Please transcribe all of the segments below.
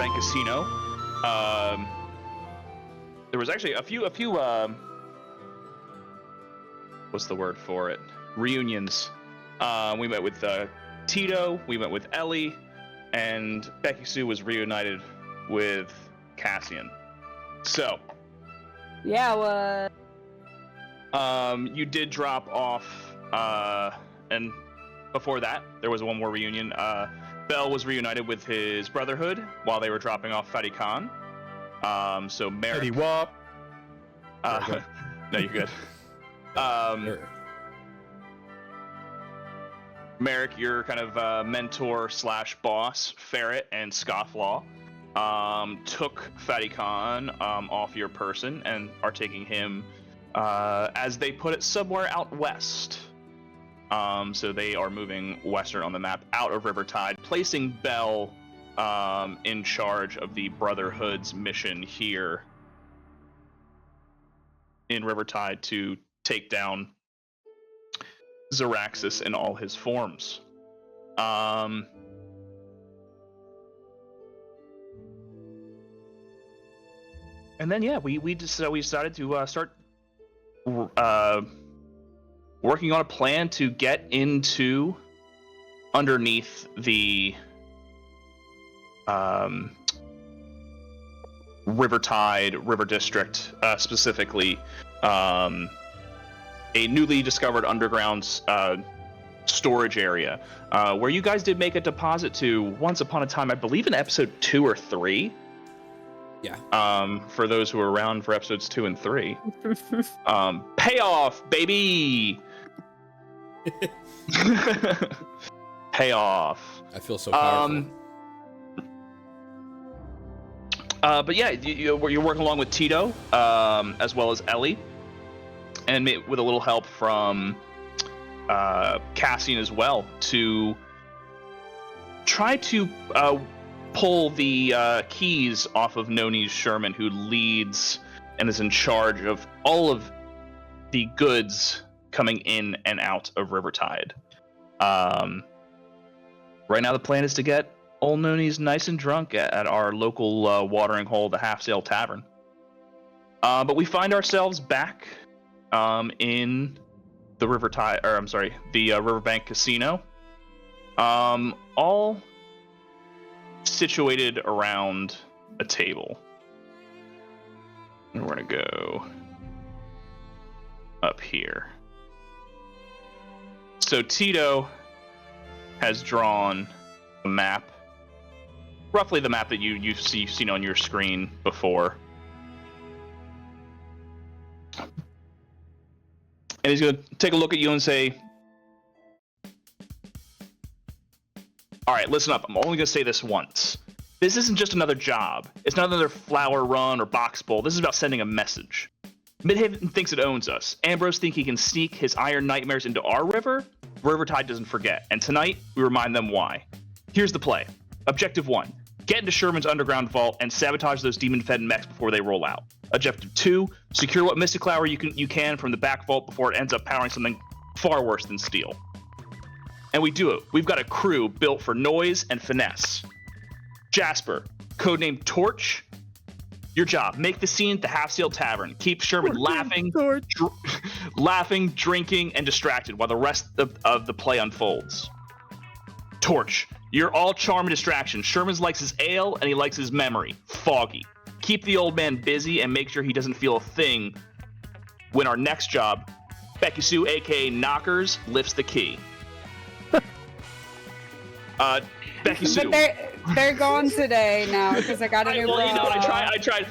Riverbank Casino. There was actually a few. What's the word for it? Reunions. We met with Tito. We met with Ellie, and Becky-Sue was reunited with Cassian. So. Yeah. What? You did drop off, and before that, there was one more reunion. Bell was reunited with his Brotherhood while they were dropping off Fatty Khan. So Merrick. Eddie Wop. No, you're good. Sure. Merrick, your kind of mentor / boss, Ferret and Scofflaw, took Fatty Khan off your person and are taking him, as they put it, somewhere out west. So they are moving western on the map out of Rivertide, placing Bell in charge of the Brotherhood's mission here in Rivertide to take down Zaraxis in all his forms. And then we decided to start working on a plan to get into underneath the Rivertide River District, specifically a newly discovered underground storage area where you guys did make a deposit to once upon a time, I believe in episode 2 or 3. Yeah. For those who were around for episodes 2 and 3. Payoff, baby! Payoff. I feel so powerful. But yeah, you're working along with Tito, as well as Ellie, and with a little help from Cassian as well, to try to pull the keys off of Noni's Sherman, who leads and is in charge of all of the goods coming in and out of Rivertide. Right now the plan is to get old Noni's nice and drunk at our local watering hole, the Half-Sail Tavern. But we find ourselves back in the Riverbank Casino, all situated around a table. And we're gonna go up here. So Tito has drawn a map, roughly the map that you've seen on your screen before. And he's going to take a look at you and say, all right, listen up. I'm only going to say this once. This isn't just another job. It's not another flower run or box bowl. This is about sending a message. Midhaven thinks it owns us. Ambrose thinks he can sneak his iron nightmares into our river. Rivertide doesn't forget. And tonight, we remind them why. Here's the play. Objective 1. Get into Sherman's underground vault and sabotage those demon-fed mechs before they roll out. Objective 2. Secure what Mystiqlower you can from the back vault before it ends up powering something far worse than steel. And we do it. We've got a crew built for noise and finesse. Jasper, codenamed Torch. Your job: make the scene at the Half-Sail Tavern. Keep Sherman laughing, drinking, and distracted while the rest of the play unfolds. Torch, you're all charm and distraction. Sherman likes his ale and he likes his memory. Foggy. Keep the old man busy and make sure he doesn't feel a thing when our next job, Becky-Sue, aka Knockers, lifts the key. Becky-Sue. But they're gone today now because I got a new bra. I tried.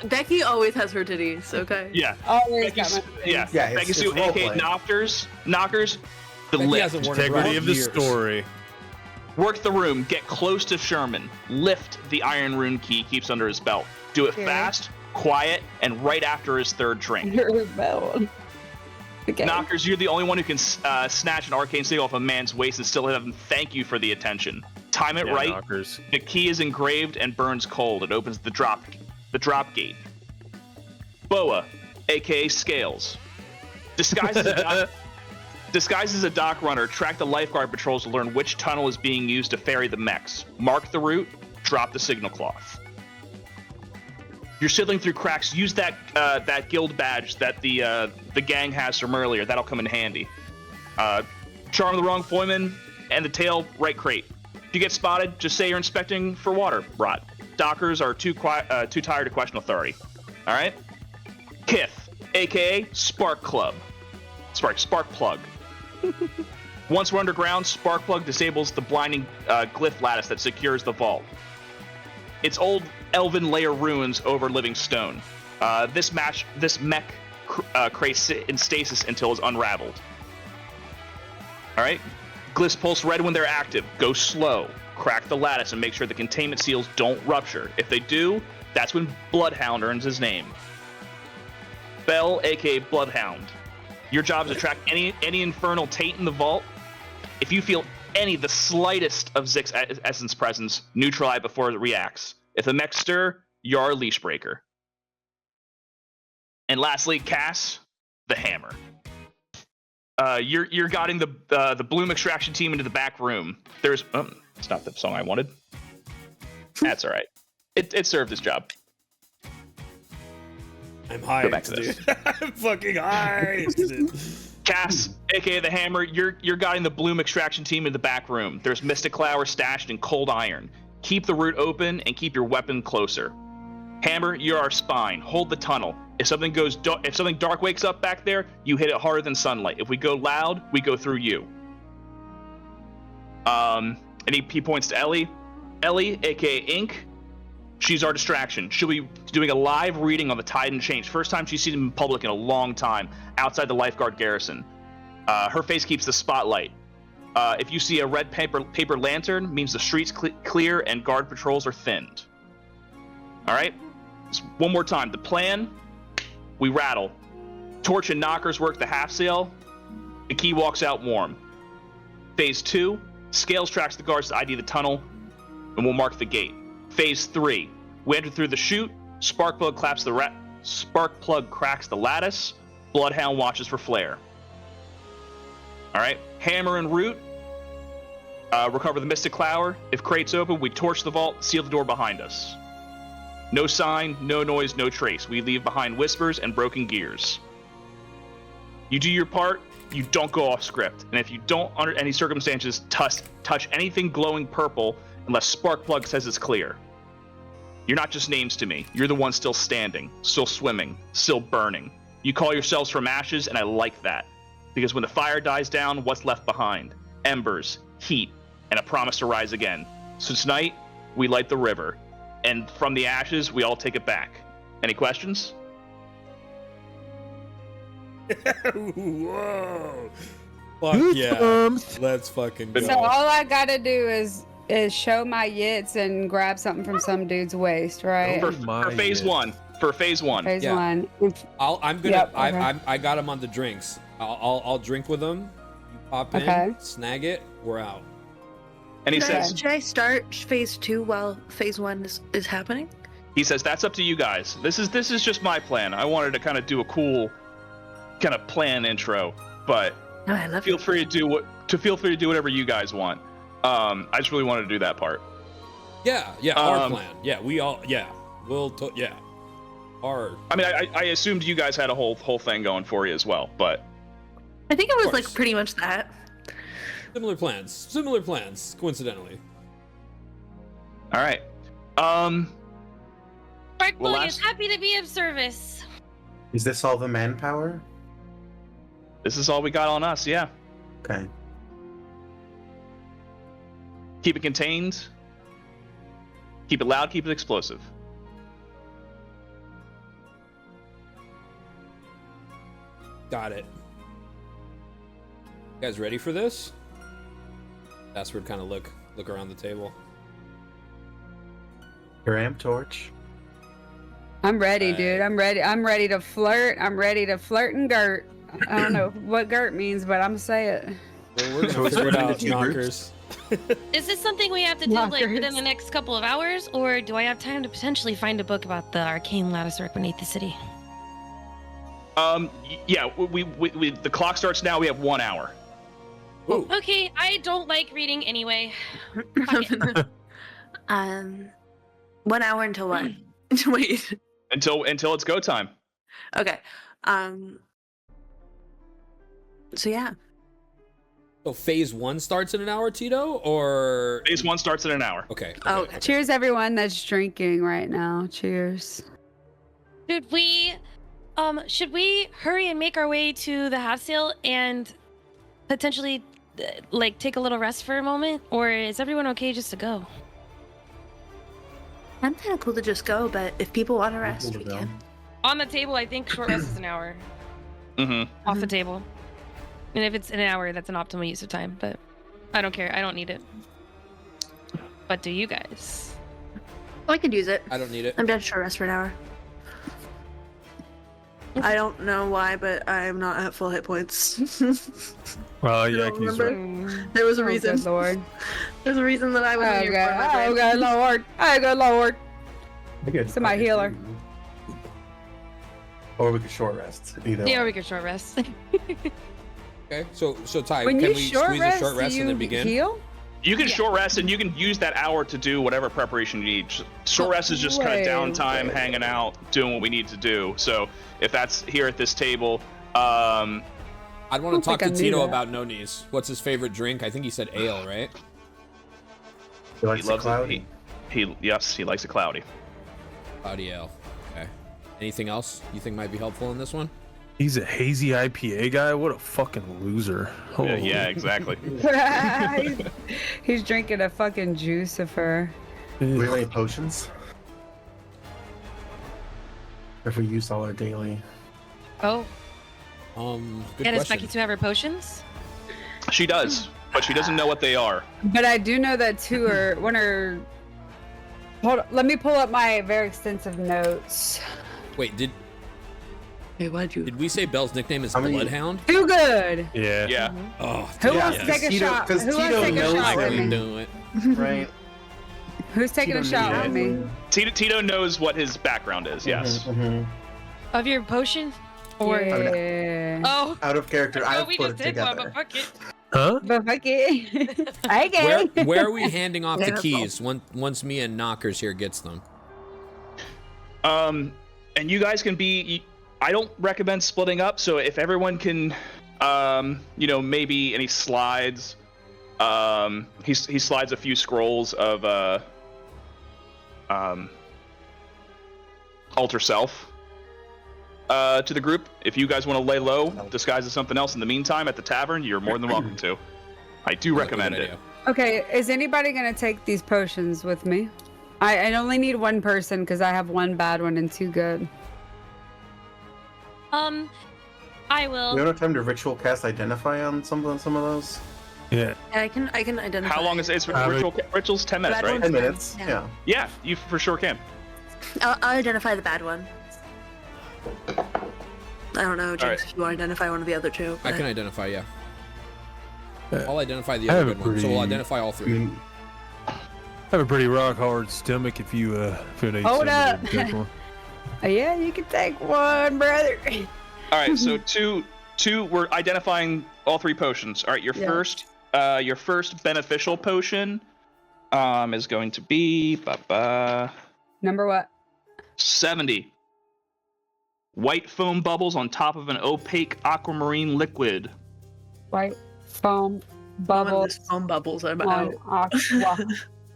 Becky always has her titties, okay? Yeah. Always got my things. Yeah, Becky-Sue, it's aka Knockers, the Becky lift. hasn't worn a bra Integrity in of the years. story. Work the room, get close to Sherman, lift the iron rune key he keeps under his belt. Do it Okay. fast, quiet, and right after his third drink. You're rebel. Okay. Knockers, you're the only one who can snatch an arcane seal off a man's waist and still have him thank you for the attention. Time it right. Knockers. The key is engraved and burns cold. It opens the drop gate. Boa, aka Scales, disguises Disguised as a dock runner, track the lifeguard patrols to learn which tunnel is being used to ferry the mechs. Mark the route, drop the signal cloth. You're sidling through cracks. Use that guild badge that the gang has from earlier. That'll come in handy. Charm the wrong foeman and the tail right crate. If you get spotted, just say you're inspecting for water rot. Dockers are too tired to question authority. All right. Kith, aka Spark Plug. Once we're underground, Sparkplug disables the blinding glyph lattice that secures the vault. Its old elven layer ruins over living stone. This mech creates in stasis until it's unraveled. All right. Glyphs pulse red when they're active. Go slow. Crack the lattice and make sure the containment seals don't rupture. If they do, that's when Bloodhound earns his name. Bell, aka Bloodhound. Your job is to track any infernal taint in the vault. If you feel the slightest of Zik's essence presence, neutralize before it reacts. If the mechs stir, you're a leash breaker. And lastly, Cass, the hammer. You're guiding the Bloom extraction team into the back room. There's it's not the song I wanted. That's all right. It served its job. I'm hyped. Go back to this. I'm fucking hyped. Cass, aka the Hammer, you're guiding the Bloom extraction team into the back room. There's Mystiqlower stashed in cold iron. Keep the route open and keep your weapon closer. Hammer, you're our spine. Hold the tunnel. If something dark wakes up back there, you hit it harder than sunlight. If we go loud, we go through you. And he points to Ellie. Ellie, aka Ink, she's our distraction. She'll be doing a live reading on the Tide and Change. First time she's seen him in public in a long time, outside the lifeguard garrison. Her face keeps the spotlight. If you see a red paper lantern, means the street's clear and guard patrols are thinned. All right? Just one more time. The plan, we rattle. Torch and knockers work the half-sail. The key walks out warm. Phase 2, Scales tracks the guards to ID the tunnel, and we'll mark the gate. Phase 3, we enter through the chute. Sparkplug cracks the lattice. Bloodhound watches for flare. All right, Hammer and Root recover the Mystiqlower. If crate's open, we torch the vault, seal the door behind us. No sign, no noise, no trace. We leave behind whispers and broken gears. You do your part, you don't go off script. And if you don't, under any circumstances, touch anything glowing purple unless Sparkplug says it's clear. You're not just names to me. You're the one still standing, still swimming, still burning. You call yourselves from ashes, and I like that. Because when the fire dies down, what's left behind? Embers, heat, and a promise to rise again. So tonight, we light the river. And from the ashes, we all take it back. Any questions? Whoa. Fuck yeah. Let's fucking go. So all I gotta do is show my yits and grab something from some dude's waist, right? For phase one. For phase one. Phase Yeah. one. I got him on the drinks. I'll drink with him. You pop in, snag it, we're out. And he says, should I start phase 2 while phase 1 is happening? He says, that's up to you guys. This is just my plan. I wanted to kind of do a cool kind of plan intro, but feel free to do whatever you guys want. I just really wanted to do that part. Yeah, our plan. Yeah, our. I mean, I assumed you guys had a whole thing going for you as well, but I think it was like pretty much that. Similar plans, coincidentally. All right. Sparkplug is happy to be of service. Is this all the manpower? This is all we got on us, yeah. Okay. Keep it contained. Keep it loud, keep it explosive. Got it. You guys ready for this? Jasper would kind of look around the table. Here I am, Torch. I'm ready, dude. I'm ready. I'm ready to flirt. I'm ready to flirt and girt. I don't know what girt means, but I'm gonna say it. Well, we're gonna figure it out, knockers. Is this something we have to do like within the next couple of hours, or do I have time to potentially find a book about the arcane lattice work beneath the city? Yeah, we the clock starts now. We have 1 hour. Ooh. Okay, I don't like reading anyway. 1 hour until what? Wait. Until it's go time. Okay. So yeah. So phase 1 starts in an hour, Tito, or Phase 1 starts in an hour. okay. Okay. Cheers, everyone that's drinking right now. Cheers. Should we hurry and make our way to the Half-Sail and potentially like take a little rest for a moment, or is everyone okay just to go? I'm kind of cool to just go, but if people want to rest, we can. On the table, I think short rest is an hour. Mm-hmm. Off the table. And if it's an hour, that's an optimal use of time, but I don't care. I don't need it. But do you guys? I could use it. I don't need it. I'm down to short rest for an hour. I don't know why, but I'm not at full hit points. Well, yeah, I can use it. There was a reason. Good Lord. There's a reason that I was Oh, good Lord. Oh, good Lord. It's my healer. Or we could short rest. Either Yeah, way. we could short rest. Okay, so Ty, When can you we short squeeze rest, a short rest do and then you begin? heal? You can short rest, and you can use that hour to do whatever preparation you need. Short rest is just kind of Wait, downtime, wait. hanging out, doing what we need to do. So if that's here at this table, I'd want don't to talk think to I knew Tito that. about no knees. What's his favorite drink? I think he said ale, right? He likes he it loves cloudy. it. Yes, he likes it cloudy. Cloudy ale. Okay. Anything else you think might be helpful in this one? He's a hazy IPA guy. What a fucking loser. Oh. Yeah, exactly. He's drinking a fucking juicifer. Do we have any potions? If we use all our daily. Oh, Good and is question. Becky to have her potions? She does, but she doesn't know what they are. But I do know that one are. Hold on, let me pull up my very extensive notes. Wait, did Hey, why'd you? we say Belle's nickname is How many- Bloodhound? Too good. Yeah. Yeah. Oh, Who yeah. wants to take a Tito- shot? 'cause Who wants to Tito take a knows shot I with can me? do it. Right. Who's taking a Tito shot with knows. me? Tito knows what his background is. Yes. Mhm. Of your potion? Or Yeah. oh, Out of character, I I thought we put just it did one, together. but fuck it. Huh? But fuck it. Okay. Where are we handing off Yeah, the that's keys once me and Knockers here gets them? And you guys can be. I don't recommend splitting up. So if everyone can, maybe, and he slides. He slides a few scrolls of alter self to the group. If you guys want to lay low, disguise as something else in the meantime at the tavern, you're more than welcome to. I do recommend Good it. idea. Okay, is anybody gonna take these potions with me? I only need one person because I have one bad one and two good. I We will. don't have time to ritual cast identify on some of those. Yeah. Yeah, I can identify. How long is it? It's Uh, rituals 10 minutes, Bad right? ones. 10 minutes. Yeah. Yeah. Yeah, you for sure can. I'll identify the bad one. I don't know, James, Alright. if you want to identify one of the other two. I but- can identify, yeah. Yeah. I'll identify the I other have a good one, so we'll pretty- identify all I three. mean, I have a pretty rock hard stomach if you need Hold somebody up. to take one. Yeah, you can take one, brother. All right, so two. We're identifying all three potions. All right, your Yeah. first beneficial potion, is going to be Number what? 70. White foam bubbles on top of an opaque aquamarine liquid. White foam One bubbles of those foam bubbles. I'm out. on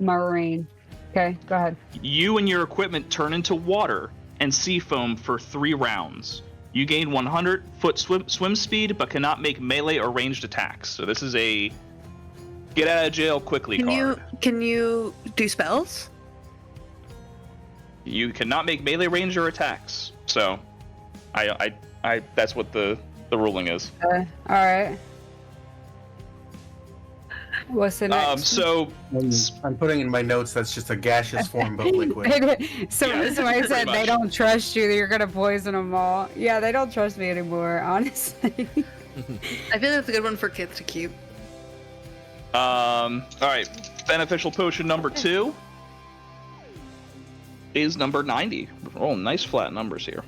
aquamarine. Okay, go ahead. You and your equipment turn into water and sea foam for 3 rounds. You gain 100-foot swim speed, but cannot make melee or ranged attacks. So this is a get out of jail quickly card. Can you do spells? You cannot make melee, range, or attacks. So, I that's what the ruling is. All right. What's the next? So I'm putting in my notes that's just a gaseous form but liquid. Somebody pretty said much. they don't trust you, that you're gonna poison them all. Yeah, they don't trust me anymore, honestly. I feel like that's a good one for kids to keep. all right, beneficial potion number 2 is number 90. Oh, nice flat numbers here.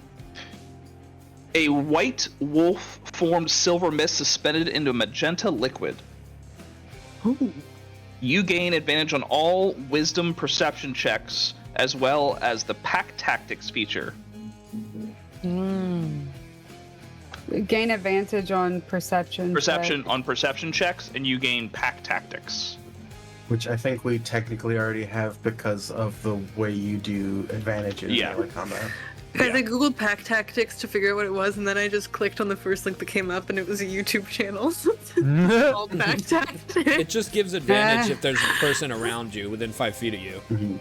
A white wolf formed silver mist suspended into magenta liquid. Ooh. You gain advantage on all wisdom perception checks, as well as the pack tactics feature. Gain advantage on perception. On perception checks, and you gain pack tactics. Which I think we technically already have because of the way you do advantages in melee combat. Guys, I googled pack tactics to figure out what it was, and then I just clicked on the first link that came up, and it was a YouTube channel. Called pack tactics. It just gives advantage if there's a person around you within 5 feet of you. Mm-hmm.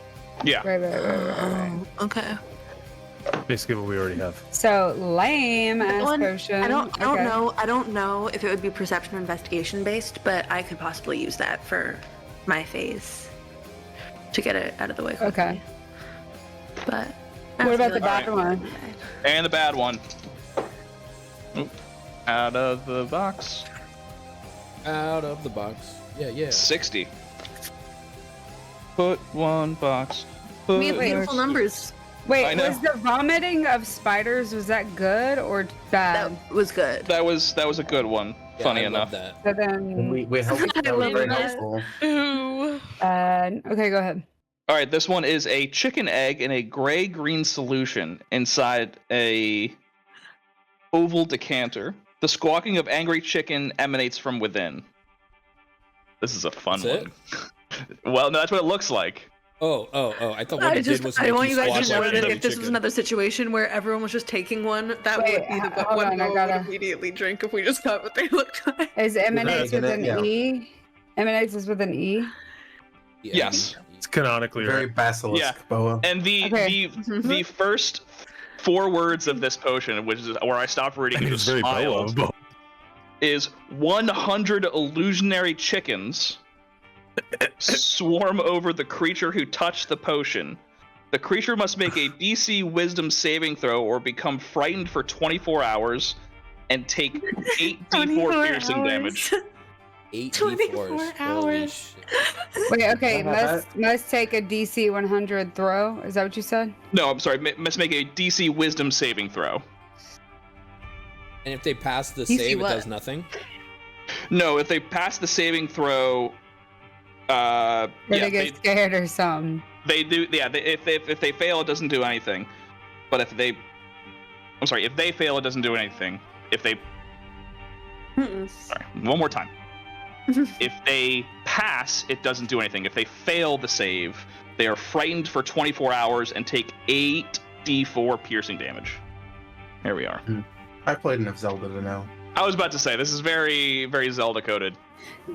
Yeah. Right. Okay. Basically what we already have. So lame ass potion. I don't know if it would be perception or investigation based, but I could possibly use that for my phase to get it out of the way quickly. Okay. But what about the bad one? And the bad one. Oop. Out of the box. Out of the box. Yeah. 60. Put one box. We have beautiful numbers. Wait, was the vomiting of spiders, was that good or bad? That was good. That was a good one. Yeah, Funny I enough. love that. So then, We hope that was very helpful. Ooh. okay, go ahead. All right, this one is a chicken egg in a gray-green solution inside a oval decanter. The squawking of angry chicken emanates from within. This is a fun That's one. Well, no, that's what it looks like. Oh! I thought what it did was I make want you guys to squawk know like that a if this was chicken. another situation where everyone was just taking one, that would be the hold one on, I I would gotta- immediately drink if we just got what they looked like. Is emanates with an Yeah. E? Emanates is with an E? Yeah. Yes. It's canonically Very right. basilisk, Yeah. Boa. And the first 4 words of this potion, which is where I stopped reading, It's just very smiled, Boa. is 100 illusionary chickens swarm over the creature who touched the potion. The creature must make a DC Wisdom saving throw or become frightened for 24 hours and take 8d4 piercing damage. 8 24 D4s. Holy hours. shit. Wait, okay, Uh-huh. must take a DC 100 throw. Is that what you said? No, I'm sorry. Must make a DC Wisdom saving throw. And if they pass the You see save, it what? does nothing. No, if they pass the saving throw, Or they get scared or something. they do. Yeah, if they fail, it doesn't do anything. But if they fail, it doesn't do anything. If they, sorry, one more time. If they pass, it doesn't do anything. If they fail the save, they are frightened for 24 hours and take 8d4 piercing damage. Here we are. I played enough Zelda to know. I was about to say, this is very, very Zelda coded.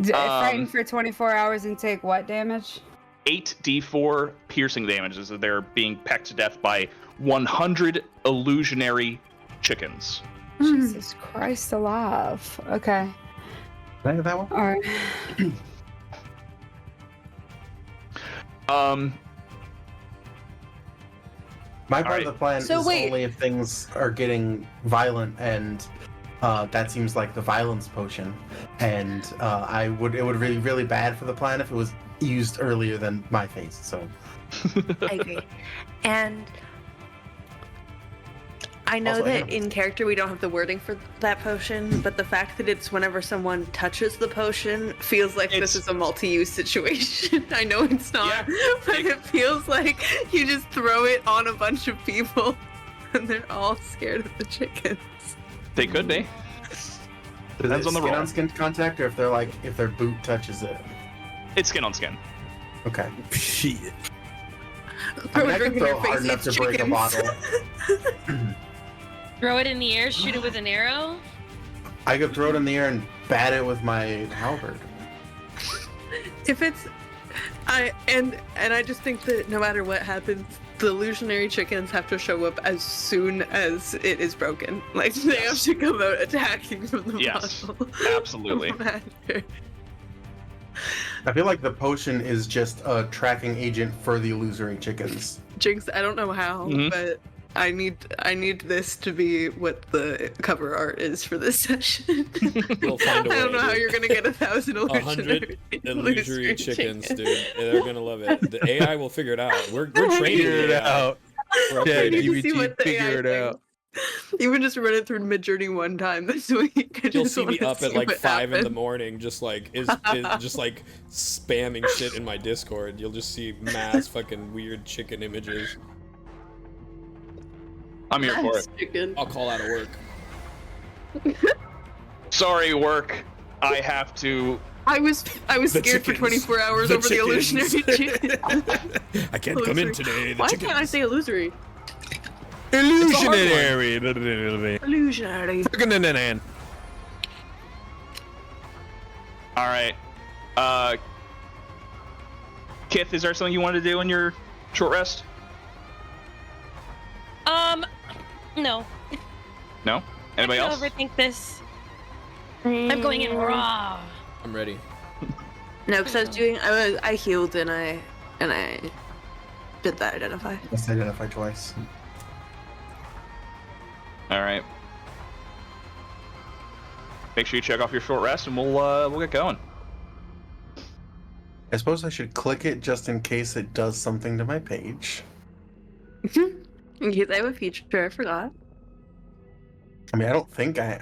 Frightened for 24 hours and take what damage? 8d4 piercing damage as they're being pecked to death by 100 illusionary chickens. Jesus Christ alive. Okay. Can I get that one? All right. My part Alright. of the plan So is wait. only if things are getting violent, and that seems like the violence potion. And it would be really bad for the plan if it was used earlier than my phase. So I agree. And I know Also that animals. in character we don't have the wording for that potion, but the fact that it's whenever someone touches the potion feels like this It's- is a multi-use situation. I know it's not, but it feels like you just throw it on a bunch of people and they're all scared of the chickens. They could be. Depends on the skin roll. on skin contact, or if their boot touches it. It's skin on skin. Okay. Shit. Throw I a drink can in your throw hard face, enough it's to break a chickens. bottle. Throw it in the air, shoot it with an arrow. I could throw it in the air and bat it with my halberd. If it's, I just think that no matter what happens, the illusionary chickens have to show up as soon as it is broken. Like they have to come out attacking from the Yes, bottle. absolutely. No matter. I feel like the potion is just a tracking agent for the illusory chickens. Jinx, I don't know how, Mhm. but I need this to be what the cover art is for this session. We'll find a I don't way, know how dude. you're gonna get 1,000 100 illusory illusory chickens, chickens. dude. They're gonna love it. The AI will figure it out. We're training Figure it the AI. out. We're Yeah, I need upgrading. to see DBT, what the figure AI it out. thinks. Even just run it through Midjourney one time this week. You'll see me up at like 5 in the morning, just like just like spamming shit in my Discord. You'll just see mass fucking weird chicken images. I'm here for it. Chicken. I'll call out of work. Sorry, work. I have to. I was scared for 24 hours over the illusionary chicken. I can't come in today. Why can't I say illusory? Illusionary. Illusionary. All right. Kith, is there something you wanted to do in your short rest? No. No? Anybody I else? overthink this. I'm going in raw. I'm ready. No, because I healed and I did that identify. Let's identify twice. All right. Make sure you check off your short rest, and we'll get going. I suppose I should click it just in case it does something to my page. In case I have a feature, I forgot. I mean, I think I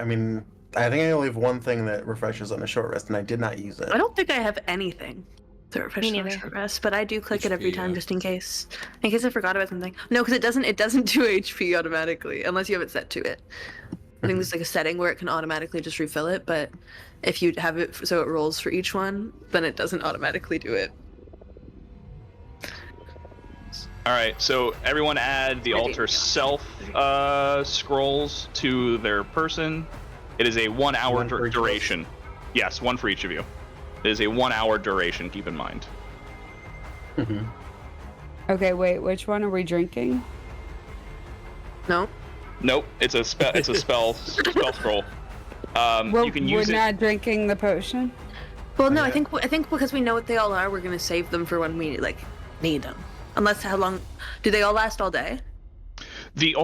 only have one thing that refreshes on a short rest, and I did not use it. I don't think I have anything to refresh on a short rest, but I do click it every time just in case I forgot about something. No, because it doesn't do HP automatically unless you have it set to it. I think there's like a setting where it can automatically just refill it, but if you have it so it rolls for each one, then it doesn't automatically do it. All right, so everyone add the alter self scrolls to their person. It is a 1 hour duration. Yes, one for each of you. It is a 1 hour duration, keep in mind. Mm-hmm. Okay, wait, which one are we drinking? No. Nope, it's a spell. It's a spell scroll. Well, you can use we're it. not drinking the potion. Well, no, I think because we know what they all are, we're gonna save them for when we need them. Unless how long? Do they all last all day? The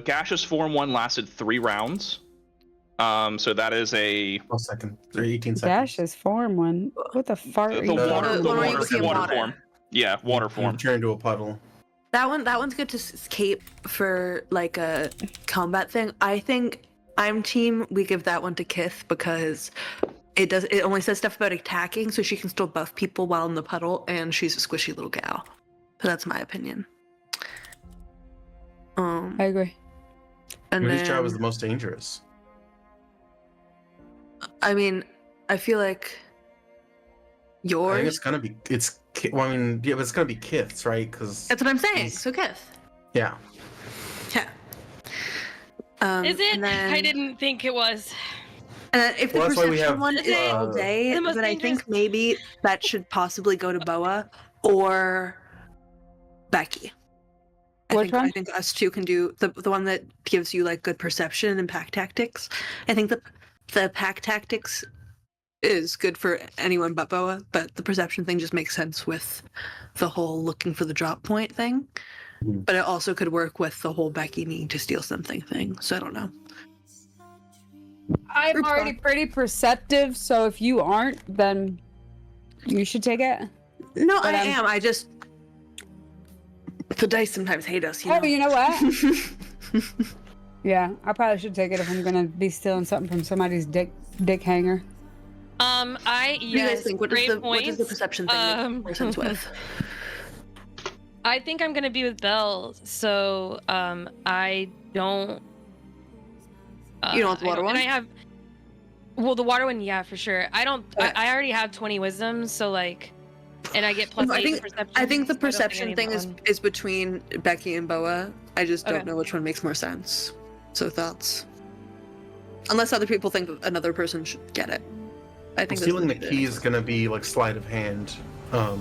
gaseous form one lasted 3 rounds. So that is a 12 seconds, 18 seconds. Gaseous form one. What the fart are you the water water. form. Yeah, water form. Turn into a puddle. That one's good to escape for like a combat thing. I think I'm team. We give that one to Kith because it only says stuff about attacking, so she can still buff people while in the puddle, and she's a squishy little gal. So that's my opinion. I agree. And Whose job is the most dangerous? I mean, I feel like yours. I think it's gonna be. Well, I mean, yeah, but it's gonna be Kith's, right? Because that's what I'm saying. So Kith. Yeah. Yeah. Is it? And then, I didn't think it was. If the perception one is all day, the most but I dangerous. think maybe that should possibly go to Boa or Becky. Which one? I think us two can do the one that gives you like good perception and pack tactics. I think the pack tactics is good for anyone but Boa, but the perception thing just makes sense with the whole looking for the drop point thing. But it also could work with the whole Becky needing to steal something thing. So I don't know. I'm already pretty perceptive, so if you aren't, then you should take it. No, I am. I just the dice sometimes hate us. Oh, you know what? Yeah, I probably should take it if I'm gonna be stealing something from somebody's dick hanger. What do you guys think? What does the perception thing make sense with? I think I'm gonna be with Belle, so I don't. You don't want the water one? And I have. Well, the water one, yeah, for sure. I don't. Okay. I already have 20 wisdom, so like, and I get plus 8 perception. I think the so perception I thing need that is between Becky and Boa. I just don't Okay. know which one makes more sense. So thoughts? Unless other people think that another person should get it. I think Stealing the that's key is gonna be like sleight of hand. Yeah.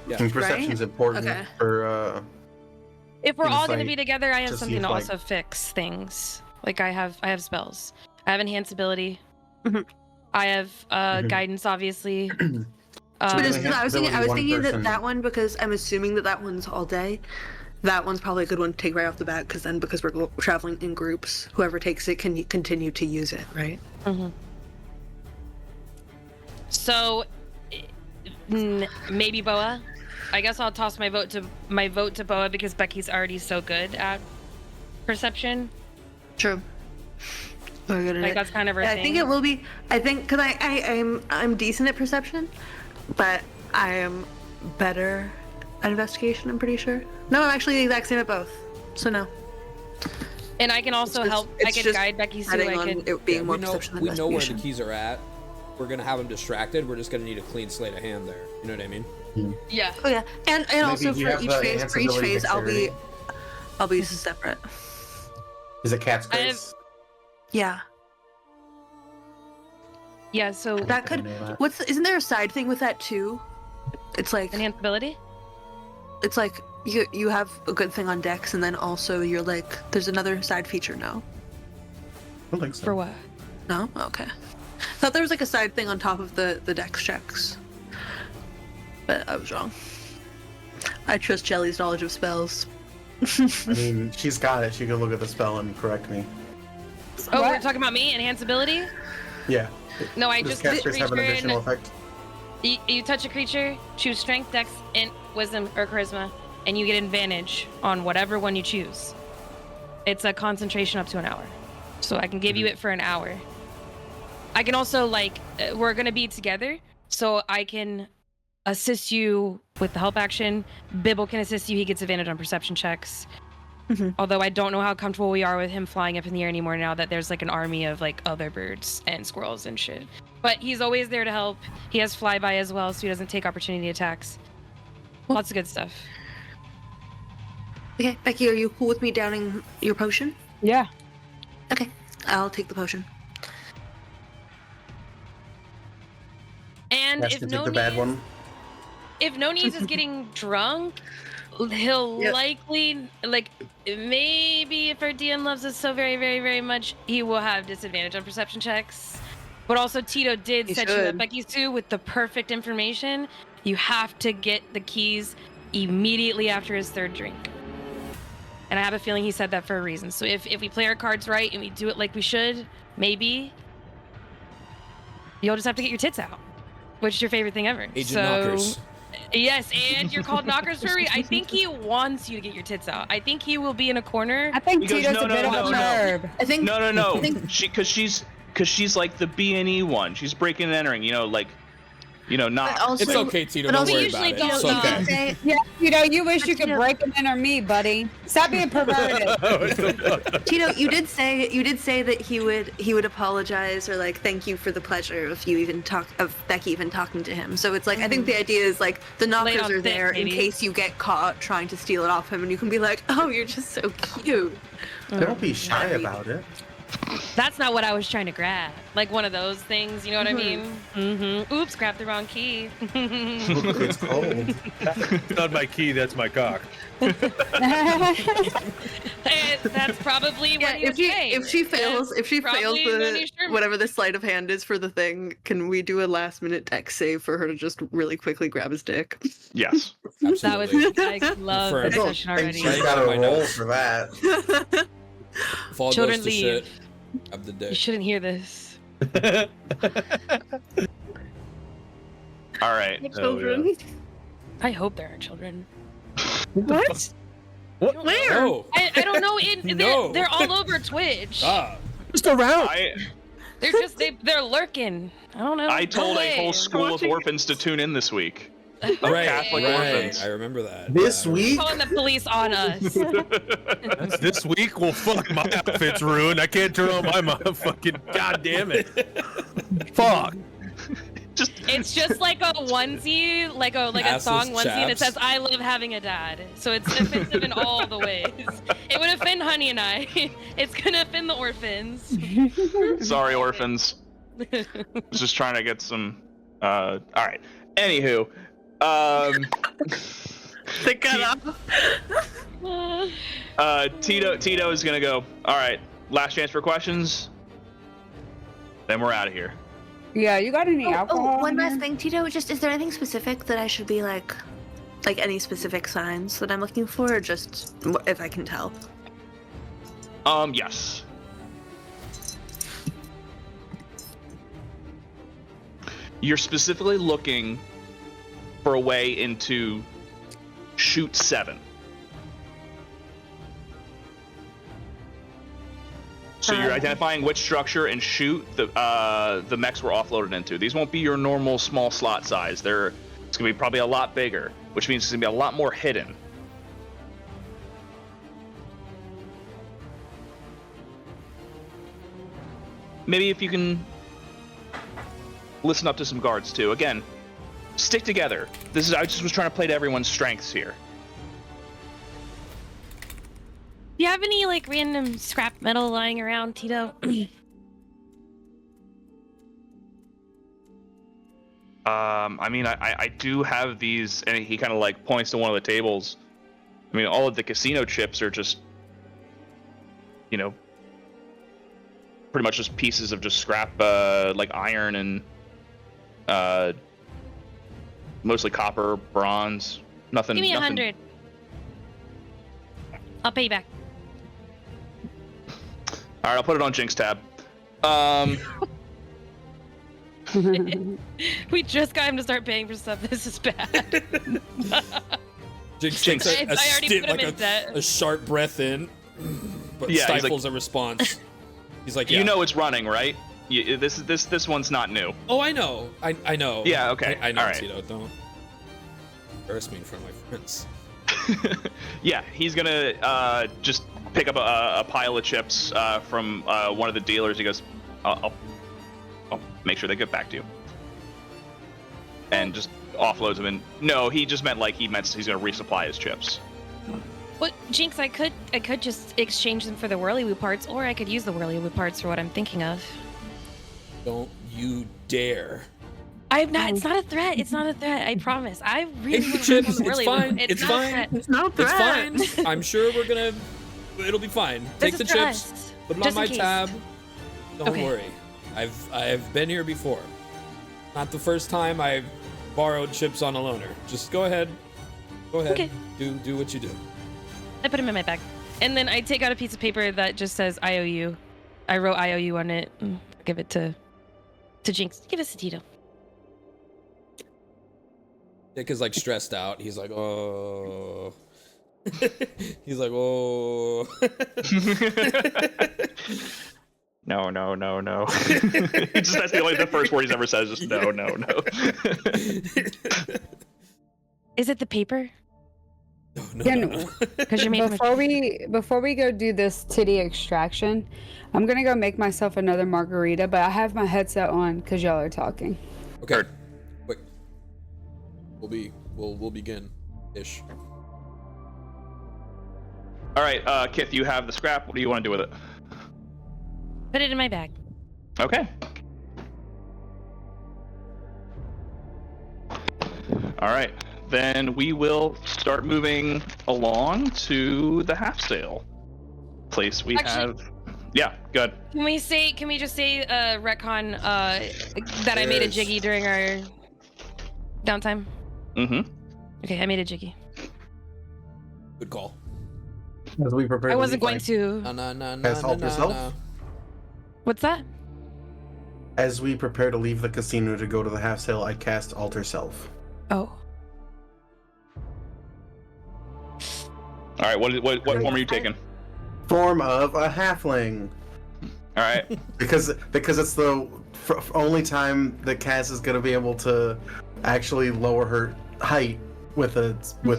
I think perception's important Okay. for. If we're all gonna insight be together, I have to see something if, to like- also fix things. Like I have spells. I have enhance ability. Mhm. I have Mhm. guidance, obviously. But I was thinking ability, one that one because I'm assuming that one's all day. That one's probably a good one to take right off the bat because we're traveling in groups, whoever takes it can continue to use it, right? Mm-hmm. So maybe Boa. I guess I'll toss my vote to Boa because Becky's already so good at perception. True. We're good at Like it. that's kind of her I thing. think it will be. I think because I'm decent at perception, but I am better at investigation. I'm pretty sure. No, I'm actually the exact same at both. So no. And I can also It's help. just- I it's can just guide Becky-Sue. Adding I on can. it being more perception than we know where the investigation. keys are at. We're gonna have them distracted. We're just gonna need a clean slate of hand there. You know what I mean? Yeah. Oh yeah, and also Maybe you for have each the phase, enhanceability dexterity. I'll be separate. Is it cat's I have- grace? Yeah, Yeah. So that could. Isn't there a side thing with that too? It's like enhanceability. it's like you have a good thing on Dex, and then also you're like there's another side feature now. I don't think so. For what? No, okay. Thought there was like a side thing on top of the Dex checks, but I was wrong. I trust Jelly's knowledge of spells. I mean, she's got it. She can look at the spell and correct me. Oh, What? we're talking about me enhanceability. Yeah. No, I Does just cat's touch a grace have an creature additional and effect? you touch a creature, choose strength, dex, and wisdom or charisma, and you get advantage on whatever one you choose. It's a concentration up to an hour, so I can give you it for an hour. I can also we're gonna be together, so I can assist you with the help action. Bibble can assist you; he gets advantage on perception checks. Although I don't know how comfortable we are with him flying up in the air anymore now that there's like an army of like other birds and squirrels and shit. But he's always there to help. He has flyby as well, so he doesn't take opportunity attacks. Lots of good stuff. Okay, Becky, are you cool with me downing your potion? Yeah. Okay, I'll take the potion. And Has if to take the bad one. if Nonies is getting drunk, he'll Yep. likely maybe if our DM loves us so very, very, very much, he will have disadvantage on perception checks. But also Tito did He set you up, should. Becky-Sue, with the perfect information. You have to get the keys immediately after his third drink. And I have a feeling he said that for a reason. So if we play our cards right and we do it like we should, maybe you'll just have to get your tits out. Which is your favorite thing ever. Agent Knockers. Yes, and you're called Knockers for a reason. I think he wants you to get your tits out. I think he will be in a corner. I think He goes, Tito's "No, a bit no, of a no, no." perv. I think No. I think Because she's like the B&E one. She's breaking and entering. Not. but also, It's okay, Tito. but Don't also worry we about usually it. don't It's know. okay. say, Yeah, you wish you could Tito- break and enter me, buddy. Stop being perverted. Tito, you did say that he would apologize or like thank you for the pleasure of Becky even talking to him. So it's like I think the idea is like the knockers on are thick, there in baby. case you get caught trying to steal it off him, and you can be like, oh, you're just so cute. Don't be shy about it. That's not what I was trying to grab. Like one of those things, you know what I mean? Mm-hmm. Oops, grabbed the wrong key. It's cold. That's not my key, that's my cock. That's probably what he was saying. if she fails probably Noni Sherman. whatever the sleight of hand is for the thing, can we do a last minute dex save for her to just really quickly grab his dick? Yes. That was Absolutely. I love For- I the don't session think already. she's got a I roll know. for that. If all Children goes to leave. shit, up the You dick. shouldn't hear this. All right. Children. I hope there are children. What? What? Where? No. I don't know. No. They're all over Twitch. Ah. Just around. They're lurking. I don't know. I told a Hey. whole school of orphans to tune in this week. Right, Catholic right. orphans. I remember that. This Yeah. week? Calling the police on us. This week, well, fuck, my outfit's ruined. I can't turn on my motherfucking. God damn it. Fuck. It's just like a onesie, like a Assless thong onesie, and it chaps. says "I love having a dad." So it's offensive in all the ways. It would offend Honey and I. It's gonna offend the orphans. Sorry, orphans. Was just trying to get some. All right. Anywho, The cutoff. Tito is gonna go. All right. Last chance for questions. Then we're out of here. Yeah, you got any alcohol? one in last here? thing, Tito. Just is there anything specific that I should be like any specific signs that I'm looking for, or just if I can tell? Yes. You're specifically looking for a way into chute 7. So you're identifying which structure and chute the mechs were offloaded into. These won't be your normal small slot size. It's gonna be probably a lot bigger, which means it's gonna be a lot more hidden. Maybe if you can listen up to some guards too. Again, stick together. I just was trying to play to everyone's strengths here. Do you have any like random scrap metal lying around, Tito? I mean, I do have these, and he kind of like points to one of the tables. I mean, all of the casino chips are just, you know, pretty much just pieces of just scrap, like iron and mostly copper, bronze, nothing. Give me nothing. 100. I'll pay you back. All right, I'll put it on Jinx tab. We just got him to start paying for stuff. This is bad. Jinx Jinx. takes I already put him in debt. a sharp breath in, but Yeah, he's stifles a response. He's like, yeah. You know it's running, right? This one's not new. Oh, I know. I know. Yeah, okay. I know, All right. Tito. Don't embarrass me in front of my friends. Yeah, he's gonna just pick up a pile of chips from one of the dealers. He goes, I'll make sure they get back to you. And just offloads them. And no, he just meant he's gonna resupply his chips. What, Jinx? I could just exchange them for the whirly-woo parts, or I could use the whirly-woo parts for what I'm thinking of. Don't you dare. I'm not. It's not a threat. It's not a threat. I promise. I really Take the want to chips. work on the It's whirly-woo. fine. It's It's not a fine. threat. It's no threat. It's fine. I'm sure it'll be fine. Take This the is chips. trust. Put them Just on in my case. tab. Don't Okay. worry. I've been here before. Not the first time I've borrowed chips on a loaner. Just go ahead. Go ahead. Okay. Do what you do. I put them in my bag, and then I take out a piece of paper that just says IOU. I wrote IOU on it. And give it to Jinx. Give us to Tito. Dick is like stressed out. He's like, oh. He's like, oh. No. That's the first word he's ever said is just no. Is it the paper? No. Because you're making Before we go do this titty extraction, I'm gonna go make myself another margarita, but I have my headset on because y'all are talking. Okay. Quick. We'll begin ish. All right, Kith, you have the scrap. What do you want to do with it? Put it in my bag. Okay. All right, then we will start moving along to the Half-Sail place. We Actually- have. Yeah, good. Can we just say retcon that I made a Yes. jiggy during our downtime? Mm-hmm. Okay, I made a jiggy. Good call. As we prepare I to wasn't leave, going to. Has helped yourself? What's that? As we prepare to leave the casino to go to the half-sail, I cast Alter Self. Oh. All right, what form are you taking? Form of a halfling. All right. Because it's the only time that Cass is going to be able to actually lower her height with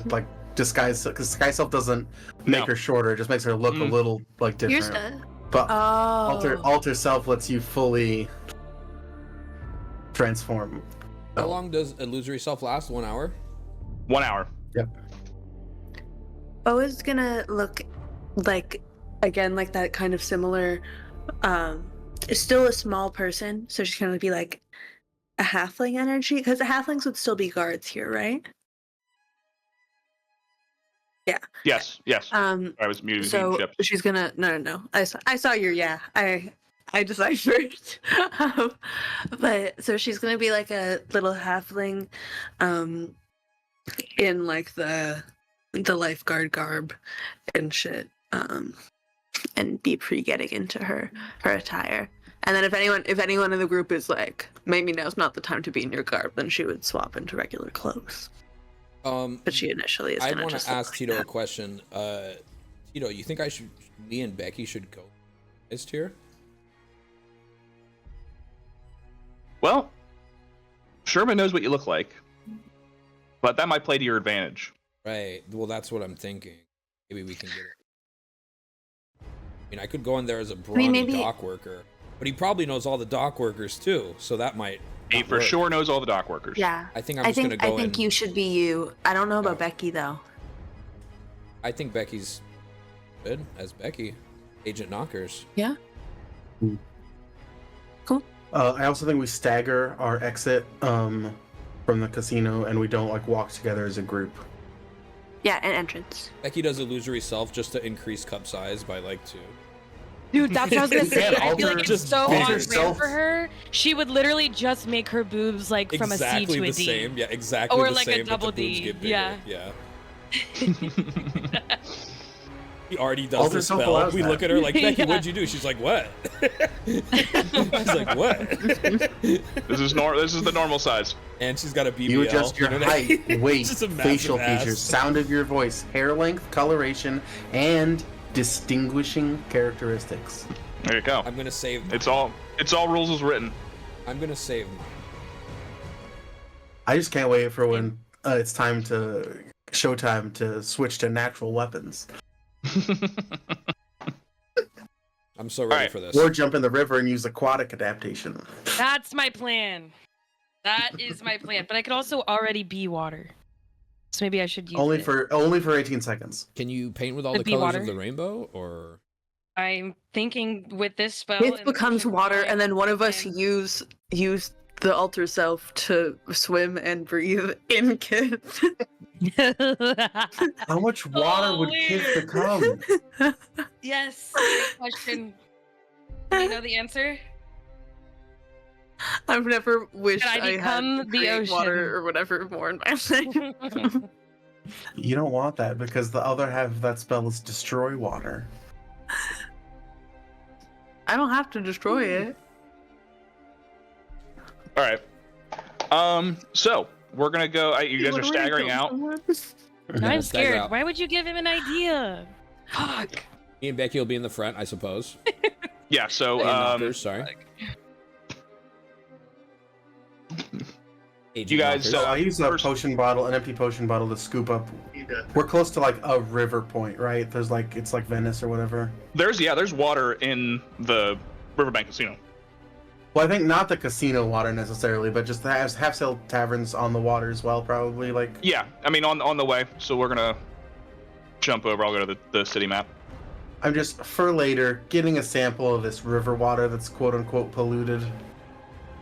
like disguise, because disguise self doesn't make No. her shorter, it just makes her look a little like You're different. st- But Oh. alter self lets you fully transform. How long does illusory self last? 1 hour? 1 hour. Yep. Bo is gonna look like, again, like that kind of similar, still a small person, so she's gonna be like a halfling energy, because the halflings would still be guards here, right? Yes. I was muted. So Chips. she's gonna no. I saw your I deciphered. But so she's gonna be like a little halfling, in like the lifeguard garb and shit, and be getting into her attire. And then if anyone in the group is like, maybe now's not the time to be in your garb, then she would swap into regular clothes. But she initially is I gonna want just to look ask like Tito a that. question. Tito, you think me and Becky should go Is tier? Well, Sherman knows what you look like, but that might play to your advantage. Right. Well, that's what I'm thinking. Maybe we can get it. I mean, I could go in there as a brawny dock worker, but he probably knows all the dock workers too, so that might. He for sure knows all the dock workers. Yeah. I think I'm just gonna go in. I think you should be you. I don't know about Becky though. I think Becky's good as Becky, Agent Knockers. Yeah. Cool. I also think we stagger our exit from the casino, and we don't like walk together as a group. Yeah, an entrance. Becky does illusory self just to increase cup size by like 2. Dude, that's what I was gonna say. I feel like it's just so big on brand yourself. for her. She would literally just make her boobs like from a C Exactly to a the D. same. Yeah, exactly Or the like a same. but double the boobs D, get bigger. yeah. Yeah. He already does Alter the self spell. allows We that. look at her like, Becky, Yeah. what'd you do? She's like, what? She's like, what? This is the normal size. And she's got a BBL. You adjust your know what I mean? height, weight, Just a massive facial ass. features, sound of your voice, hair length, coloration, and distinguishing characteristics. There you go. I'm gonna save. It's all rules as written. I'm gonna save mine. I just can't wait for when it's time to showtime to switch to natural weapons, I'm so ready Alright. for this. or jump in the river and use aquatic adaptation. That's my plan. That is my plan. But I could also already be water. So maybe I should use Only it. for 18 seconds. Can you paint with all The the bee colors water? of the rainbow, or? I'm thinking with this spell. It and becomes pushing water, back and then one of us and- use the alter self to swim and breathe in Kit. How much water would Kid weird. become? Yes. Great question. Do you know the answer? I've never wished Could I I had become to the create ocean? water or whatever more in my life. You don't want that because the other half of that spell is destroy water. I don't have to destroy it. All right. So we're gonna go. You guys are Literally staggering kill out. someone. I'm Stagger scared. out. Why would you give him an idea? Fuck. Me and Becky will be in the front, I suppose. Yeah. So And knockers, sorry. Agent You guys, knockers. I use a first- potion bottle, an empty potion bottle to scoop up. We're close to like a river point, right? There's like it's like Venice or whatever. there's water in the Riverbank Casino. Well, I think not the casino water necessarily, but just the Half-Sail Taverns on the water as well, probably. Like, Yeah. I mean on the way. So we're gonna jump over. I'll go to the city map. I'm just for later getting a sample of this river water that's quote unquote polluted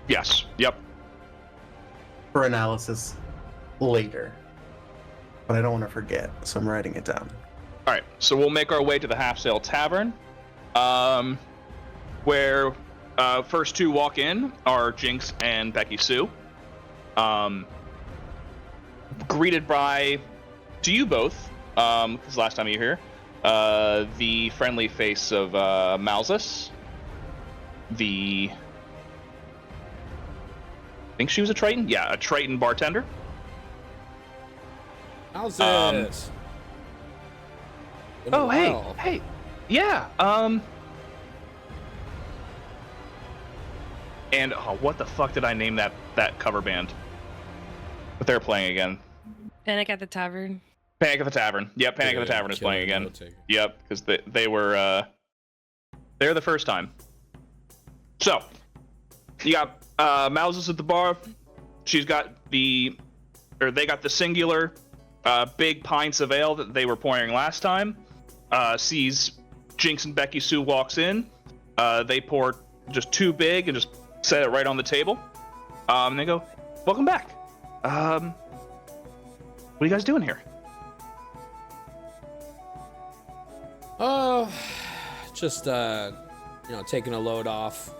Yes. Yep. for analysis later. But I don't want to forget, so I'm writing it down. All right. So we'll make our way to the Half-Sail Tavern, where first two walk in are Jinx and Becky-Sue. Greeted by, to you both, because last time you were here, the friendly face of Malzus. I think she was a Triton? Yeah, a Triton bartender. How's this? Been a Oh, while. hey. Yeah, and what the fuck did I name that cover band? But they're playing again. Panic at the Tavern. Panic at the Tavern. Yep, Panic at the Tavern is playing again. Yep, because they were there the first time. So you got Malzus at the bar. They got the singular big pints of ale that they were pouring last time. Sees Jinx and Becky-Sue walks in. They pour just two big and just set it right on the table. And they go, "Welcome back. What are you guys doing here?" Oh, just taking a load off,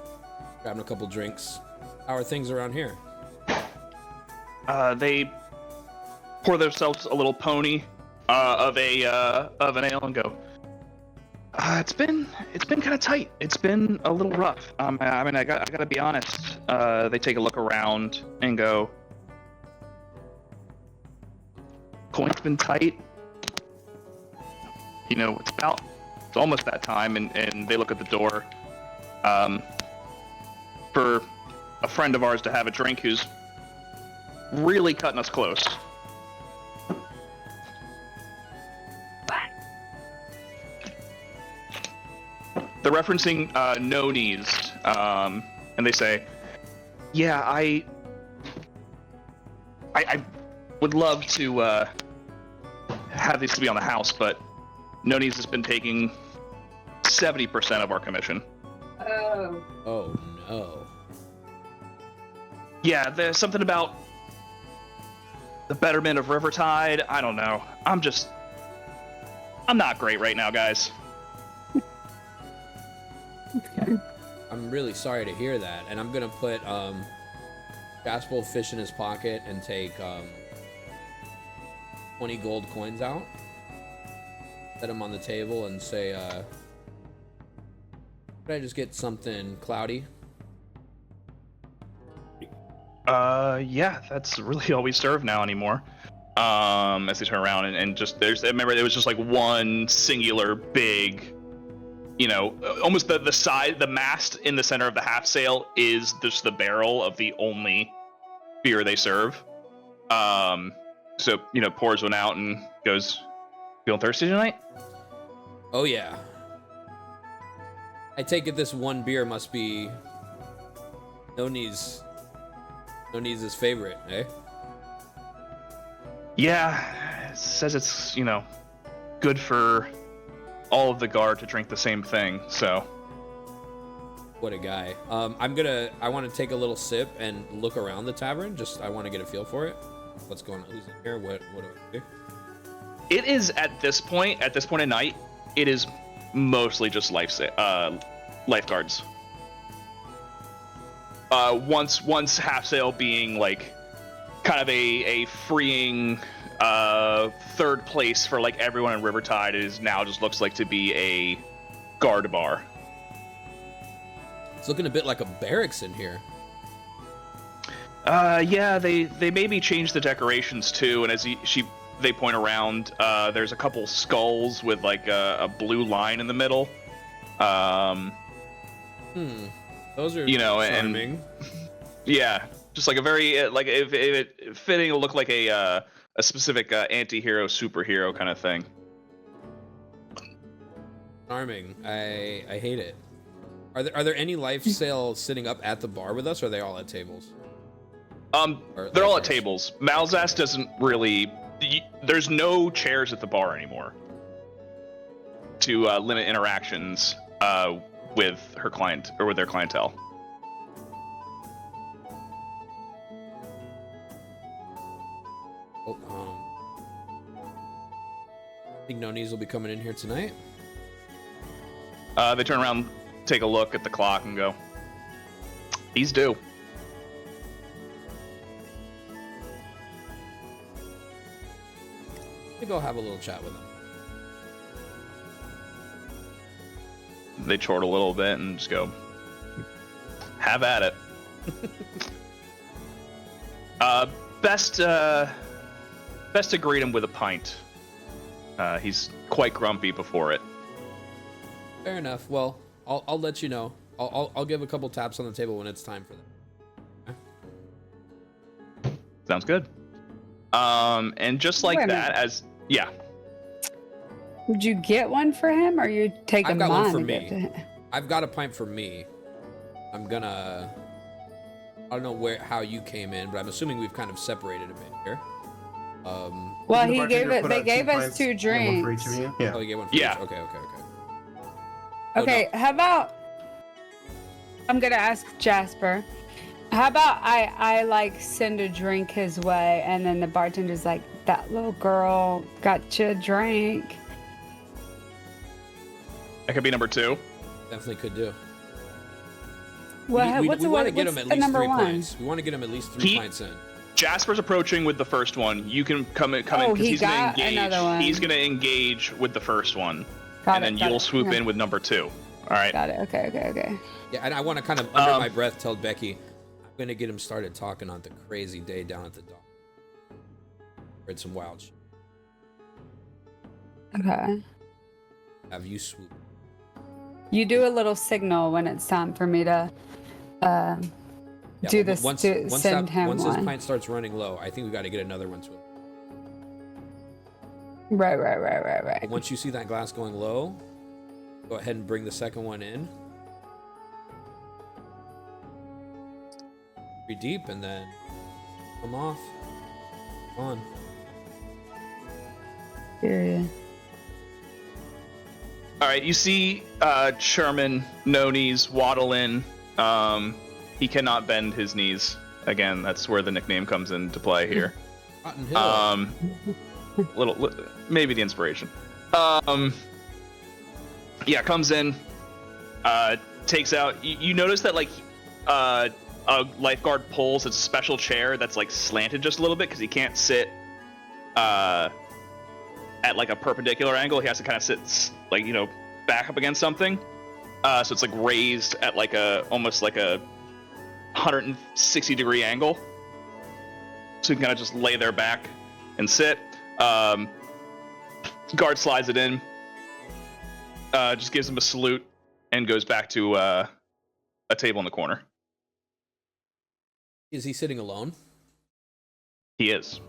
grabbing a couple drinks. How are things around here? They pour themselves a little pony of an ale and go. It's been kind of tight. It's been a little rough. I gotta be honest. They take a look around and go. Coin's been tight. You know what's about. it's almost that time, and they look at the door. For a friend of ours to have a drink who's really cutting us close. They're referencing no knees, and they say, "Yeah, I would love to have these to be on the house, but no knees has been taking 70% of our commission." Oh. Oh no. Yeah, there's something about the betterment of Rivertide. I don't know. I'm not great right now, guys. Okay. I'm really sorry to hear that, and I'm gonna put Jasper will fish in his pocket and take 20 gold coins out, set them on the table, and say, "Could I just get something cloudy?" Yeah, that's really all we serve now anymore. As they turn around and just I remember it was just like one singular big, almost the mast in the center of the half-sail is just the barrel of the only beer they serve. So, pours one out and goes, "Feeling thirsty tonight?" Oh yeah. I take it this one beer must be Noni's favorite, eh? Yeah, it says it's, good for all of the guard to drink the same thing, so. What a guy. I want to take a little sip and look around the tavern. I want to get a feel for it. What's going on? Who's in here? What do I do? It is at this point in night, it is mostly just lifeguards. Once Half-Sail being like kind of a freeing third place for like everyone in Rivertide, it is now just looks like to be a guard bar. It's looking a bit like a barracks in here. Yeah, they maybe changed the decorations too, and as they point around, there's a couple skulls with like a blue line in the middle. Those are and charming. yeah, just like a very like if it fitting, it'll look like a specific anti-hero superhero kind of thing. Charming. I hate it. Are there any life sales sitting up at the bar with us, or are they all at tables? They're all at tables. Malzas doesn't really. There's no chairs at the bar anymore to limit interactions with her client or with their clientele. I think No Knees will be coming in here tonight. They turn around, take a look at the clock, and go, "He's due." We go have a little chat with him. They chort a little bit and just go, "Have at it." Best to greet him with a pint. He's quite grumpy before it. Fair enough. Well, I'll let you know. I'll give a couple taps on the table when it's time for that. Okay? Sounds good. And just like that, yeah. Would you get one for him, or you take I've a got one mine for to me. get to him? I've got a pint for me. I don't know how you came in, but I'm assuming we've kind of separated a bit here. Well, The bartender put they out gave 2 us pints, 2 and one for drinks. each of you? Yeah. Oh, you get one for Yeah. each? Okay. Okay, how about I'm gonna ask Jasper. How about I like send a drink his way, and then the bartender's like, "That little girl got you a drink." That could be number 2. Definitely could do. Well, we what's want to get him at least number 3 one? pints. We want to get him at least 3 pints in. Jasper's approaching with the first one. You can come in Oh, because he he's gonna got engage. another one. He's gonna engage with the first one, Got and it, then got you'll it. swoop Okay. in with number 2. All right. Got it. Okay. Yeah, and I want to kind of under my breath tell Becky, I'm gonna get him started talking on the crazy day down at the dock. Read some wild shit. Okay. Have you swoop You do a little signal when it's time for me to do this. Once Send him once one. his pint starts running low, I think we got to get another one to him. Right. But once you see that glass going low, go ahead and bring the second one in. Pretty deep, and then come off. On. Yeah. All right, you see Sherman, no knees, waddle in. He cannot bend his knees. Again, that's where the nickname comes into play here. Cotton Hill. Maybe the inspiration. Yeah, comes in, takes out. You notice that like a lifeguard pulls a special chair that's like slanted just a little bit because he can't sit at like a perpendicular angle. He has to kind of sit like back up against something. So it's like raised at like almost like a 160-degree angle. So you can kind of just lay there back and sit. Guard slides it in, just gives him a salute, and goes back to a table in the corner. Is he sitting alone? He is.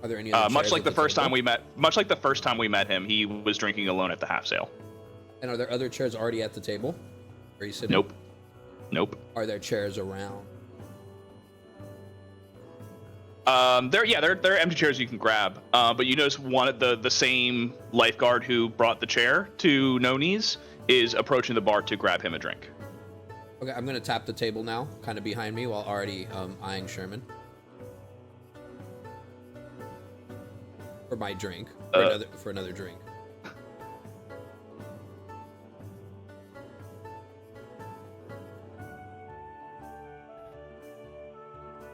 Are there any other much like the first table? time we met? Much like the first time we met him, he was drinking alone at the Half-Sail. And are there other chairs already at the table? Are you sitting? Nope. Are there chairs around? There are empty chairs you can grab. But you notice one of the same lifeguard who brought the chair to No Knees is approaching the bar to grab him a drink. Okay, I'm gonna tap the table now, kind of behind me, while already eyeing Sherman for my drink, for another drink.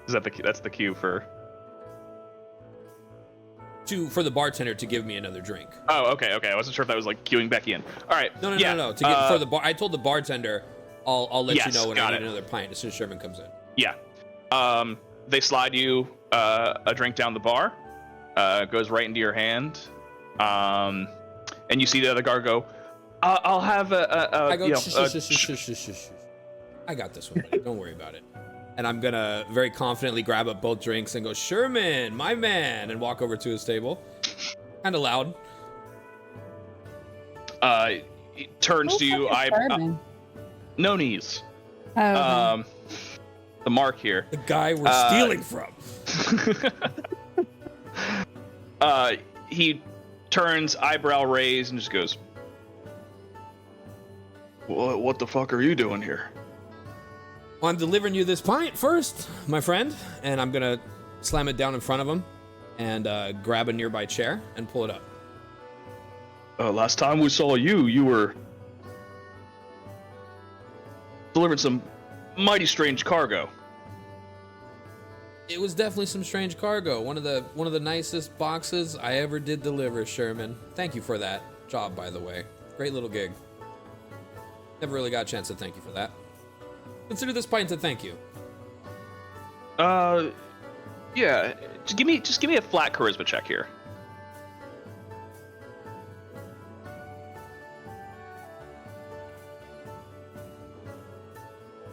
That's the cue for the bartender to give me another drink. Oh, okay. I wasn't sure if that was like queuing Becky in. All right. No. To get for the bar, I told the bartender I'll let you know when I need another pint as soon as Sherman comes in. Yeah. They slide you a drink down the bar. Goes right into your hand. And you see the other guard go, I'll have I go, shush. I got this one, buddy. Don't worry about it. And I'm gonna very confidently grab up both drinks and go, Sherman, my man, and walk over to his table. Kind of loud. He turns to you. No Knees. Oh, okay. The mark here. The guy we're stealing from. He turns, eyebrow raised, and just goes, What the fuck are you doing here? Well, I'm delivering you this pint first, my friend. And I'm gonna slam it down in front of him and grab a nearby chair and pull it up. Last time we saw you, you were delivering some mighty strange cargo. It was definitely some strange cargo. One of the nicest boxes I ever did deliver, Sherman. Thank you for that job, by the way. Great little gig. Never really got a chance to thank you for that. Consider this pint a thank you. Yeah. Just give me a flat charisma check here.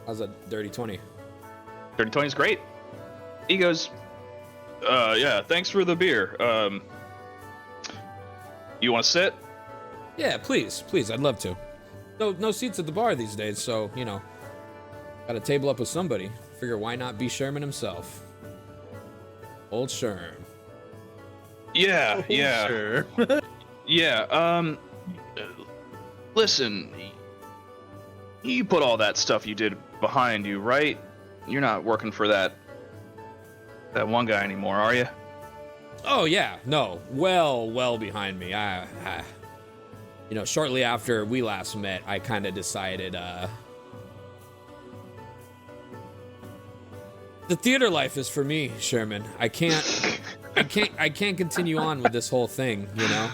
How's a dirty 20? Dirty 20 is great. He goes, yeah, thanks for the beer. You want to sit? Yeah, please, I'd love to. No seats at the bar these days, so, got a table up with somebody. Figure why not be Sherman himself? Old Sherm. Yeah. Sure. Yeah, listen, you put all that stuff you did behind you, right? You're not working for that one guy anymore, are you? Oh yeah, no, well behind me. Shortly after we last met, I kind of decided, the theater life is for me, Sherman. I can't continue on with this whole thing.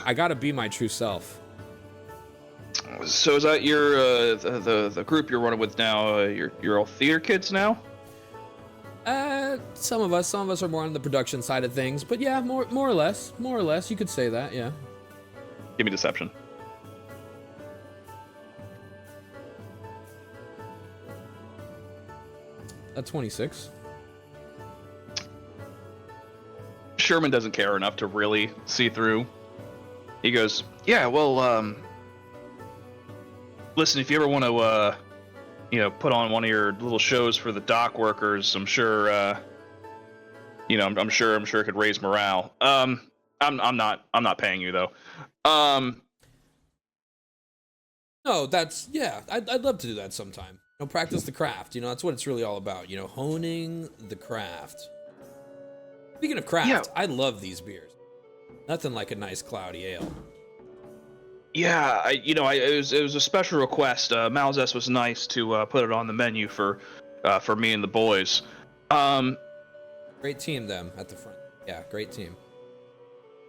I gotta be my true self. So is that your the group you're running with now? You're all theater kids now? Some of us are more on the production side of things, but yeah, more or less, you could say that, yeah. Give me deception. A 26. Sherman doesn't care enough to really see through. He goes, yeah, well, listen, if you ever want to, put on one of your little shows for the dock workers, I'm sure, I'm sure it could raise morale. I'm not paying you though. No, I'd love to do that sometime. Practice the craft. That's what it's really all about. Honing the craft. Speaking of craft, I love these beers. Nothing like a nice cloudy ale. Yeah, it was a special request. Malzess was nice to put it on the menu for me and the boys. Great team, them at the front. Yeah, great team.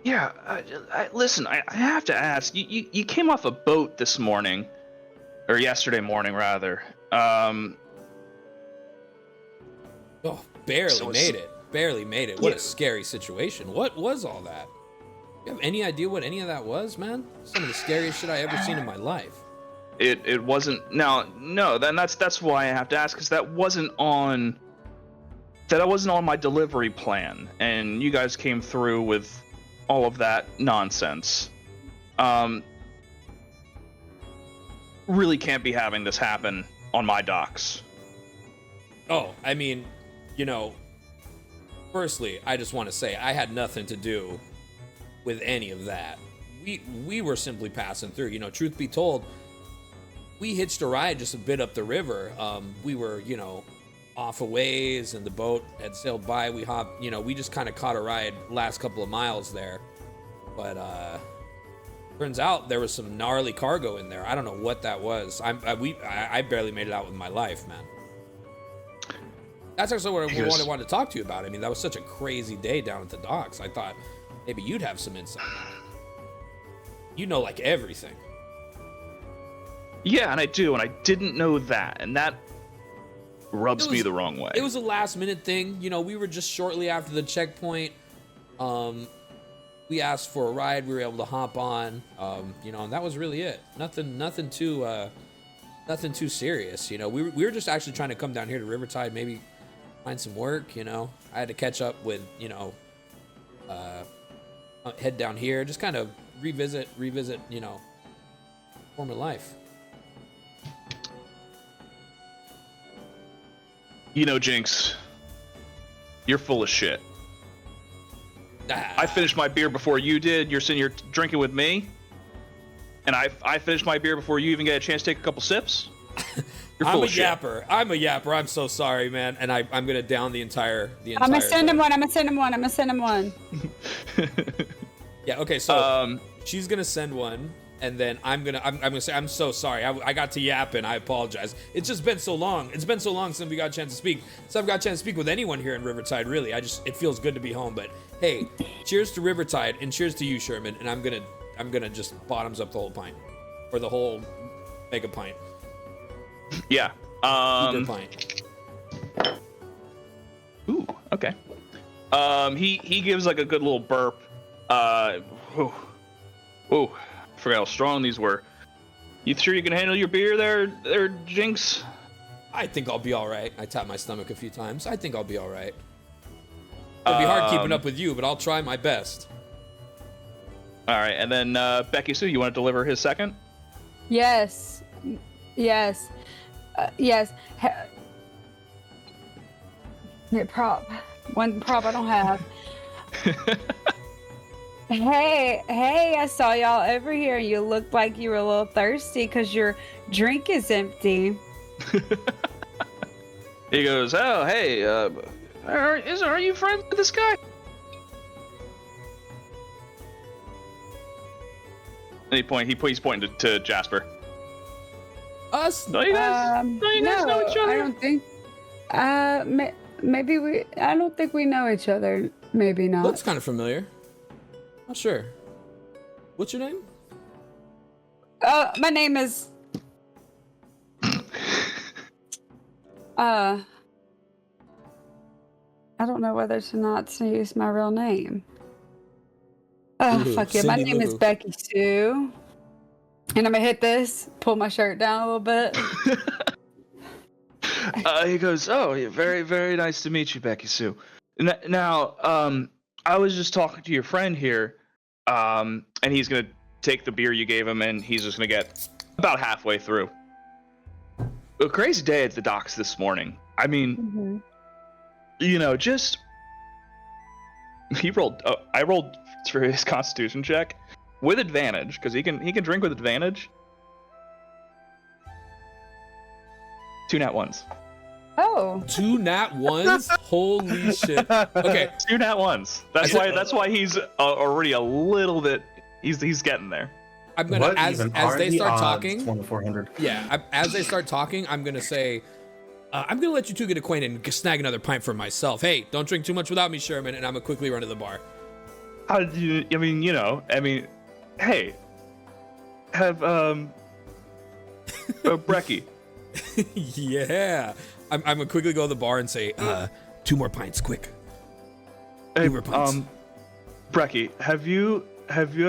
Yeah, listen, I have to ask. You came off a boat this morning, or yesterday morning rather. Barely made it. What a scary situation. What was all that? You have any idea what any of that was, man? Some of the scariest shit I ever seen in my life. It wasn't. No. Then that's why I have to ask, because that wasn't on my delivery plan, and you guys came through with all of that nonsense. Really can't be having this happen on my docks. Oh, I mean, firstly, I just want to say I had nothing to do with any of that. We were simply passing through. Truth be told, we hitched a ride just a bit up the river. We were, off a ways, and the boat had sailed by. We hopped, we just kind of caught a ride last couple of miles there. But turns out there was some gnarly cargo in there. I don't know what that was. I barely made it out with my life, man. That's actually what I wanted to talk to you about. I mean, that was such a crazy day down at the docks. I thought maybe you'd have some insight. Like everything. Yeah, and I do, and I didn't know that, and that rubs me the wrong way. It was a last minute thing. We were just shortly after the checkpoint. We asked for a ride. We were able to hop on. And that was really it. Nothing too serious. We were just actually trying to come down here to Rivertide, maybe find some work. I had to catch up with, head down here, just kind of revisit, former life. Jinx, you're full of shit. I finished my beer before you did. You're sitting here drinking with me, and I finished my beer before you even get a chance to take a couple sips. You're full of shit. I'm a yapper. I'm so sorry, man. And I'm gonna down the entire. I'm gonna send him one. Yeah. Okay. So she's gonna send one, and then I'm gonna say I'm so sorry. I got to yapping. I apologize. It's just been so long. It's been so long since we got a chance to speak. So I've got a chance to speak with anyone here in Rivertide. Really, it feels good to be home. But hey, cheers to Rivertide and cheers to you, Sherman. And I'm gonna just bottoms up the whole pint, or the whole mega pint. Yeah. Pint. Ooh. Okay. He gives like a good little burp. Ooh. Forgot how strong these were. You sure you can handle your beer there, Jinx? I think I'll be all right. I tapped my stomach a few times. I think I'll be all right. It'll be hard keeping up with you, but I'll try my best. All right, and then Becky-Sue, you want to deliver his second? Yes. One prop I don't have. Hey, I saw y'all over here. You looked like you were a little thirsty because your drink is empty. He goes, oh, hey, are you friends with this guy? And he's pointing to Jasper. Us? No, you guys know each other? I don't think. Maybe I don't think we know each other. Maybe not. Looks kind of familiar. Not sure. What's your name? My name is. I don't know whether to not use my real name. Fuck it. My name is Becky-Sue. And I'm gonna hit this, pull my shirt down a little bit. He goes, "Oh, yeah, very, very nice to meet you, Becky-Sue. Now, I was just talking to your friend here, and he's gonna take the beer you gave him, and he's just gonna get about halfway through. A crazy day at the docks this morning. I mean, just he rolled. I rolled for his Constitution check with advantage because he can drink with advantage. 2 nat ones. Oh. 2 nat ones? Holy shit. Okay. 2 nat ones. That's why he's already a little bit. He's getting there. I'm gonna as they start talking. 1 to 400. Yeah. As they start talking, I'm gonna say, I'm gonna let you two get acquainted and snag another pint for myself. Hey, don't drink too much without me, Sherman. And I'm gonna quickly run to the bar. How do you? Hey, have Brecky. Yeah. I'm gonna quickly go to the bar and say, 2 more pints, quick. Hey, 2 more pints. Brecky, have you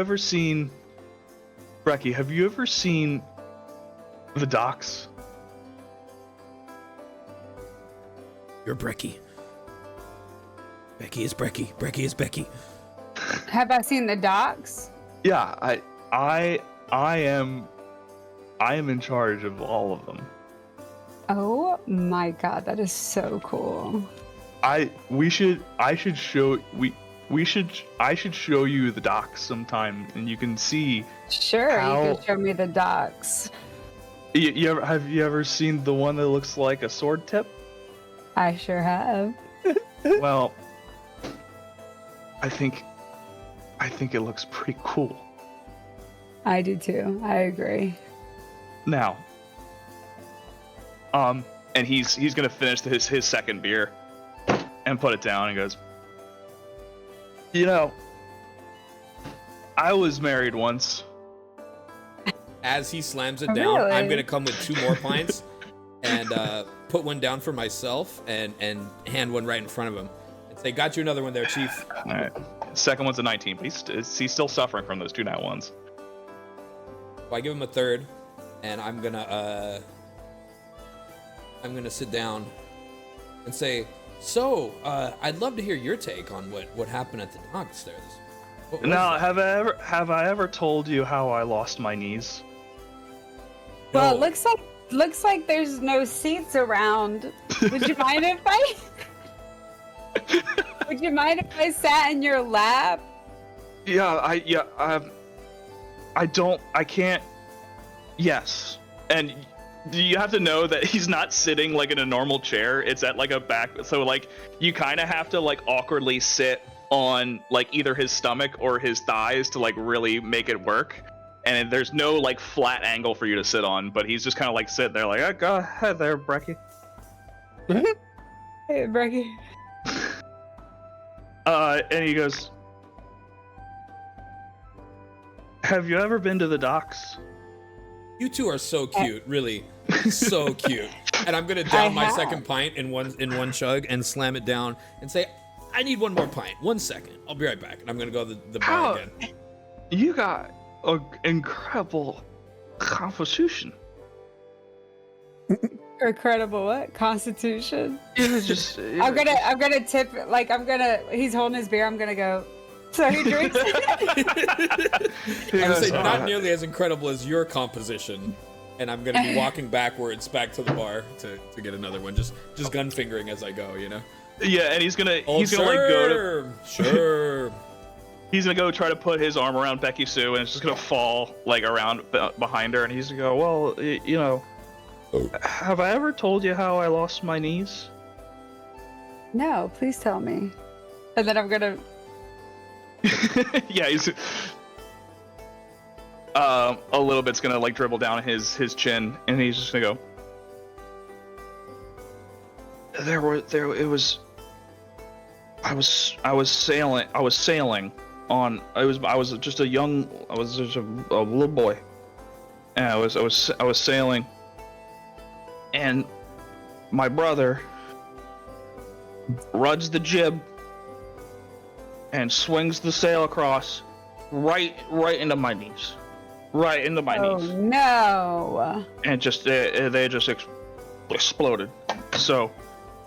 ever seen the docks? You're Brecky. Becky is Brecky. Brecky is Becky. Have I seen the docs? Yeah, I am in charge of all of them. Oh my god, that is so cool. I should show you the docks sometime, and you can see. Sure, you can show me the docs. Have you ever seen the one that looks like a sword tip? I sure have. Well, I think it looks pretty cool. I do too. I agree. Now, and he's gonna finish his second beer and put it down and goes, I was married once. As he slams it down, Really? I'm gonna come with 2 more pints and put one down for myself and hand one right in front of him and say, "Got you another one there, Chief." All right. Second one's a 19, but he's still suffering from those 2 nat ones. So I give him a third, and I'm gonna sit down and say, "So, I'd love to hear your take on what happened at the docks there." What was Now, that? have I ever told you how I lost my knees? Well, No. it looks like there's no seats around. Would you mind if I? Would you mind if I sat in your lap? I can't. Yes, and you have to know that he's not sitting like in a normal chair. It's at like a back, so like you kind of have to like awkwardly sit on like either his stomach or his thighs to like really make it work. And there's no like flat angle for you to sit on, but he's just kind of like sitting there like, go ahead there, Brecky. Hey, Brecky. And he goes, have you ever been to the docks? You two are so cute, really, so cute. And I'm gonna down my second pint in one chug and slam it down and say, "I need 1 more pint. 1 second. I'll be right back." And I'm gonna go to the bar again. You got an incredible constitution. Incredible what? Constitution? I'm gonna tip, like he's holding his beer, I'm gonna go, so he drinks it? I would say not nearly as incredible as your composition. And I'm gonna be walking backwards back to the bar to get another one, just gun fingering as I go, Yeah, and he's gonna like go to Sure. He's gonna go try to put his arm around Becky-Sue, and it's just gonna fall like around behind her, and he's gonna go, well, have I ever told you how I lost my knees? No, please tell me. And then I'm gonna. Yeah, he's a little bit's gonna like dribble down his chin, and he's just gonna go. I was sailing on. I was just a little boy, and I was sailing, and my brother rudds the jib and swings the sail across right into my knees. Oh no! And just they just exploded. So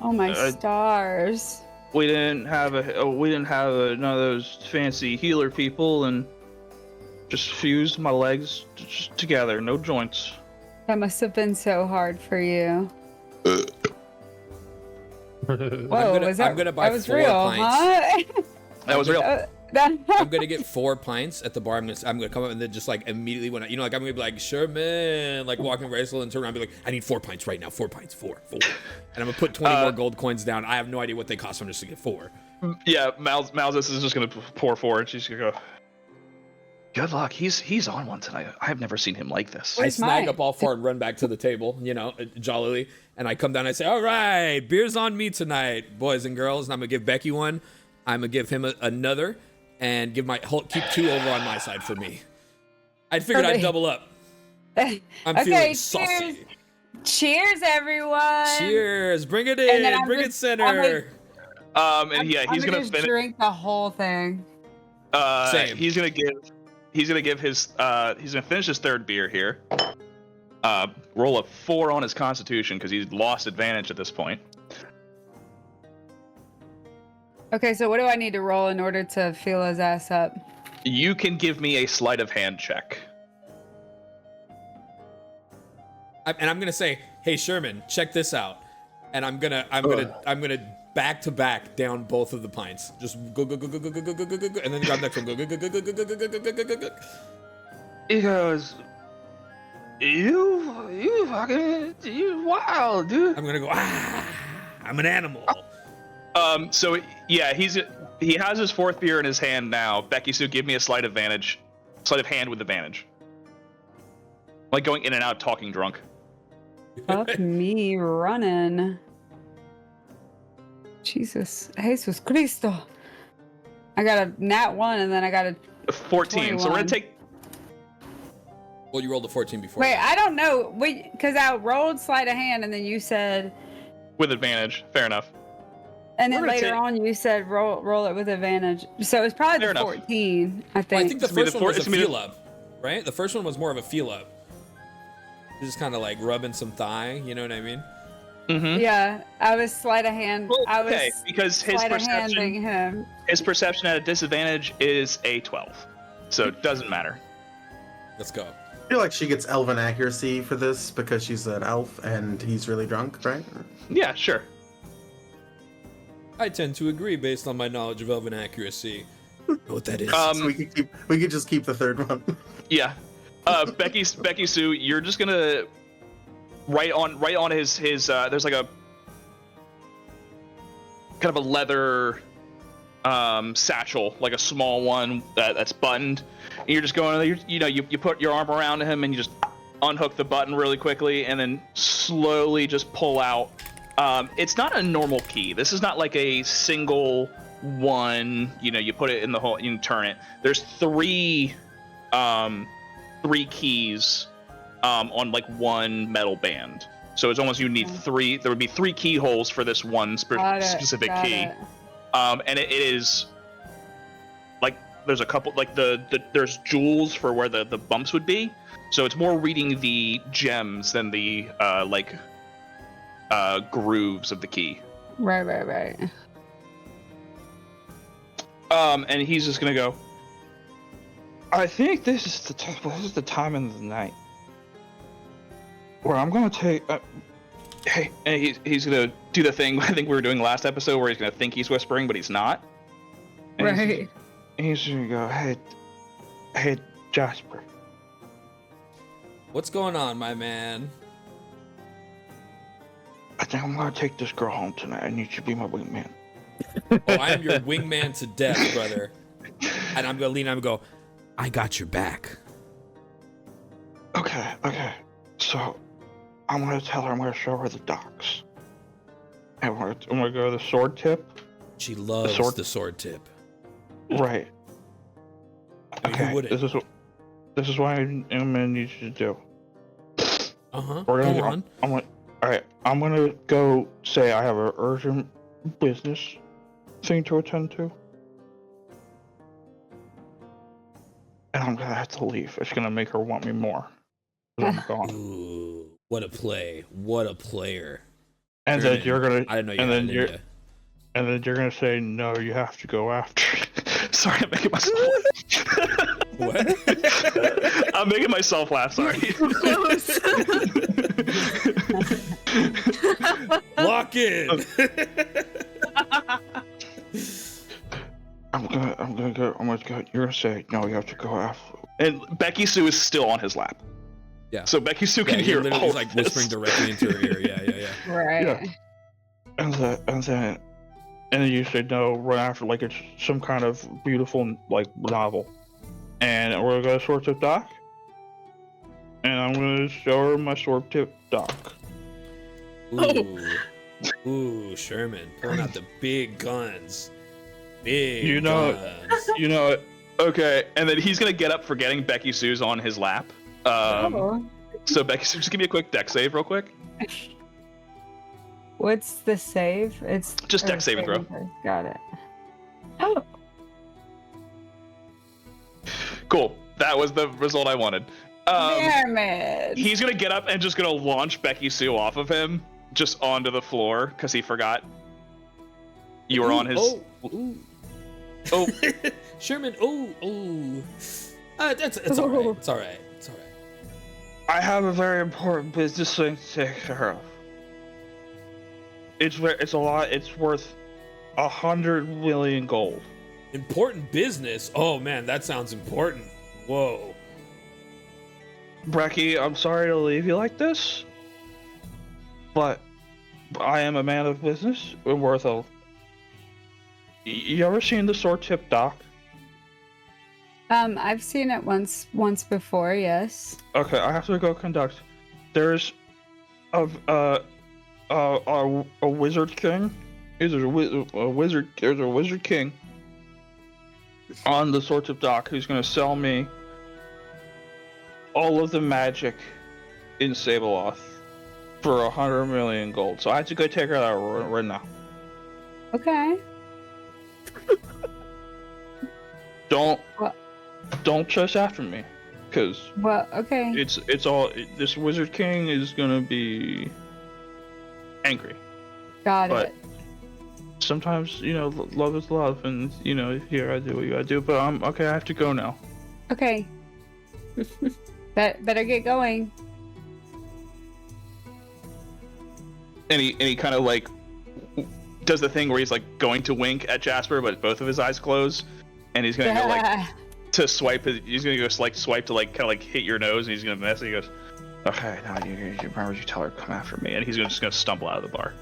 Oh my stars. we didn't have none of those fancy healer people, and just fused my legs just together, no joints. That must have been so hard for you. Whoa, I'm gonna buy that was 4 real, pints. huh? That was real. I'm gonna get 4 pints at the bar. I'm gonna come up and then just like immediately when I'm gonna be like Sherman, like walking very slow and turn around and be like, I need 4 pints right now. 4 pints, 4. And I'm gonna put 20 more gold coins down. I have no idea what they cost. I'm just gonna get 4. Yeah, Malzus is just gonna pour 4, and she's gonna go. Good luck. He's on one tonight. I have never seen him like this. I snag up all 4 and run back to the table, jollily, and I come down and I say, all right, beer's on me tonight, boys and girls, and I'm gonna give Becky one. I'm gonna give him another. And keep 2 over on my side for me. I figured I'd double up. I'm feeling saucy. Cheers, everyone. Cheers. Bring it in. Bring it center. He's gonna drink the whole thing. Same. He's gonna finish his 3rd beer here. Roll a 4 on his constitution because he's lost advantage at this point. Okay, so what do I need to roll in order to feel his ass up? You can give me a sleight of hand check. And I'm gonna say, hey Sherman, check this out. And I'm gonna back to back down both of the pints. Just go, and then grab next one. Go. He goes, you wild, dude. I'm gonna go, I'm an animal. So yeah, he has his 4th beer in his hand now. Becky-Sue, give me a sleight of hand with advantage. Like going in and out, talking drunk. Fuck me running. Jesus Cristo. I got a nat 1 and then I got a 14. 21. So we're gonna take. Well, you rolled a 14 before. Wait, I don't know. Because I rolled sleight of hand and then you said With advantage. Fair enough. And then later on, you said roll it with advantage. So it's probably Fair the enough. 14, I think. Well, I think the first one was a feel up, right? The first one was more of a feel up. You're just kind of like rubbing some thigh, you know what I mean? Mm-hmm. Yeah, I was sleight of hand. Well, okay, because his perception, him. his perception at a disadvantage is a 12, so it doesn't matter. Let's go. I feel like she gets elven accuracy for this because she's an elf and he's really drunk, right? Yeah, sure. I tend to agree based on my knowledge of elven accuracy. Know what that is? So we could just keep the 3rd one. Yeah. Becky-Sue, you're just gonna right on his there's like a kind of a leather satchel, like a small one that's buttoned. And you're just going, you put your arm around him and you just unhook the button really quickly and then slowly just pull out. It's not a normal key. This is not like a single one, you put it in the hole, you turn it. There's 3 keys on like one metal band. So it's almost, you need 3, there would be 3 keyholes for this one specific key. And it is like, there's a couple, like there's jewels for where the bumps would be. So it's more reading the gems than the grooves of the key. Right. And he's just gonna go, I think this is the time of the night where I'm gonna take hey, and he's gonna do the thing I think we were doing last episode where he's gonna think he's whispering but he's not. And right. He's gonna go, hey Jasper, What's going on, my man? I think I'm gonna take this girl home tonight. I need you to be my wingman. Oh, I am your wingman to death, brother. And I'm gonna lean. I'm gonna go. I got your back. Okay. So I'm gonna tell her I'm gonna show her the docks. And I'm gonna go to the sword tip. She loves the sword tip. Right. I mean, who wouldn't? This is what I'm gonna need you to do. Go on. I'm gonna go say I have an urgent business thing to attend to. And I'm gonna have to leave. It's gonna make her want me more. I'm gone. Ooh, what a play. What a player. And then you're gonna. I didn't know you and had then it you're. in ya. And then you're gonna say no. You have to go after. Sorry, I'm making myself. What? I'm making myself laugh. Sorry. Close. Lock in. I'm gonna go. You're gonna say no. You have to go after. And Becky-Sue is still on his lap. Yeah. So Becky-Sue Yeah, can he hear literally all is like of this. whispering directly into her ear. Yeah. Right. Yeah. And then you say no. Run after like it's some kind of beautiful like novel. And we're gonna go sword tip dock. And I'm gonna show her my sword tip dock. Ooh, Sherman pulling out the big guns. Big You know- guns. You know it. Okay, and then he's gonna get up forgetting Becky-Sue's on his lap. Oh. So Becky-Sue, just give me a quick deck save real quick. What's the save? It's Just deck saving throw. Got it. Oh. Cool. That was the result I wanted. Damn it. He's gonna get up and just gonna launch Becky-Sue off of him, just onto the floor, because he forgot you were on his. Oh. Sherman. It's all right. It's all right. It's all right. I have a very important business thing to take care of. It's a lot. It's worth 100 million gold. Important business. Oh man, that sounds important. Whoa. Brecky, I'm sorry to leave you like this, but I am a man of business. We're worth a. You ever seen the sword tip dock? I've seen it once before, yes. Okay, I have to go conduct. There's a wizard king. There's a wizard king on the sword tip dock who's gonna sell me all of the magic in Sabeloth for 100 million gold. So I have to go take care of that right now. Okay. Don't chase after me, cause Well, okay. it's all this wizard king is gonna be angry. Got but it. sometimes love is love, and here I do what you gotta do. But I'm okay. I have to go now. Okay. Better get going. And he kind of like does the thing where he's like going to wink at Jasper, but both of his eyes close, and he's gonna go like to swipe. He's gonna go swipe to like kind of like hit your nose, and he's gonna mess. And he goes, "Okay, now you remember you tell her to come after me," and he's just gonna stumble out of the bar.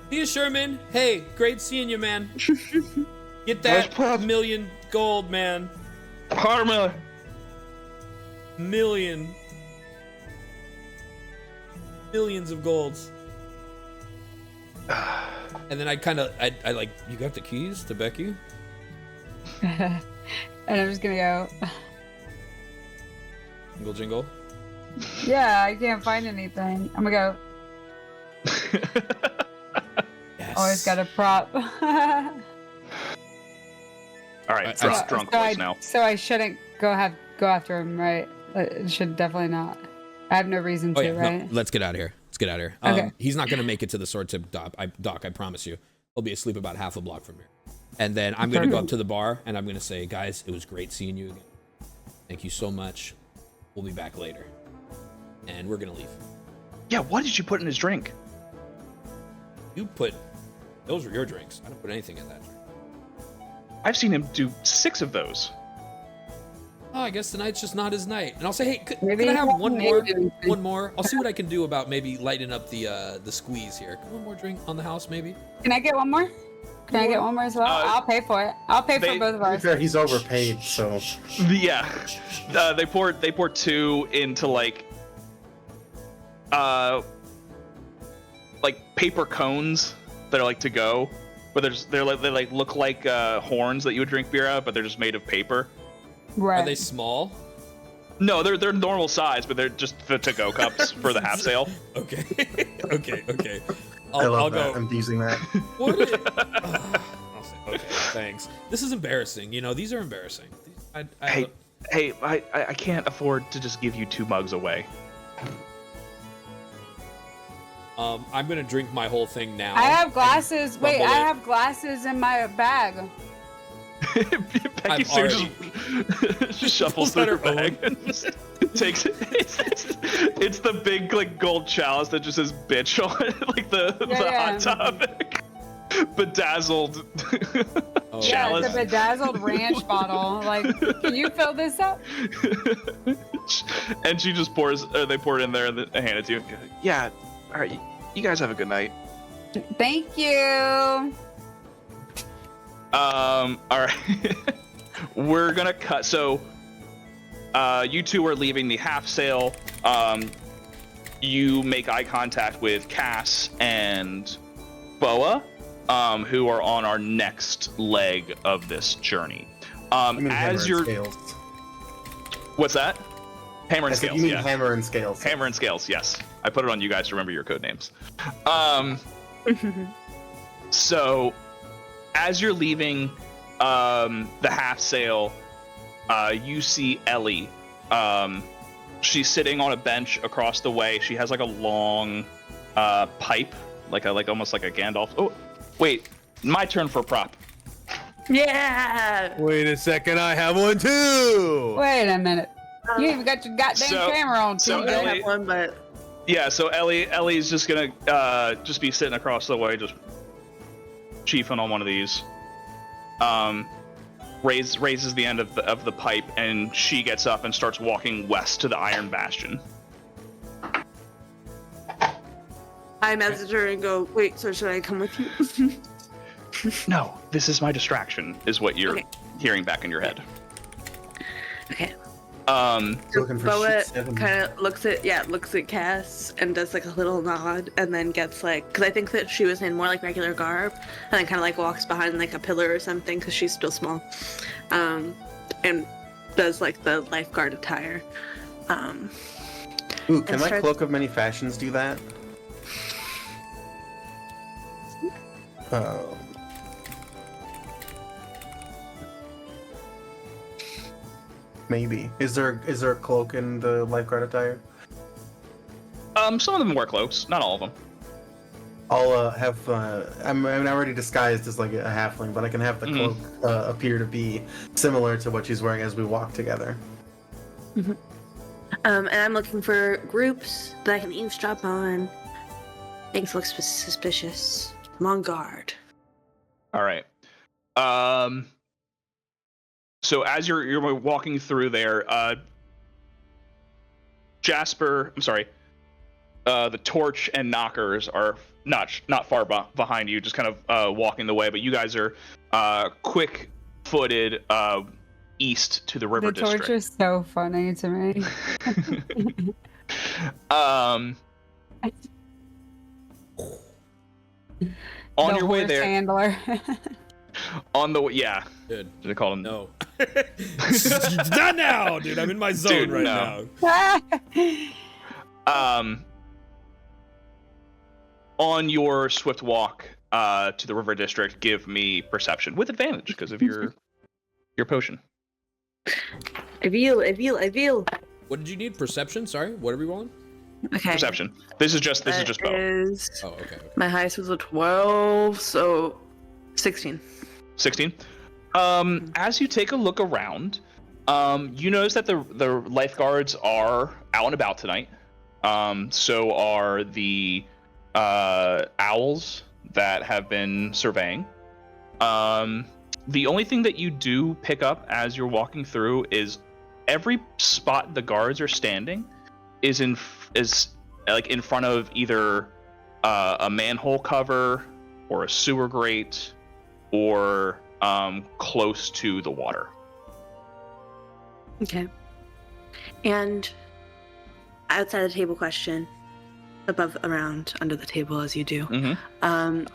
See you, Sherman. Hey, great seeing you, man. Get Nice that pub. million gold, man. 100 million. Millions of golds. And then I like, you got the keys to Becky? And I'm just gonna go. Jingle, jingle. Yeah, I can't find anything. I'm gonna go. Yes. Always got a prop. All right, I- it's drunk voice now. So I shouldn't go after him, right? It should definitely not. I have no reason Oh to, yeah, no, right? let's get out of here. Okay. He's not gonna make it to the sword tip dock. I promise you. He'll be asleep about half a block from here. And then I'm gonna go up to the bar and I'm gonna say, guys, it was great seeing you again. Thank you so much. We'll be back later. And we're gonna leave. Yeah, what did you put in his drink? Those were your drinks. I don't put anything in that drink. I've seen him do 6 of those. Oh, I guess tonight's just not his night. And I'll say, hey, could Maybe I have one more? maybe. One more. I'll see what I can do about maybe lightening up the squeeze here. One more drink on the house, maybe. Can I get one more? Can I get one more as well? I'll pay for it. I'll pay for both of To be ours. fair, he's overpaid, so Yeah, they poured 2 into like paper cones that are like to go, but they look like horns that you would drink beer out, but they're just made of paper. Right. Are they small? No, they're normal size, but they're just the to-go cups for the half-sail. Okay. okay. I love I'll that. go. I'm using that. What? I'll say, okay, thanks. This is embarrassing. These are embarrassing. Hey, I can't afford to just give you 2 mugs away. I'm gonna drink my whole thing now. I have glasses. Wait, fumble I it. have glasses in my bag. Becky-Sue already- just shuffles through her bag and just takes it. It's the big like gold chalice that just says "bitch" on it, like the hot topic. Bedazzled Oh, Yeah, chalice. it's a bedazzled ranch bottle. Like, can you fill this up? And she just pours. They pour it in there and then hand it to you. Yeah. All right. You guys have a good night. Thank you. All right. We're gonna cut. So, you two are leaving the Half-Sail. You make eye contact with Cass and Boa, who are on our next leg of this journey. You mean hammer As and you're, scales. what's that? Hammer I and said scales. you mean Yeah. hammer and scales. Hammer and scales. Yes, I put it on you guys to remember your code names. So, as you're leaving the Half-Sail, you see Ellie. She's sitting on a bench across the way. She has like a long pipe, like almost like a Gandalf. Oh, wait, my turn for a prop. Yeah. Wait a second, I have one too. Wait a minute. You even got your goddamn So- camera on, so Tito. I Ellie- have one, but Yeah, so Ellie's just gonna just be sitting across the way, just chiefing on one of these. Raises the end of the pipe, and she gets up and starts walking west to the Iron Bastion. I message her and go, wait, so should I come with you? No, this is my distraction, is what you're Okay. hearing back in your head. Okay. Looking for Boa sheet 7. kind of looks at Cass and does like a little nod, and then gets like, because I think that she was in more like regular garb, and then kind of like walks behind like a pillar or something because she's still small, and does like the lifeguard attire. Ooh, can and my starts- cloak of many fashions do that? Maybe. Is there a cloak in the lifeguard attire? Some of them wear cloaks, not all of them. I'll have. I'm already disguised as like a halfling, but I can have the cloak appear to be similar to what she's wearing as we walk together. And I'm looking for groups that I can eavesdrop on. Things look suspicious. I'm on guard. All right. So as you're walking through there, Jasper, I'm sorry, the torch and knockers are not far behind you, just kind of walking the way. But you guys are quick-footed east to the river The torch district. is so funny to me. On The your way horse there, handler. on the way, yeah, Good. did I call him? No. Not now, dude. I'm in my zone Dude, right no. now. On your swift walk to the river district, give me perception with advantage because of your potion. I feel. What did you need? Perception? Sorry. What are we rolling? Okay. Perception. This is just bow. Is Oh, okay. my highest was a 12, so 16. 16. As you take a look around, you notice that the lifeguards are out and about tonight. So are the owls that have been surveying. The only thing that you do pick up as you're walking through is every spot the guards are standing is in front of either a manhole cover or a sewer grate or close to the water. Okay. And outside the table question, above, around, under the table as you do. Mm-hmm.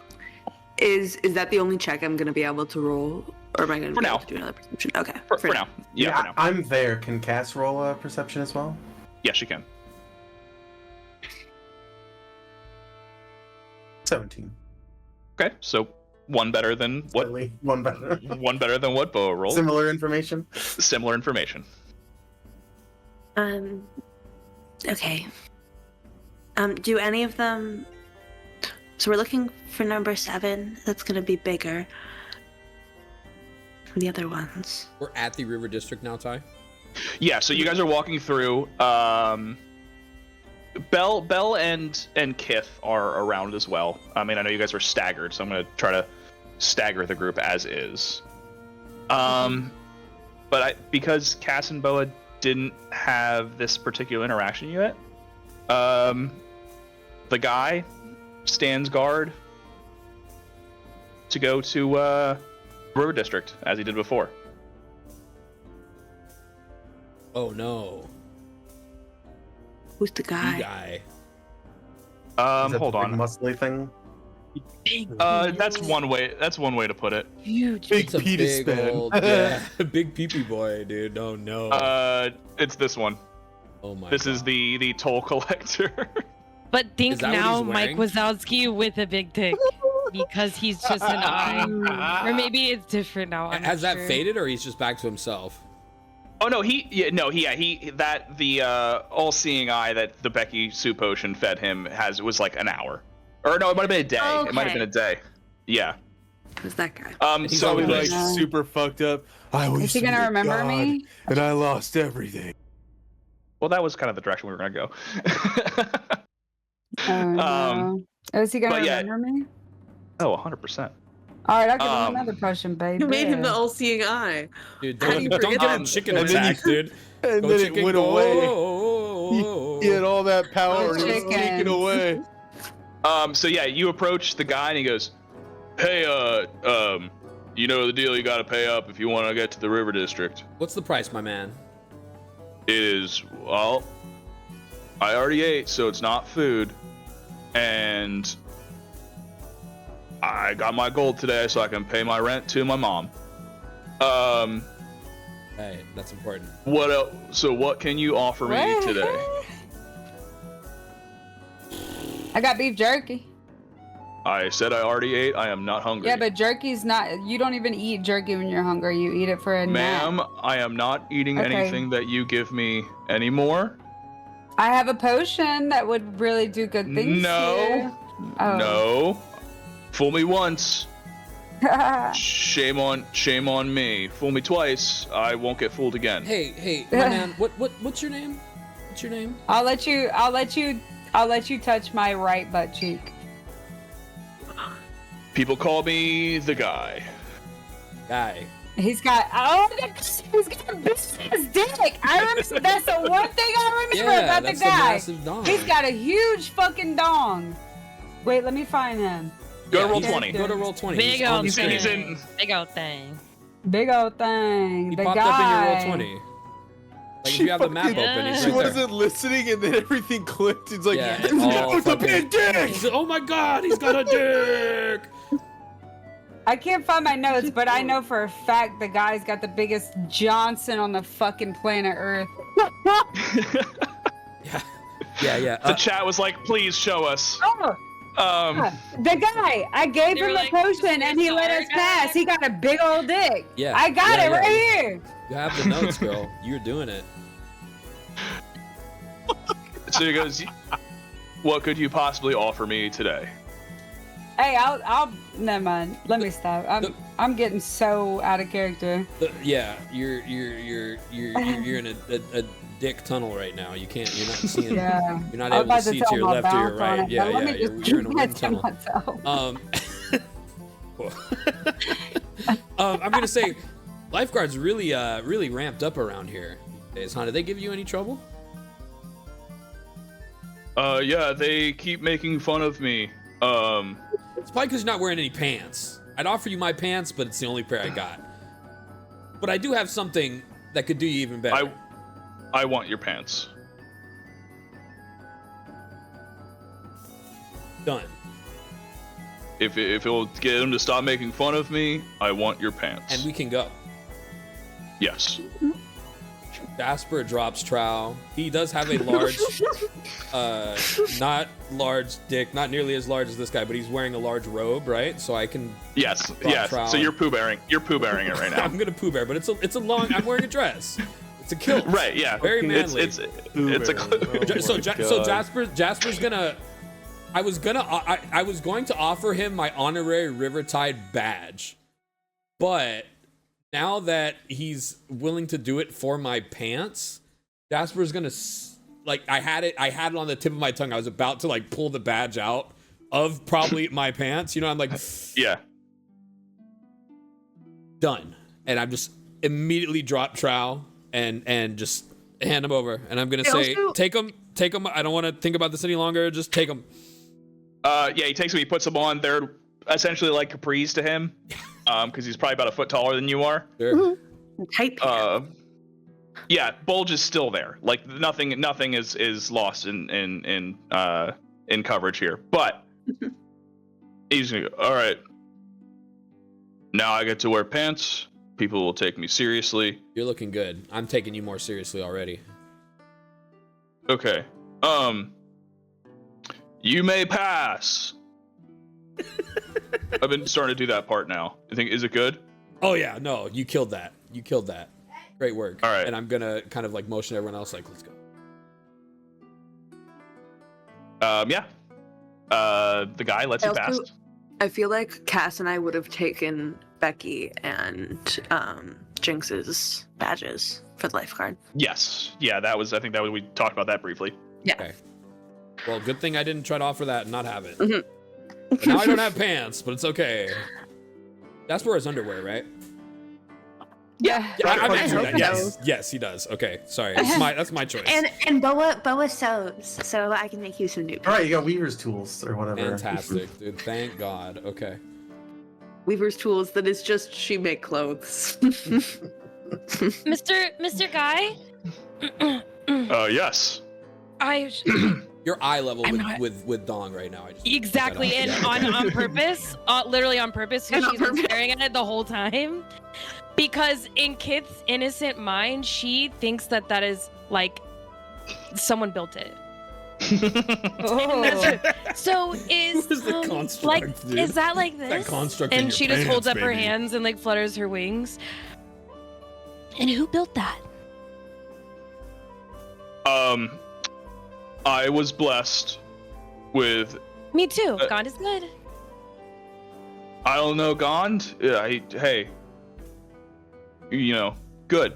Is that the only check I'm gonna be able to roll, or am I gonna For be now. able to do another perception? Okay. For now. Yeah, for now. I'm there. Can Cass roll a perception as well? Yes, you can. 17. Okay, so one better than what? Slightly. One better. One better than what Boa rolled. Similar information. Similar information. Okay. Do any of them? So we're looking for number 7. That's gonna be bigger. The other ones. We're at the River District now, Ty. Yeah, so you guys are walking through. Bell and Kith are around as well. I mean, I know you guys are staggered, so I'm gonna try to stagger the group as is. But because Cass and Boa didn't have this particular interaction yet, the guy stands guard to go to River District as he did before. Oh no. Who's the guy? The guy. Is that Hold the big on. muscly thing? That's one way. That's one way to put it. Huge. Big It's a penis big span. old, yeah, big peepee boy, dude. Oh no. It's this one. Oh my. This is God. the toll collector. But Is think that what now he's Mike wearing? Wazowski with a big dick. Because he's just an eye. Or maybe it's different now. I'm Has not that sure. faded, or he's just back to himself? Oh no, the all-seeing eye that the Becky-Sue potion fed him was like an hour, or no, it might have been a day. It might have been a day. Yeah. Who's that guy? He's So always like, like super fucked up. I was Is he gonna remember me? and I lost everything. well, that was kind of the direction we were gonna go. Oh, no. Is he gonna but yeah. remember me? Oh, 100%. All right, I'll give him another potion, baby. You made him the all-seeing eye. Dude, How do you don't forget get that? him chicken And then attack, dude. And Go then chicken, it went go. away. He had all that power and it was chickens. taken away. So yeah, you approach the guy and he goes, "Hey, you know the deal. You got to pay up if you want to get to the River District. What's the price, my man? It is, well, I already ate, so it's not food, and I got my gold today, so I can pay my rent to my mom. Hey, that's important. What else? So what can you offer me today?" I got beef jerky. I said I already ate. I am not hungry. Yeah, but jerky's not. You don't even eat jerky when you're hungry. You eat it for a nap. Ma'am, I am not eating Okay. anything that you give me anymore. I have a potion that would really do good things. No. here. Oh. No. Fool me once. Shame on me. Fool me twice. I won't get fooled again. Hey, my man. What's your name? What's your name? I'll let you touch my right butt cheek. People call me the guy. Guy. He's got he's got a big ass dick. I remember that's the one thing I remember Yeah, about the that's the guy. massive dong. He's got a huge fucking dong. Wait, let me find him. Go to roll he's- 20. Go to roll 20. Big He's on old the thing. screen. in- Big old thing. Big old thing. He the popped guy. up in your roll 20. Like if you have the map fucking- open, he's She right there. wasn't listening and then everything clicked. It's like, Yeah, it all it's a fucking- big dick! He's like, oh my god, he's got a dick! I can't find my notes, but I know for a fact the guy's got the biggest Johnson on the fucking planet Earth. Yeah. The chat was like, please show us. Oh, the guy. I gave They were him like, a potion and he "You're let us sorry, pass. guy." He got a big old dick. Yeah, I got yeah, it right yeah. here. You have the notes, girl. You're doing it. So he goes, what could you possibly offer me today? Hey, I'll never mind. Let me stop. I'm getting so out of character. Yeah, you're in a dick tunnel right now. You can't. You're not seeing. Yeah. You're not I was able to about see tell to your my left or your bounce on right. it, Yeah, but let yeah. me just You're in a wind get to tunnel. myself. I'm gonna say, lifeguards really ramped up around here these days, huh? Did they give you any trouble? Yeah, they keep making fun of me. It's probably because you're not wearing any pants. I'd offer you my pants, but it's the only pair I got. But I do have something that could do you even better. I want your pants. Done. If it'll get them to stop making fun of me, I want your pants. And we can go. Yes. Jasper drops trowel. He does have a large, not large dick, not nearly as large as this guy, but he's wearing a large robe, right? So I can. Yes. drop Yes. trowel. So you're poo bearing. You're poo bearing it right now. I'm gonna poo bear, but it's a long. I'm wearing a dress. It's a kilt. Right, yeah. Very manly. It's a So Jasper's gonna. I was going to offer him my honorary Rivertide badge, but now that he's willing to do it for my pants, Jasper's gonna like I had it on the tip of my tongue. I was about to like pull the badge out of probably my pants. You know, I'm like, yeah, done, and I'm just immediately drop trowel and just hand him over, and I'm gonna say, take him. I don't want to think about this any longer. Just take him. Yeah, he takes them, he puts them on. They're essentially like capris to him, because he's probably about a foot taller than you are. Sure. Tight pants. Yeah, bulge is still there. Like nothing is lost in coverage here. But he's gonna go, all right. Now I get to wear pants. People will take me seriously. You're looking good. I'm taking you more seriously already. Okay. You may pass. I've been starting to do that part now. You think, is it good? Oh yeah, no, you killed that. Great work. All right. And I'm gonna kind of like motion everyone else like, let's go. Yeah. The guy lets you pass. I feel like Cass and I would have taken Becky and Jinx's badges for the lifeguard. Yes. Yeah, I think we talked about that briefly. Yeah. Okay. Well, good thing I didn't try to offer that and not have it. Mm-hmm. But now I don't have pants, but it's okay. That's where his underwear, right? Yeah. I I meant hope that. so. Yes, he does. Okay, sorry. That's my choice. And Boa sews, so I can make you some new. All right, you got Weaver's tools or whatever. Fantastic, dude. Thank God. Okay. Weaver's tools. That is just she make clothes. Mr. Guy, Yes. Your eye level I'm not- with Dong right now. I just exactly, and on purpose, literally on purpose, because And on she's been purpose. staring at it the whole time. Because in Kit's innocent mind, she thinks that is like someone built it. Oh. So is Where's the construct, like dude? is that like this? That construct in and your she just holds up pants, her baby. hands and like flutters her wings. And who built that? I was blessed with. Me too. God is good. I don't know, Gond. Yeah, hey. You know, good.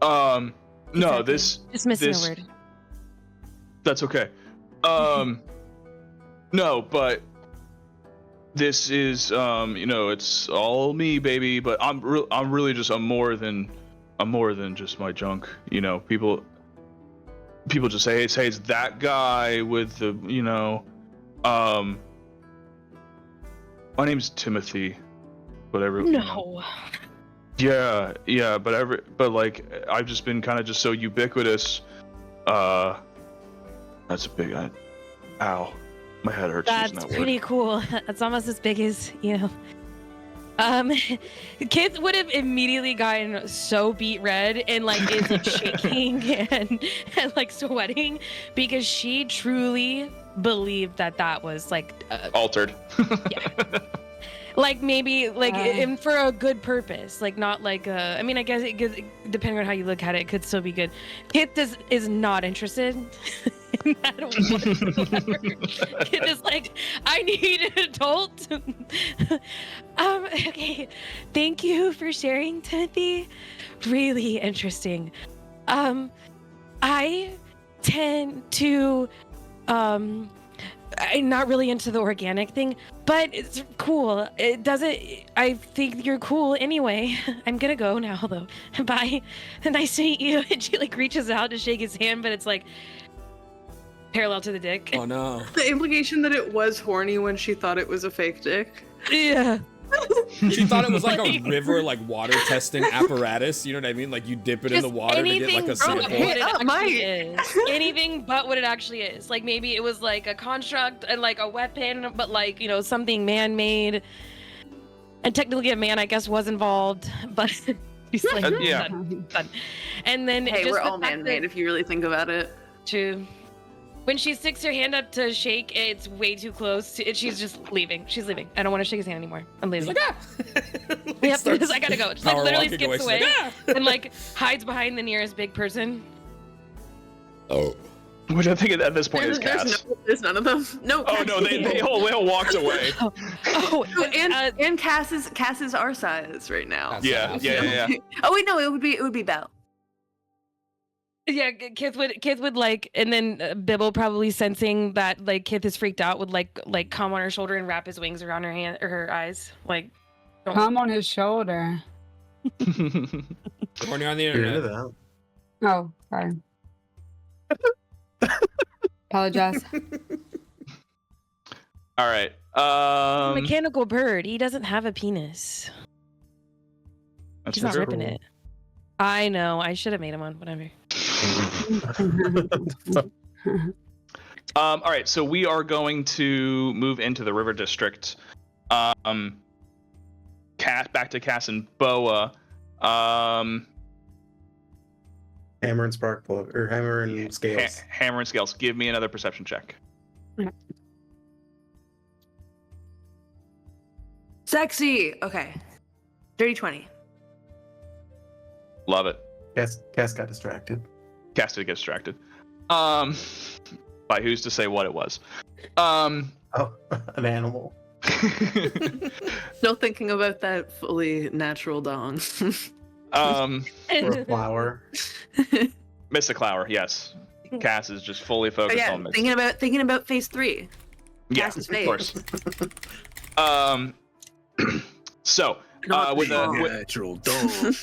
No, Exactly. this. Just missing this- a word. That's okay. No, but this is it's all me, baby. But I'm really just I'm more than just my junk. You know, people just say, hey, it's that guy with the my name's Timothy, whatever. No. Yeah, but like I've just been kind of just so ubiquitous. That's a big. Ow, my head hurts. That's using that pretty word. cool. That's almost as big as, kids would have immediately gotten so beat red and like is like shaking and like sweating because she truly believed that was like Altered. like maybe like and for a good purpose, like not like I mean I guess depending on how you look at it, it could still be good. Kit is not interested in that whatsoever. Kit is like, I need an adult. Okay, thank you for sharing, Timothy. Really interesting. I tend to I'm not really into the organic thing, but it's cool. It doesn't. I think you're cool anyway. I'm gonna go now though. Bye. Nice to meet you. And she like reaches out to shake his hand, but it's like parallel to the dick. Oh no. The implication that it was horny when she thought it was a fake dick. Yeah. She thought it was like a river, like water testing apparatus. You know what I mean? Like you dip it in the water to get like a but sample. what it Up, actually Mike. is. Anything but what it actually is. Like maybe it was like a construct and like a weapon, but like something man-made. And technically a man, I guess, was involved, but he's like, Yeah. done. And then Hey, just we're the all fact man-made if you really think about it. True. When she sticks her hand up to shake, it's way too close. She's just leaving. She's leaving. I don't want to shake his hand anymore. I'm leaving. Like, Yep, I gotta go. Just like power literally walking away. skips She's away like, "Ah!" and like hides behind the nearest big person. Oh. Which I think at this point is Cass. There's none of them. No. Oh no, they all walked away. And Cass is our size right now. Yeah. Oh wait, no, it would be Belle. Yeah, Kith would like, and then Bibble, probably sensing that like Kith is freaked out, would like come on her shoulder and wrap his wings around her hand or her eyes. Like, Come on his shoulder. Horny on the You're into internet. that. Oh, sorry. Apologize. All right. mechanical bird. He doesn't have a penis. He's not ripping it. I know. I should have made him one. Whatever. All right. So we are going to move into the River District. Back to Cass and Boa. Hammer and spark plug, or hammer and scales. Hammer and scales. Give me another perception check. Sexy. Okay. Dirty 20. Love it. Cass got distracted. Cass did get distracted. By who's to say what it was? Oh, an animal. Still thinking about that fully natural dong. Or a flower. Mystiqlower, yes. Cass is just fully focused on Myst. Thinking about phase 3. Yeah, Cass's of phase. course. So with natural dog.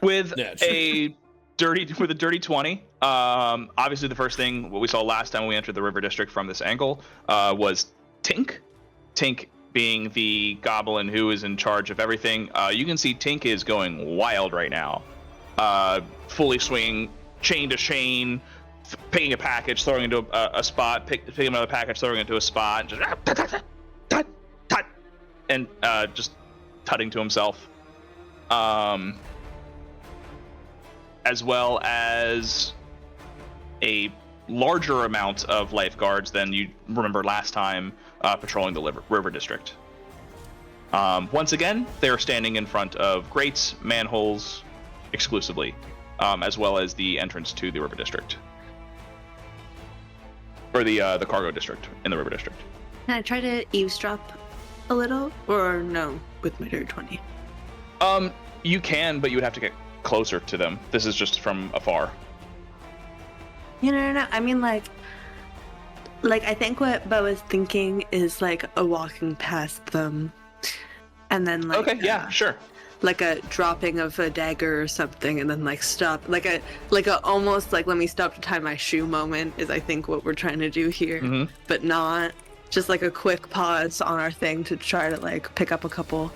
with a dirty 20, obviously the first thing what we saw last time we entered the River District from this angle was Tink. Tink being the goblin who is in charge of everything. You can see Tink is going wild right now. Fully swinging chain to chain, picking a package, throwing into a spot, picking another package, throwing into a spot, just tut, and just tutting to himself. As well as a larger amount of lifeguards than you remember last time patrolling the River District. Once again, they're standing in front of grates, manholes, exclusively, as well as the entrance to the River District. Or the cargo district in the River District. Can I try to eavesdrop a little? Or no, with my dirty 20? You can, but you would have to get closer to them. This is just from afar. No. I mean, like I think what Bo is thinking is like a walking past them, and then like okay, yeah, sure. Like a dropping of a dagger or something, and then like stop, like a almost like let me stop to tie my shoe moment is I think what we're trying to do here, but not just like a quick pause on our thing to try to like pick up a couple.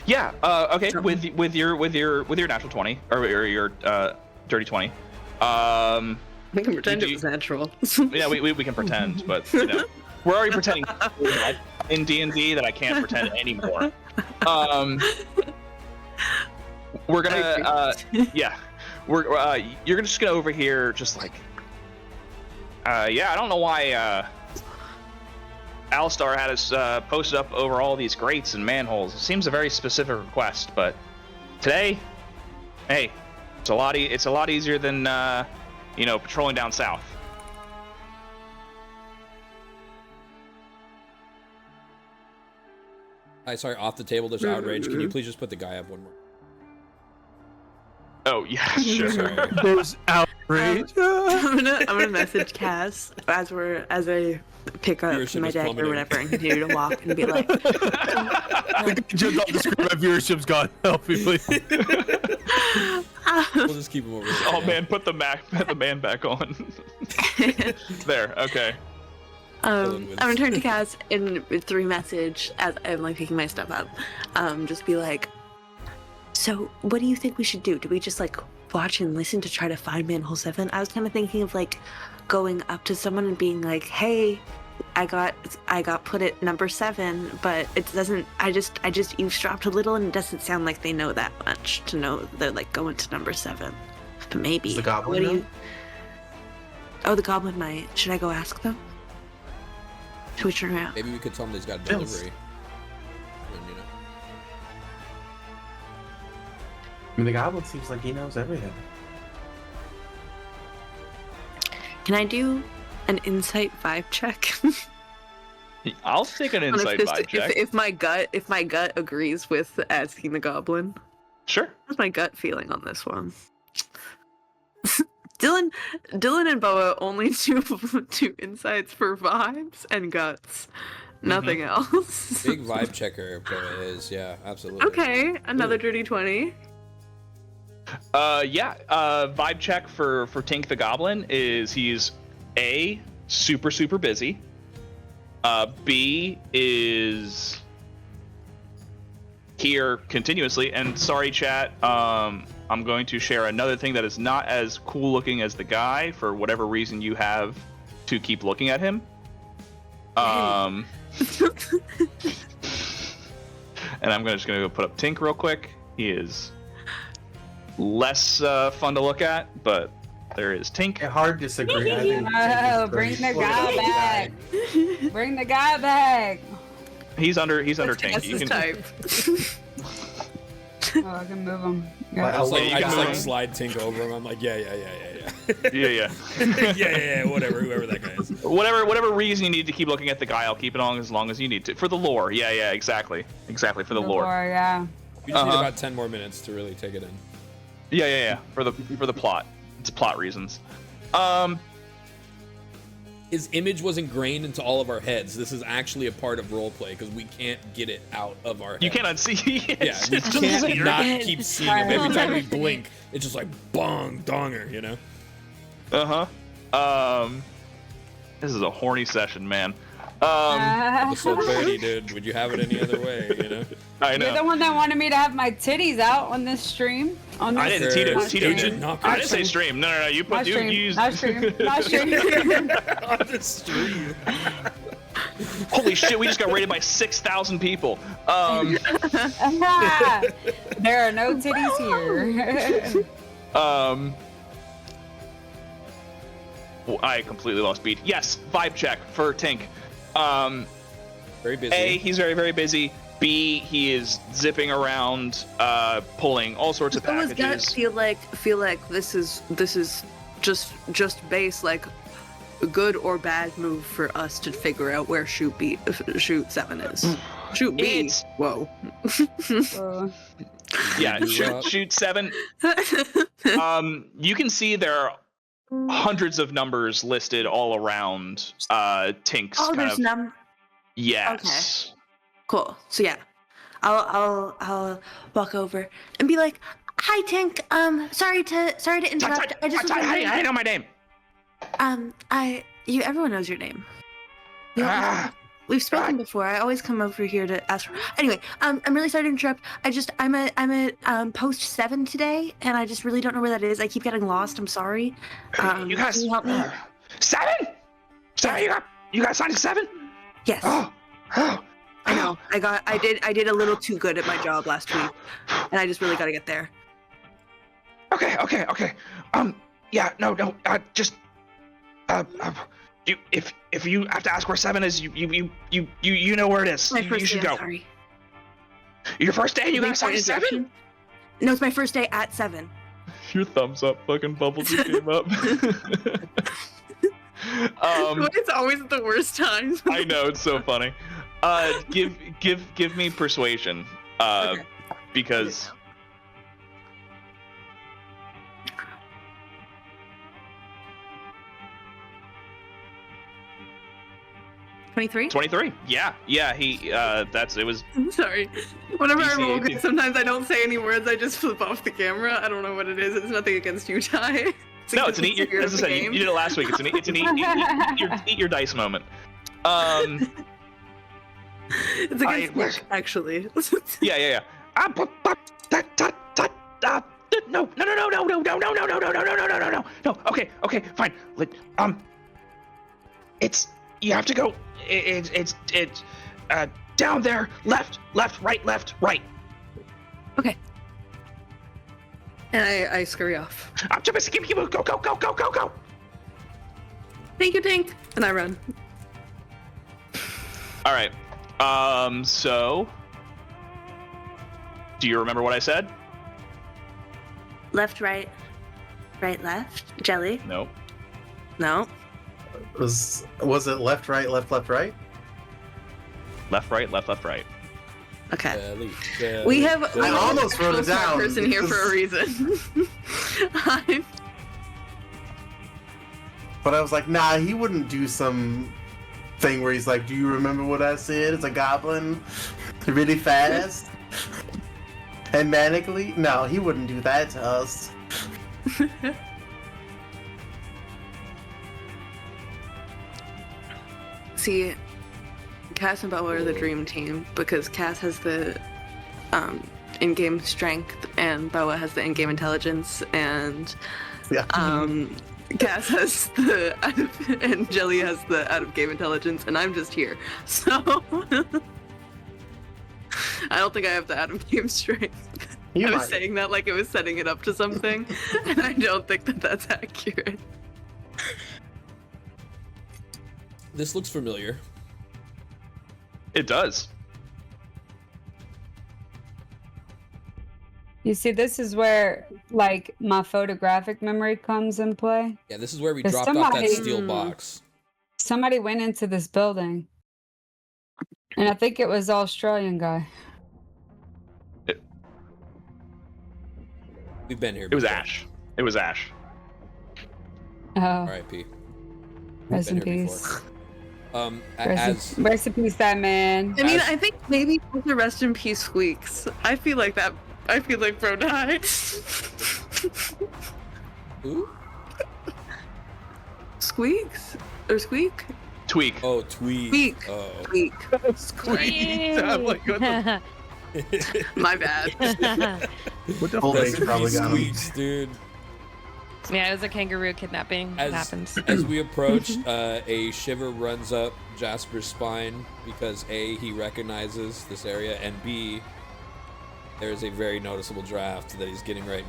Yeah. Okay. With your natural 20 or your dirty 20. We can pretend it was natural. Yeah, we can pretend, but you know, we're already pretending in D&D that I can't pretend anymore. We're gonna you're just gonna over here just like I don't know why Alistair had us posted up over all these grates and manholes. It seems a very specific request, but today, hey, it's a lot easier than patrolling down south. Sorry, off the table, there's outrage. Can you please just put the guy up one more? Oh yeah, sure. Sorry. There's outrage. I'm gonna message Cass as I pick up Viewership my is dagger or plummeting. whatever and continue to walk and be like, Jumped off the screen. My viewership's gone. Help me, please. We'll just keep him over there. Oh man, put the man back on. There, okay. I'm gonna turn to Cass and through message as I'm like picking my stuff up. Just be like, so what do you think we should do? Do we just like watch and listen to try to find manhole 7? I was kind of thinking of like going up to someone and being like, hey, I got put at number 7, but it doesn't. I just eavesdropped a little and it doesn't sound like they know that much to know they're like going to number 7. But maybe. Does the goblin know? Oh, the goblin might. Should I go ask them? Should we turn around? Maybe we could tell him he's got a Bills. delivery. And, you know. I mean, the goblin seems like he knows everything. Can I do an insight vibe check? I'll take an insight vibe check. If my gut agrees with asking the goblin. Sure. What's my gut feeling on this one? Dylan and Boa only do insights for vibes and guts. Nothing else. Big vibe checker, Boa is. Yeah, absolutely. Okay, another dirty 20. Vibe check for Tink the Goblin is he's A, super busy. B is here continuously, and sorry chat, I'm going to share another thing that is not as cool looking as the guy for whatever reason you have to keep looking at him. And I'm just gonna go put up Tink real quick. He is less fun to look at, but there is Tink. Hard disagree. I think Tink is Bring great. the guy back. Bring the guy back. He's under Tink. That's his type. Oh, I can move him. I just you can like move. slide Tink over him. I'm like, yeah. Yeah. yeah, whatever, whoever that guy is. Whatever reason you need to keep looking at the guy, I'll keep it on as long as you need to. For the lore. Yeah, exactly. Exactly, for the lore. Yeah. We just need about 10 more minutes to really take it in. Yeah. For the plot. It's plot reasons. His image was ingrained into all of our heads. This is actually a part of roleplay because we can't get it out of our heads. You cannot see it. Yeah, we can't not keep seeing him. Every time we blink, it's just like bong donger, you know? This is a horny session, man. Episode 30, dude. Would you have it any other way, you know? I know. You're the one that wanted me to have my titties out on this stream. On this I didn't. Tito Agent Knocker. I didn't say stream. No. You put you used. Not stream. On the stream. Holy shit! We just got rated by 6,000 people. There are no titties here. I completely lost beat. Yes, vibe check for Tink. Very busy. A, he's very busy. B, he is zipping around, pulling all sorts of Someone's packages. gut feel like this is just base like a good or bad move for us to figure out where shoot 7 is. Shoot B. It's- Whoa. Yeah, shoot 7. You can see there are hundreds of numbers listed all around Tink's Oh, kind there's of. Yes. Cool. So yeah, I'll walk over and be like, "Hi, Tink. Sorry to interrupt. I just was wondering- I know my name. Everyone knows your name. We've spoken before. I always come over here to ask for. Anyway, I'm really sorry to interrupt. I'm at post 7 today, and I just really don't know where that is. I keep getting lost. I'm sorry. You guys, can you help me? 7? Sorry, you got signed to 7? Yes. Oh. I know. I did a little too good at my job last week, and I just really got to get there. Okay. Yeah. No. Just. If you have to ask where 7 is, you know where it is. My first You should day, go. I'm sorry. Your first day, you got Thanks for signed the 7? introduction. No, it's my first day at 7. Your thumbs up fucking bubble just came up. It's always the worst times. I know, it's so funny. Give me persuasion. Okay. Because 23? 23. Yeah, he it was. I'm sorry. Whenever I roll DC. good, sometimes I don't say any words. I just flip off the camera. I don't know what it is. It's nothing against you, Ty. No, it's an eat your, as I said, you did it last week. It's an eat your dice moment. It's against me, actually. Yeah. No. Okay, fine. It's you have to go. It's down there, left, right. Okay. And I scurry off. Go. Thank you, Tink. And I run. All right. So, do you remember what I said? Left, right, left. Jelly. No. No. Was it left, right, left, right? Left, right, left, right. Okay. Jelly, We have I almost wrote it down. person here for a reason. But I was like, nah, he wouldn't do some thing where he's like, do you remember what I said? It's a goblin, really fast and manically. No, he wouldn't do that to us. See, Cass and Boa are the dream team because Cass has the in-game strength and Boa has the in-game intelligence, and Yeah. Cass has the and Jelly has the out-of-game intelligence, and I'm just here. So I don't think I have the out-of-game strength. You I was might. saying that like it was setting it up to something, and I don't think that that's accurate. This looks familiar. It does. You see, this is where like my photographic memory comes in play. Yeah, this is where we 'Cause dropped off that somebody- steel box. Somebody went into this building, and I think it was the Australian guy. We've been here. It was before. Ash. It was Ash. Oh, R.I.P. rest in been here peace. before. As Rest in peace, that man. I mean, As- I think maybe the rest in peace squeaks. I feel like bro died. who? Squeaks? Or squeak? Tweak. Oh, Tweet. Squeak. Oh. Squeak. Squeak. I'm like, what the My bad. What the Old fuck? age probably got him. Squeaks, dude. Yeah, it was a kangaroo kidnapping. It happens. As we approach, a shiver runs up Jasper's spine because A, he recognizes this area, and B, there is a very noticeable draft that he's getting right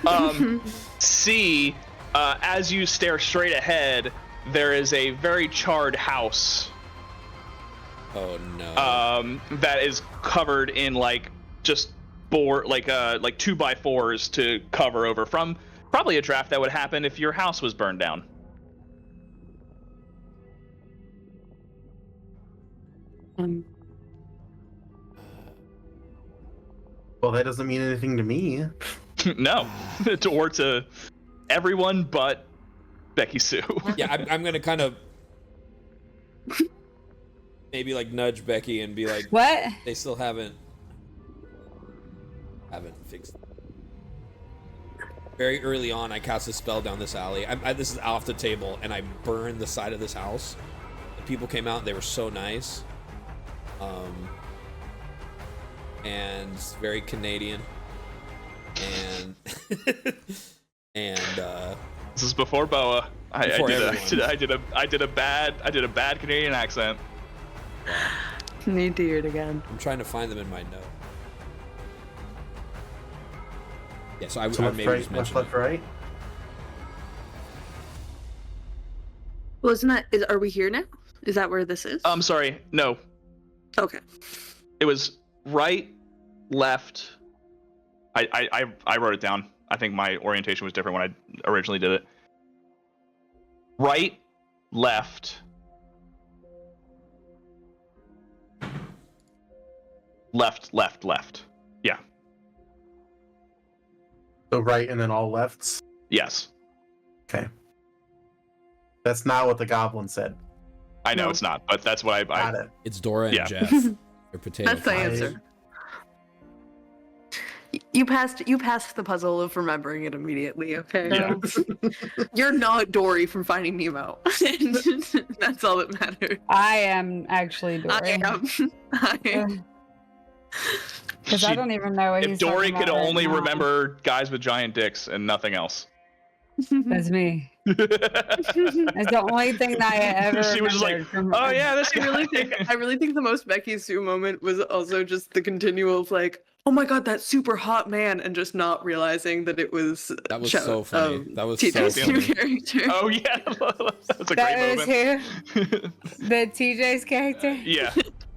now. C, as you stare straight ahead, there is a very charred house Oh no. that is covered in like just board, like 2x4s to cover over from probably a draft that would happen if your house was burned down. Well, that doesn't mean anything to me. No, or to everyone but Becky-Sue. Yeah, I'm gonna kind of maybe like nudge Becky and be like, What? they still haven't fixed it. Very early on, I cast a spell down this alley. This is off the table, and I burned the side of this house. The people came out, they were so nice. And very Canadian. And This is before Boa. Before I did a bad Canadian accent. Need to hear it again. I'm trying to find them in my note. Yeah, so I So left, maybe right, just left, mentioned left, right. Well, are we here now? Is that where this is? I'm sorry, no. Okay. It was right, left. I wrote it down. I think my orientation was different when I originally did it. Right, left. Left, left, left. Yeah. So right and then all lefts. Yes. Okay. That's not what the goblin said. I know No. it's not, but that's what I Got it. It's Dora and Yeah. Jeff. They're potato That's the friends. answer. You passed the puzzle of remembering it immediately, okay? Yeah. You're not Dory from Finding Nemo. That's all that matters. I am actually Dory. I am. Because I don't even know what If he's Dory talking could about right only now. remember guys with giant dicks and nothing else. That's me. That's the only thing that I ever She was just like, remembered from oh yeah, this I guy. really think the most Becky-Sue moment was also just the continual of like, oh my god, that super hot man, and just not realizing that it was That was so funny. That was Tito's so new funny. character. Oh yeah, that's a That great was moment. The TJ's character? Yeah.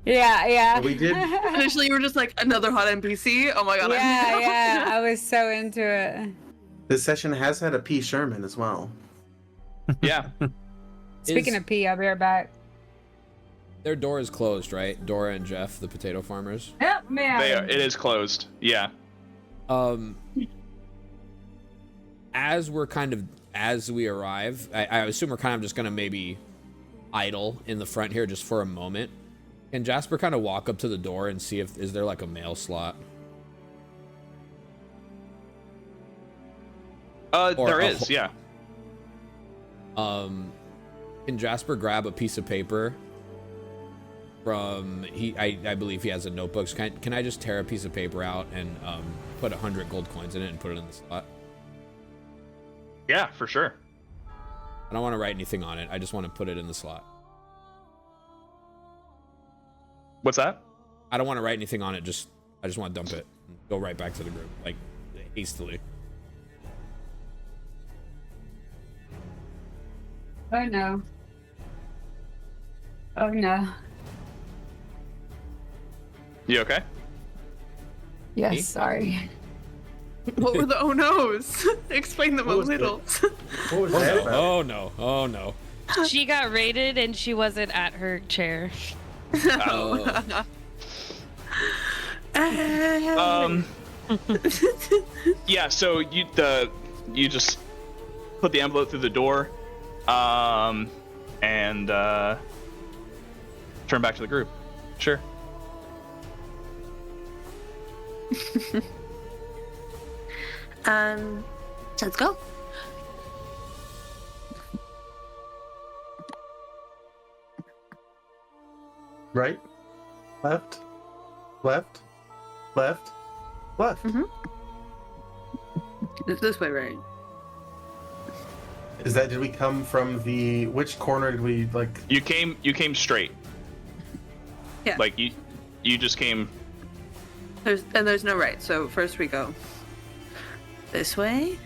Yeah. We did. Initially, you were just like another hot NPC. Oh my god. Yeah. I was so into it. This session has had a P. Sherman as well. Yeah. Speaking of P, I'll be right back. Their door is closed, right? Dora and Jeff, the potato farmers. Help me out. It is closed. Yeah. As we arrive, I assume we're kind of just gonna maybe idle in the front here just for a moment. Can Jasper kind of walk up to the door and see if is there like a mail slot? There is, yeah. Can Jasper grab a piece of paper from I believe he has a notebook. So can I just tear a piece of paper out and put 100 gold coins in it and put it in the slot? Yeah, for sure. I don't want to write anything on it. I just want to put it in the slot. What's that? I don't want to write anything on it. I just want to dump it and go right back to the group, like hastily. Oh no. Oh no. You okay? Yes, Me? sorry. What were the oh no's? Explain them a little. What was that about? Oh no. Oh no. She got raided and she wasn't at her chair. Oh. Yeah, so you just put the envelope through the door, and turn back to the group. Sure. Let's go. Right, left, left, left, left. It's this way, right? Is that? Did we come from the? Which corner did we like? You came straight. Yeah. Like you just came. There's no right. So first we go this way.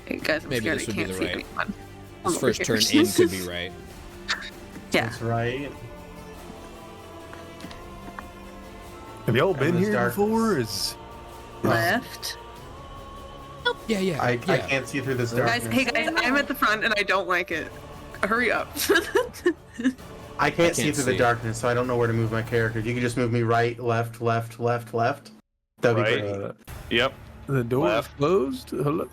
Hey guys, I'm Maybe scared this I would be can't the see right. anyone. This first turn in could be right. Yeah. That's right. Have y'all been there's here darkness. before? Is Left. Yeah. I can't see through this Guys, darkness. hey guys, I'm at the front and I don't like it. Hurry up. I can't see can't through see. the darkness, so I don't know where to move my character. If you could just move me right, left, left, left, left. That'd be Right. great. Yep. the door Left. closed? Hello?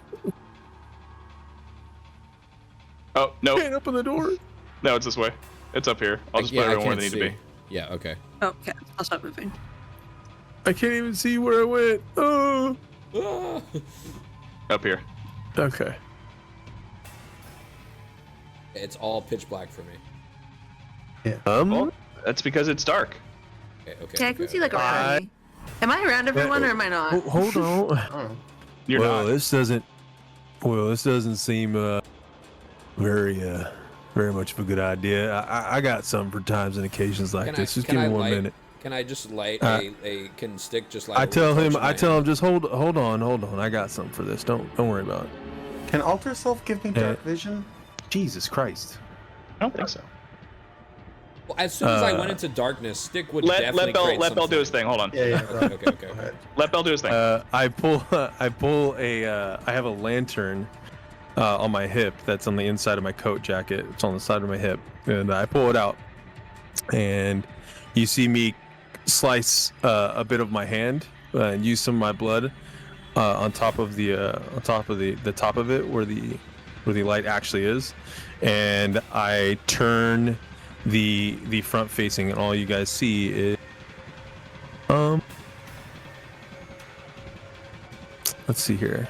Oh no, Can't open the door. no, it's this way. It's up here. I'll just put everyone where they need to be. Yeah. Okay. Okay, I'll stop moving. I can't even see where I went. Oh. Up here. Okay. It's all pitch black for me. Well, that's because it's dark. Okay. Yeah, I can see like I- around me. Am I around everyone or am I not? Hold on. Oh. You're well, not. this doesn't seem very much of a good idea. I got something for times and occasions like this. Just give me 1 minute. Can I just light can stick just like I tell him just hold on. I got something for this. Don't worry about it. Can alter self give me dark vision? Jesus Christ. I don't think so. Well, as soon as I went into darkness, Stick would Let definitely Bell create do his thing. Hold on. Yeah. Okay. Let Bell do his thing. I pull I have a lantern on my hip that's on the inside of my coat jacket. It's on the side of my hip, and I pull it out, and you see me slice a bit of my hand and use some of my blood on top of the top of it where the light actually is, and I turn the front facing, and all you guys see is let's see here.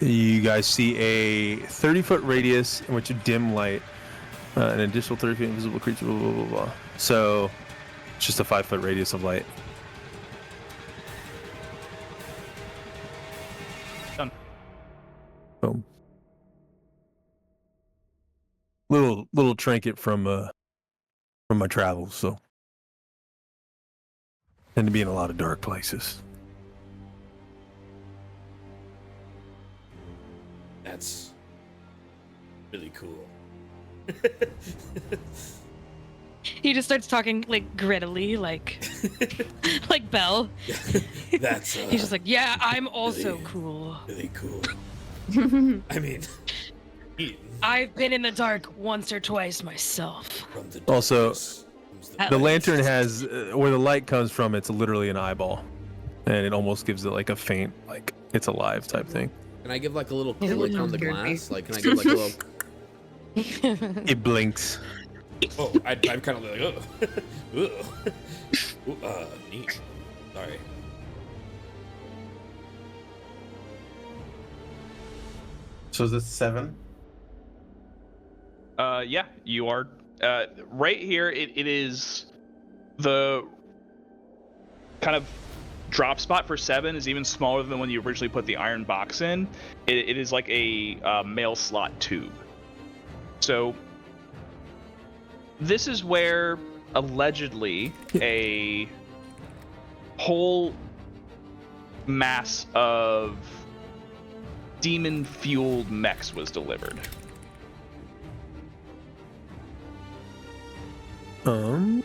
You guys see a 30-foot radius in which a dim light, an additional 30 feet invisible creature, blah, blah, blah, blah. So, it's just a 5-foot radius of light. Done. Boom. Little trinket from from my travels, so tend to be in a lot of dark places. That's really cool. He just starts talking like grittily, like like Belle. That's He's just like, yeah, I'm also really, cool. really cool. I mean, I've been in the dark once or twice myself. from the Also, darkness comes the At the least. lantern has where the light comes from. It's literally an eyeball, and it almost gives it like a faint, like it's alive type thing. Can I give like a little It click looks on the creepy. glass? Like, can I give like a little? It blinks. Oh, I'm kind of like, oh, ooh, neat. Sorry. So is this 7? Yeah, you are right here. It is the kind of drop spot for 7 is even smaller than when you originally put the iron box in. It is like a mail slot tube. So this is where allegedly a whole mass of demon-fueled mechs was delivered. Sorry,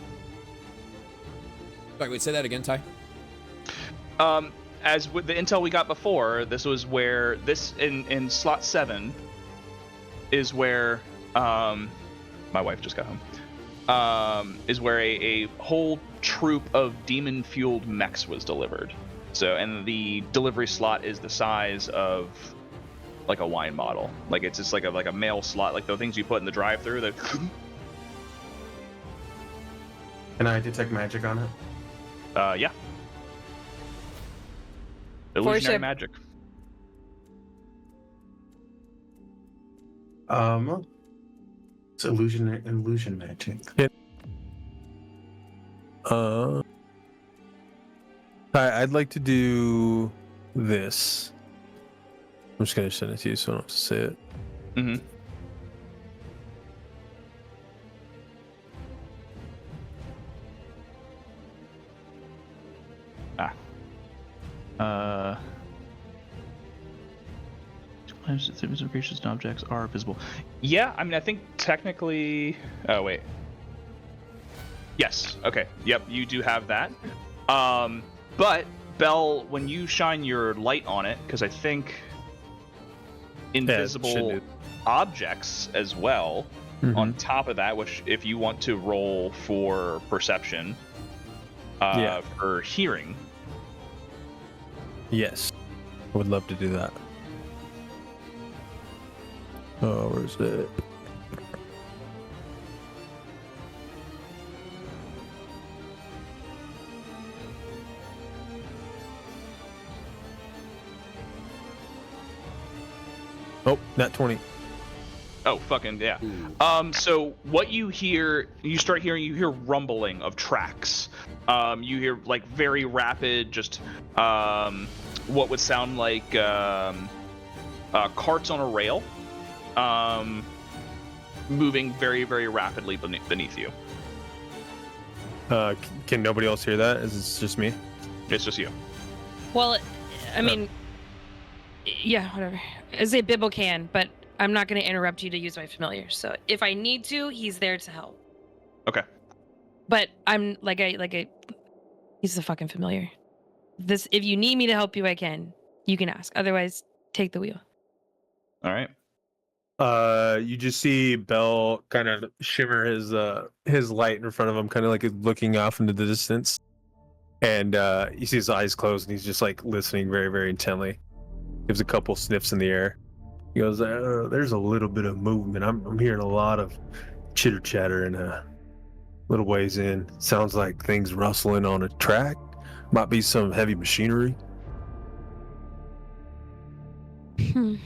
wait, say that again, Ty. As with the intel we got before, this was where this in slot 7 is where my wife just got home. Is where a whole troop of demon-fueled mechs was delivered. So, and the delivery slot is the size of like a wine bottle. Like it's just like a mail slot, like the things you put in the drive-through. That Can I detect magic on it? yeah. Illusionary ship. magic. It's illusion magic. I'd like to do this. I'm just gonna send it to you so I don't have to say it. Mm-hmm. Creatures and objects are visible. Yeah, I mean, I think technically. Oh wait. Yes. Okay. Yep. You do have that. But Belle, when you shine your light on it, because I think invisible objects as well. Mm-hmm. On top of that, which if you want to roll for perception, for hearing. Yes, I would love to do that. Oh, where's it? Oh, nat 20. Oh, fucking yeah. So what you hear, you hear rumbling of tracks. You hear like very rapid, just what would sound like carts on a rail, moving very, very rapidly beneath you. Can nobody else hear that? Is it just me? It's just you. Well, I mean, yeah, whatever. I say Bibble can, but I'm not going to interrupt you to use my familiar. So if I need to, he's there to help. Okay. But I'm he's the fucking familiar. If you need me to help you, I can. You can ask. Otherwise, take the wheel. All right. You just see Bell kind of shimmer his light in front of him, kind of like looking off into the distance. And you see his eyes closed, and he's just like listening very, very intently. Gives a couple sniffs in the air. He goes, "There's a little bit of movement. I'm hearing a lot of chitter chatter and a little ways in. Sounds like things rustling on a track. Might be some heavy machinery." Hmm.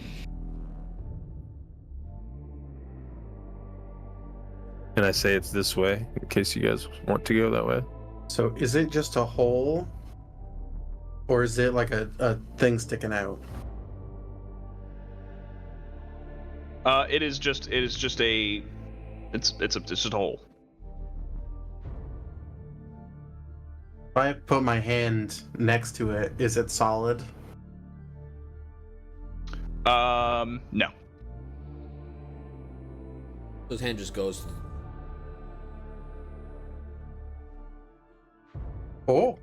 And I say it's this way in case you guys want to go that way. So is it just a hole? Or is it like a thing sticking out? It's just a hole. If I put my hand next to it, is it solid? No. His hand just goes. Oh.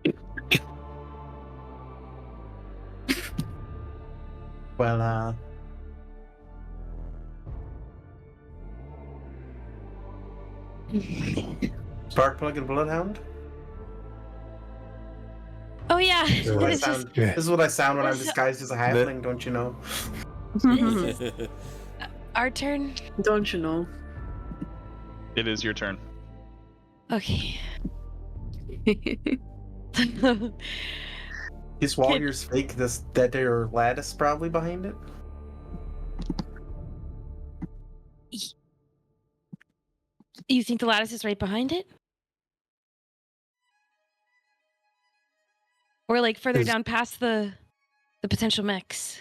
Well, Sparkplug and Bloodhound? Oh yeah. This is what I It's sound, just- this is what I sound when I'm What's- disguised as a halfling, don't you know? Our turn. Don't you know? It is your turn. Okay. These warriors fake this that there are lattice probably behind it? You think the lattice is right behind it? Or like further Is- down past the potential mechs?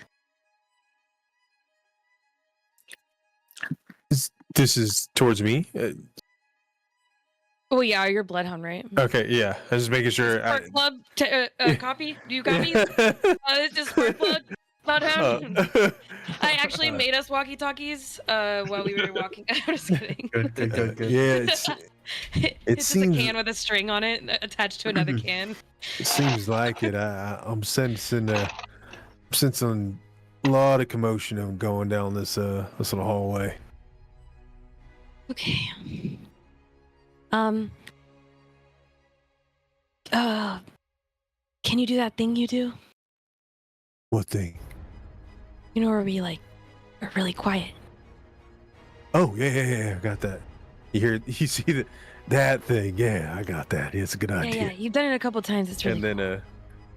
This is towards me. Oh yeah, you're Bloodhound, right? Okay, yeah. I was just making sure. Spark Club copy? Do you copy? It's just Spark Plug Bloodhound. I actually made us walkie-talkies while we were walking. I'm just kidding. Good. Yeah, It's just seems- a can with a string on it attached to another can. it seems like it. I'm sensing a lot of commotion going down this little hallway. Okay. Can you do that thing you do? What thing? You know where we like are really quiet. Oh yeah. I got that. You see that thing? Yeah, I got that. It's a good idea. Yeah, you've done it a couple times. It's really And then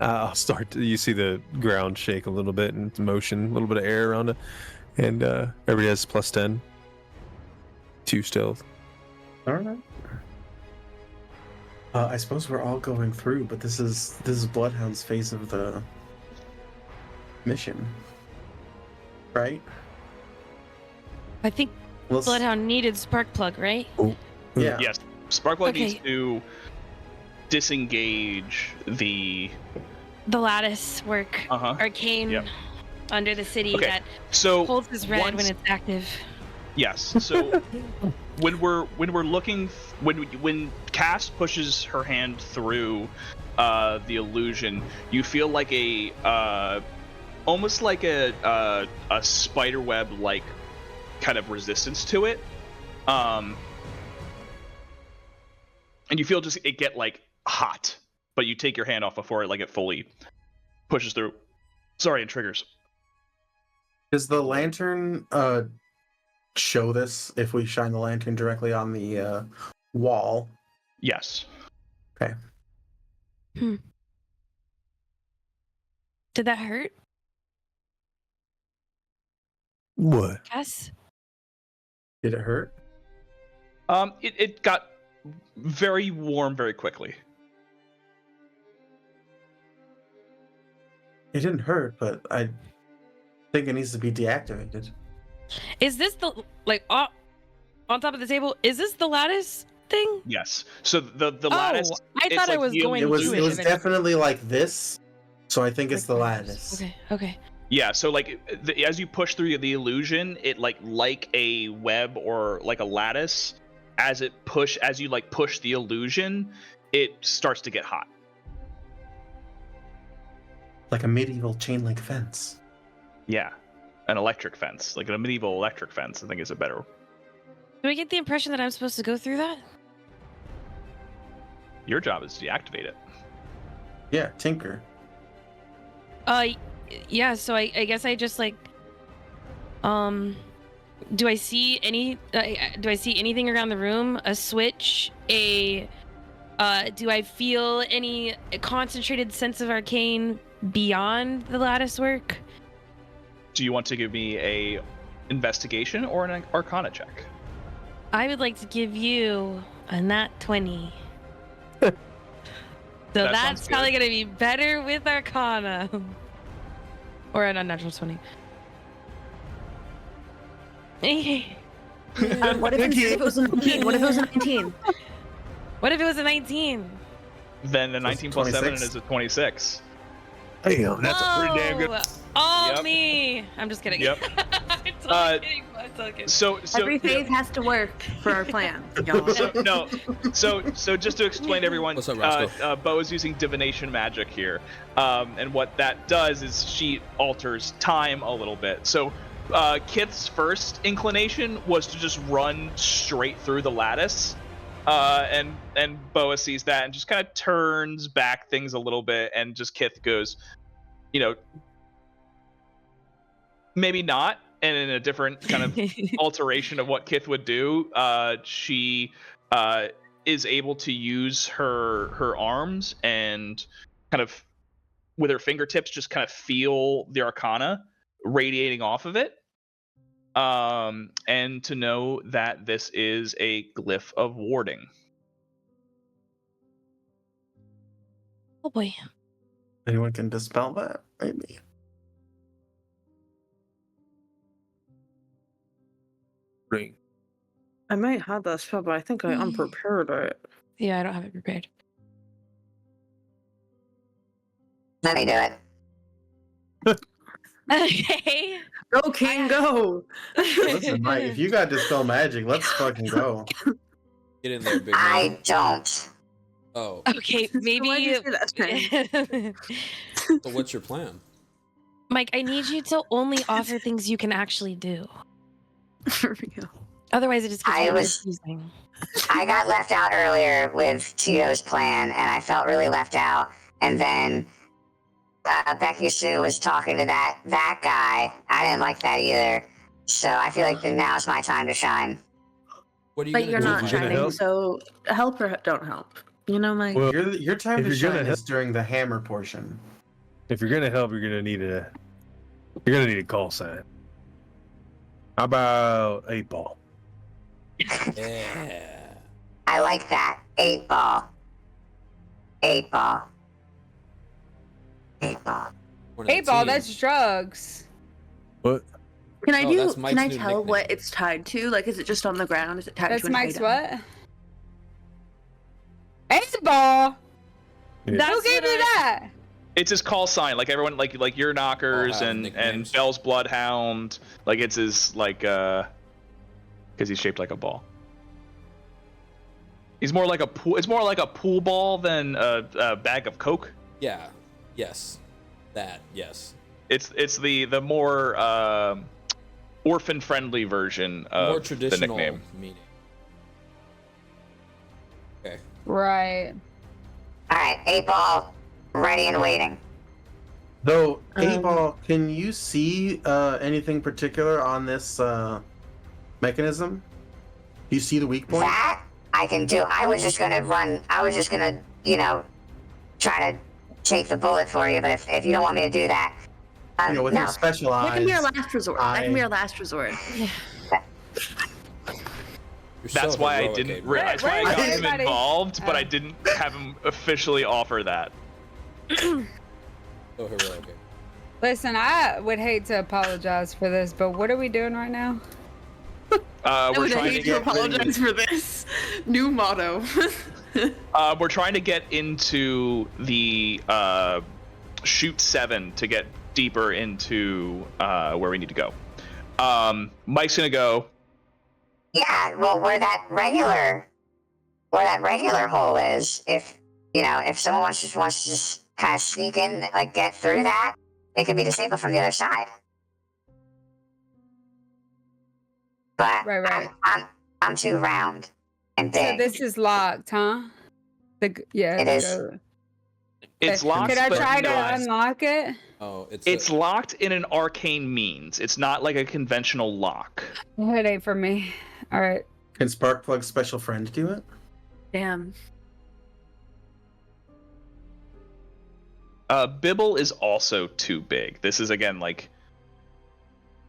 I'll start. You see the ground shake a little bit and motion, a little bit of air around it, and everybody has +10. 2 stealth. Alright. I suppose we're all going through, but this is Bloodhound's phase of the mission. Right? I think Let's- Bloodhound needed spark plug, right? Yeah. Yes. Sparkplug Okay. needs to disengage the. The lattice work, arcane Yep. under the city Okay. that So holds his red once- when it's active. Yes. So when we're looking when Cass pushes her hand through the illusion, you feel like a almost like a spider web like kind of resistance to it, and you feel just it get like hot, but you take your hand off before it fully pushes through. Sorry, and triggers. Does the lantern show this if we shine the lantern directly on the wall? Yes. Did that hurt, What? Cass? Did it hurt? It got very warm very quickly. It didn't hurt, but I think it needs to be deactivated. Is this the on top of the table? Is this the lattice thing? Yes. So the lattice. I it's thought like it was the going It was to it was definitely like this, so I think it's the lattice. Okay. Yeah. So as you push through the illusion, it like a web or like a lattice. As you push the illusion, it starts to get hot. Like a medieval chain link fence. Yeah. An electric fence, like a medieval electric fence, I think is a better. Do I get the impression that I'm supposed to go through that? Your job is to deactivate it. Yeah, tinker. Yeah. So I guess I just like, do I see anything around the room? A switch? Do I feel any concentrated sense of arcane beyond the lattice work? Do you want to give me a investigation or an arcana check? I would like to give you a nat 20. So That that's sounds probably good. going to be better with arcana. Or an unnatural 20. What if it was a 19? What if it was a 19? What if it was a 19? then the 19 plus 7 is a 26. Damn, that's a pretty damn good. Oh, Yep. me. I'm just kidding. Yep. I'm totally kidding. I'm totally kidding. So Every phase has to work for our plan, y'all. So just to explain to everyone, What's up, Roscoe? Bo is using divination magic here, and what that does is she alters time a little bit. So Kith's first inclination was to just run straight through the lattice, and Boa sees that and just kind of turns back things a little bit, and just Kith goes, maybe not. And in a different kind of alteration of what Kith would do, she is able to use her arms and kind of with her fingertips just kind of feel the arcana radiating off of it, and to know that this is a glyph of warding. Oh boy. Anyone can dispel that? Maybe. Ring. I might have that spell, but I think I unprepared it. Yeah, I don't have it prepared. Let me do it. Okay. Go, King, go! Listen, Mike, if you got dispel magic, let's fucking go. Get in there, big man. I don't. Oh, Okay, maybe. Why'd you say that? so what's your plan? Mike, I need you to only offer things you can actually do. For real. Otherwise, it just gets I really was- confusing. I got left out earlier with Tito's plan, and I felt really left out. And then Becky-Sue was talking to that guy. I didn't like that either. So I feel like now's my time to shine. What are you But gonna you're do? not You're gonna shining, help? so help or don't help. You know, Mike? Well, Your time if to you're gonna shine help- is during the hammer portion. if you're gonna help, you're gonna need a call sign. How about 8 ball? Yeah. I like that. 8 ball. 8 ball. 8 ball. One of the 8 ball, team. that's drugs. What? Can I Oh, do? that's Mike's Can I new tell nickname. what it's tied to? Like, is it just on the ground? Is it tied That's to an Mike's item? what? 8 ball? Yeah. Who gave you that? It's his call sign, like everyone, like your knockers All have and nicknames. Bell's Bloodhound. Like it's his because he's shaped like a ball. He's more like a pool. It's more like a pool ball than a bag of Coke. Yeah. Yes. That. Yes. It's the more orphan friendly version of More the traditional nickname. meaning. Okay. Right. Alright, 8 ball, ready and waiting. Though, 8 ball, can you see anything particular on this mechanism? Do you see the weak point? That I can do. I was just gonna, try to take the bullet for you, but if you don't want me to do that. You know, with no. your special That eyes. can be our last resort. That can be our last resort. You're That's so why I heroic, didn't. Aiden. That's why I Where's got him everybody? involved, but I didn't have him officially offer that. So heroic. Aiden. Listen, I would hate to apologize for this, but what are we doing right now? I We're would trying to hate to get apologize for this. New motto. we're trying to get into the shoot 7 to get deeper into where we need to go. Mike's gonna go. Yeah, well, where that regular hole is, if someone wants to just kind of sneak in, like get through that, it could be disabled from the other side. But Right. I'm too round and So big. this is locked, huh? Yeah. It is. go- It's Okay. locked. Could I but try to not- unlock it? Oh, It's locked in an arcane means. It's not like a conventional lock. It ain't for me. All right. Can Sparkplug's special friend do it? Damn. Bibble is also too big. This is again like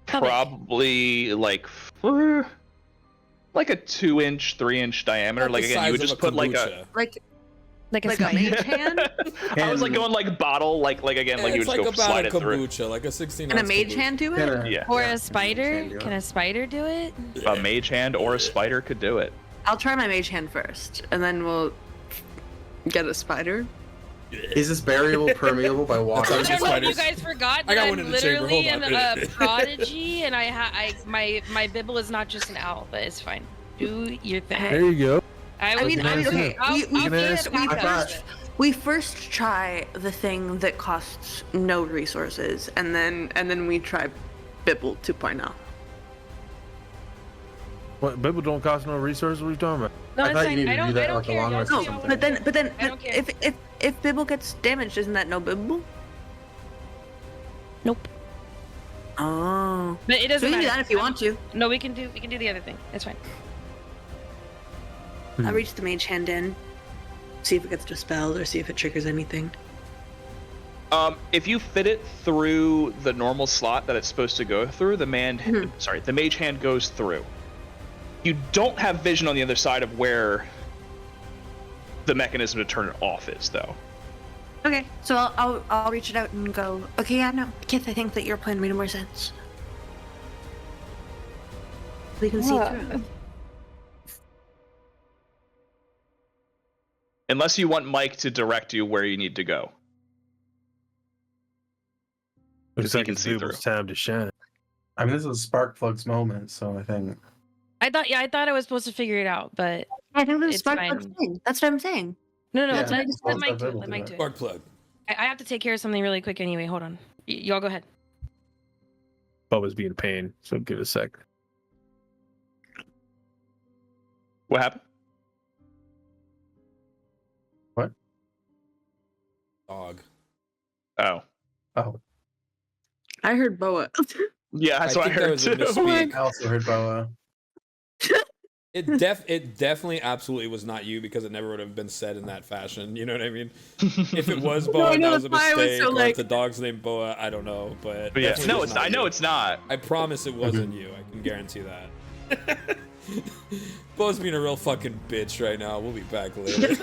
How big? probably like a 2-inch, 3-inch diameter. About Like the again, you would size just of a put like a. kombucha. Like a Like a snake. mage hand? I was like going like bottle, like again, like you it's would like just go about slide a it through. kombucha, like a 16 Can a ounce mage kombucha. hand do it? Can a- Yeah, Or yeah, a spider? do it. Can a spider do it? a mage hand or a spider could do it. I'll try my mage hand first, and then we'll get a spider. Is this burial permeable by water? I don't know if you Spiders. guys forgot I that got I'm one in the chamber, literally hold on. a prodigy, and my bibble is not just an owl, but it's fine. Do your thing. There you go. I mean, okay. I'll can be ask- a backup. I We first try the thing that costs no resources, And then we try Bibble 2.0. What? Bible don't cost no resources. What are you talking about? No, I it's thought you fine. needed I to don't. do that I don't like a care. long Y'all rest do or y'all something. whatever. but then I don't care. if Bibble gets damaged, isn't that no Bibble? Nope. Oh. But it So doesn't you can do matter. that if you want to. No, we can do the other thing. It's fine. I'll reach the mage hand in, see if it gets dispelled or see if it triggers anything. If you fit it through the normal slot that it's supposed to go through, the mage hand goes through. You don't have vision on the other side of where the mechanism to turn it off is, though. Okay, so I'll reach it out and go. Okay, yeah, no, Kith, I think that your plan made more sense. We can see through. Unless you want Mike to direct you where you need to go. Looks he like can it's see Bible's time to shine. I mean, this is Sparkplug's moment, so I think. I thought I was supposed to figure it out, but I think that's It's Spark fine. thing. That's what I'm saying. no, Yeah, let well, Mike it's do it. Bibble Let do Mike it. do it. Spark plug. I have to take care of something really quick anyway. Hold on. Y'all go ahead. Bubba's being a pain, so give it a sec. What happened? Dog. Oh. Oh, I heard Boa. Yeah, that's what I think there heard was a too. misspeak. I also heard Boa. It definitely absolutely was not you because it never would have been said in that fashion. You know what I mean? If it was Boa, I know, that was a that's why I was mistake. so, Or like- if the dog's named Boa, I don't know. But But yeah, definitely no, was it's not I know you. it's not. I promise it wasn't you. I can guarantee that. Boa's being a real fucking bitch right now. We'll be back later.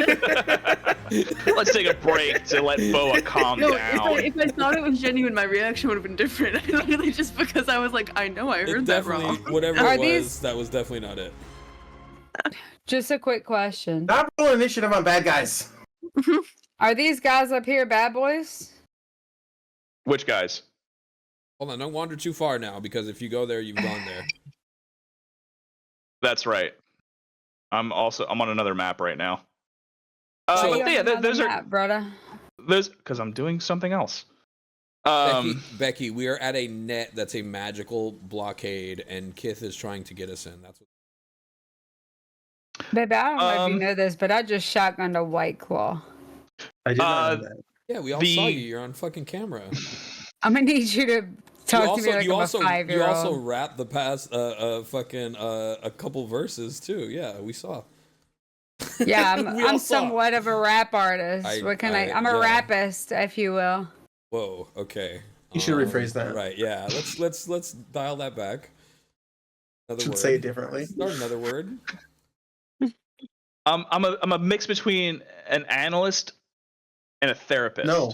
Let's take a break to let Boa calm No, down. if I thought it was genuine, my reaction would have been different. Literally just because I was like, I know I It heard that definitely, wrong. whatever Are it was, these- that was definitely not it. Just a quick question. Not roll initiative on bad guys. Are these guys up here bad boys? Which guys? Hold on, don't wander too far now because if you go there, you've gone there. That's right. I'm on another map right now. Why you But on yeah, another those are map, brother? those because I'm doing something else. Becky, we are at a net that's a magical blockade, and Kith is trying to get us in. That's what. Baby, I don't know if you Um, know this, but I just shotgunned a White Claw. I did not know that. Yeah, we all The- saw you. You're on fucking camera. I'm gonna need you to talk to me like you I'm also, a 5-year-old. You also rapped the past fucking a couple verses too. Yeah, we saw. Yeah, We all I'm saw. somewhat of a rap artist. I'm a yeah. rapist, if you will. Whoa. Okay. You should rephrase that. Right. Yeah. Let's dial that back. Another Should word. say it differently. Start another word. I'm a mix between an analyst and a therapist. No.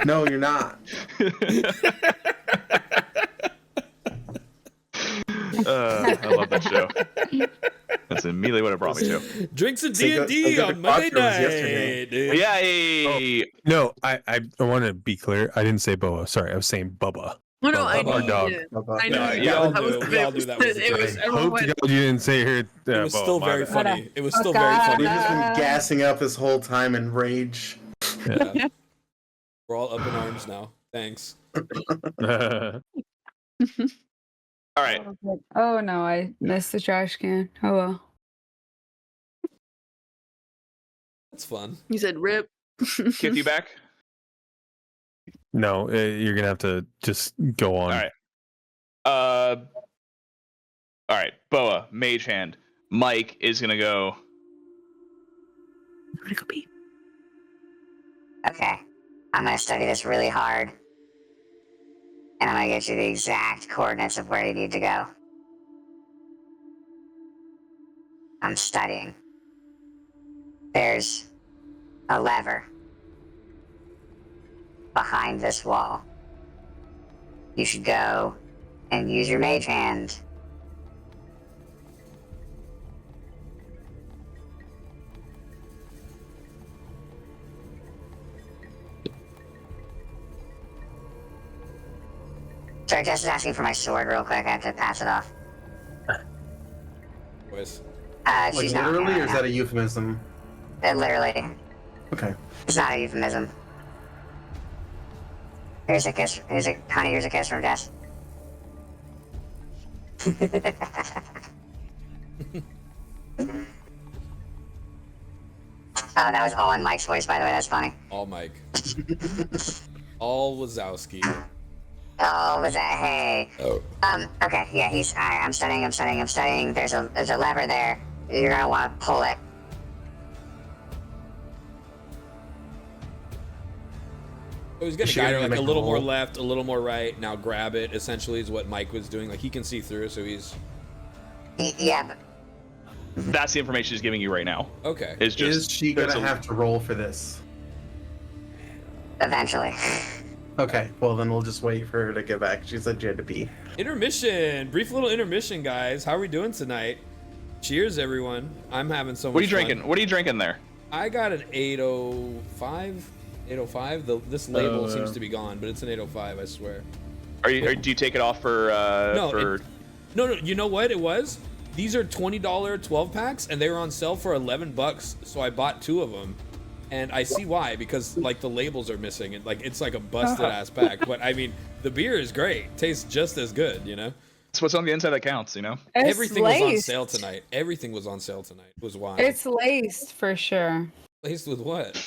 No, you're not. I love that show. That's immediately what it brought me to. Drinks and So D&D the on Monday podcast was yesterday. night. Dude. Yay! No, I want to be clear. I didn't say Boa. Sorry, I was saying Bubba. Oh, no, I Our knew dog. you did. Bubba. I know. No, you we did. all That knew. was- We all knew that was the it was. case. Everyone Hope to went, God you didn't say here. It was still very funny. It was still Okay. very funny. We've just been gassing up this whole time in rage. Yeah. We're all up in arms now. Thanks. All right. Oh no, I missed the trash can. Oh well. That's fun. he said, "Rip." Kith, you back? No, you're gonna have to just go on. All right. All right. Boa, mage hand. Mike is gonna go. I'm gonna go pee. Okay. I'm gonna study this really hard. And I'm gonna get you the exact coordinates of where you need to go. I'm studying. There's a lever behind this wall. You should go and use your mage hand. Sorry, Jess is asking for my sword real quick. I have to pass it off. Boys. Like She's not literally, here or is right that a euphemism? now. Literally. Okay. It's not a euphemism. Here's a kiss. Here's a kiss from Jess. Oh, that was all in Mike's voice, by the way. That's funny. All Mike. All Wazowski. Oh, was that? Hey. Oh. Okay. Yeah, I'm studying. There's a lever there. You're gonna want to pull it. So he's gonna Sure, guide her you like make a a little more roll. left, a little more right. Now grab it. Essentially, is what Mike was doing. Like he can see through, so he's Yeah. But That's the information she's giving you right now. okay. Is Is she gonna have to roll for this? eventually. Okay, well then we'll just wait for her to get back. She said she had to pee. Intermission. Brief little intermission, guys. How are we doing tonight? Cheers, everyone. I'm having so much What are you fun. drinking? What are you drinking there? I got an 805. 805. This label seems to be gone, but it's an 805. I swear. Do you take it off for? No. You know what it was? These are $20 12 packs, and they were on sale for $11. So I bought 2 of them, and I see why, because like the labels are missing, and like it's like a busted ass pack. But I mean, the beer is great. Tastes just as good, you know. It's what's on the inside that counts, you know. It's Everything was on laced. sale tonight. Everything was on sale tonight. It was wild. It's laced for sure. Laced with what?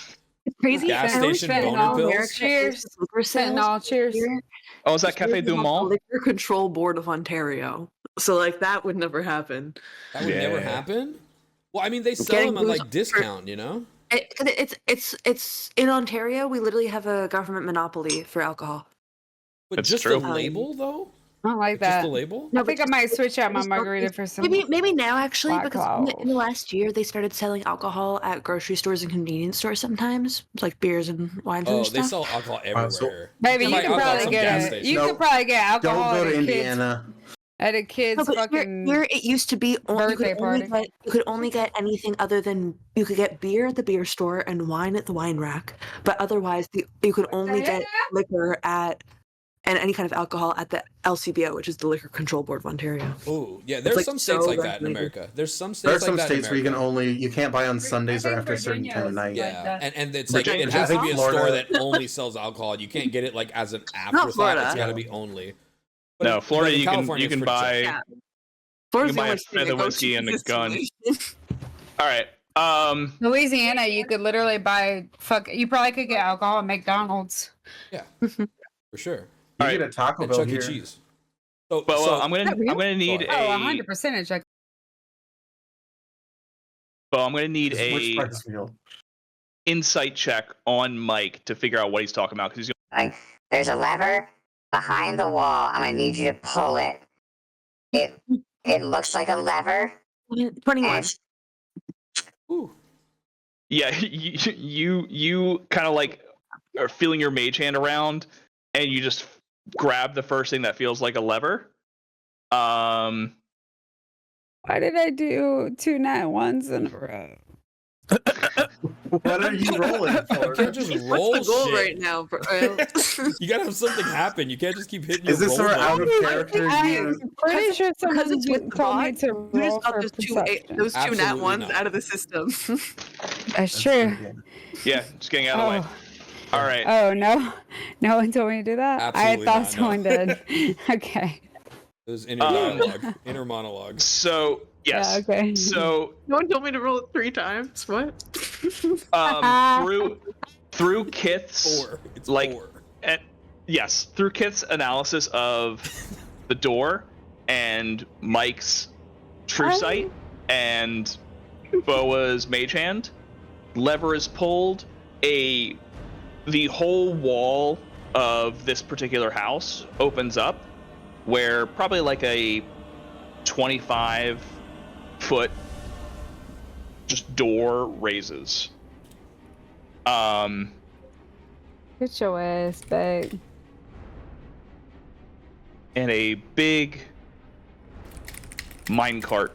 It's crazy. Gas I always station spend boner all pills? America Cheers. is liquor sales Fentanyl, cheers. here. Oh, is that Cafe du The Mont? Liquor Control Board of Ontario. So like that would never happen. That would never Yeah. happen. Well, I mean, they sell Getting them at booze like discount, you know. It's in Ontario. We literally have a government monopoly for alcohol. But That's just true. the label, though. I don't like Just that. the label. I think I might switch out my Just- margarita for some. Maybe now actually, Black because Cloud. in the last year they started selling alcohol at grocery stores and convenience stores sometimes, like beers and wines Oh, and they stuff. sell alcohol so- everywhere. Baby, You you can could buy alcohol at probably some get gas a, station. you Nope. could probably get alcohol Don't go at to a kid's Indiana. at a kid's No, but fucking. here it used to be you birthday party. you could only get anything other than you could get beer at the beer store and wine at the wine rack, but otherwise you could only get liquor at and any kind of alcohol at the LCBO, which is the Liquor Control Board of Ontario. Oh, yeah. There's like some states so like that in regulated. America. There's some states There are some like that in states where America. you can't buy on Sundays or think after a certain Virginia time of is night. Yeah, that. and it's like Virginia, it has I to be think a store Florida- that only sells alcohol. You can't get it like as an afterthought. Florida. It's got to be only. But No, in- Florida. but in You can California, you it's can pretty buy. chill. Yeah. You Florida's can the buy only a state feather that goes whiskey to and a this gun. situation. All right. Louisiana, you could literally buy You probably could get alcohol at McDonald's. Yeah, for sure. You Alright. get a Taco At Bell Chuck E. here. Cheese. So, But so I'm gonna need Go ahead. Oh, a. 100% like Well, I'm gonna need Which a part is real? insight check on Mike to figure out what he's talking about because he's Like, there's a lever behind the wall. I'm gonna need you to pull it. It looks like a lever. 21. And Ooh. yeah. You kind of like are feeling your mage hand around, and you just grab the first thing that feels like a lever. Why did I do 2 nat ones in a row? What are you rolling You for? can't just roll What's the goal shit. right now, bro? You gotta have something happen. You can't just keep hitting Is your this roll our button. out of character? I'm pretty sure someone Because it's with the told me bot, to you roll just got for those perception. those two nat Absolutely ones not. out of the system. That's true. Yeah, just getting out of the way. All right. Oh no, no one told me to do that. Absolutely I thought not, no. someone did. Okay. It was inner monologue. Inner monologue. So yes. Yeah, okay. So No one told me to roll it 3 times. What? through Kith's 4. It's like 4. yes, through Kith's analysis of the door and Mike's true sight and Boa's mage hand, lever is pulled. The whole wall of this particular house opens up, where probably like a 25-foot just door raises. Get your ass back. And a big minecart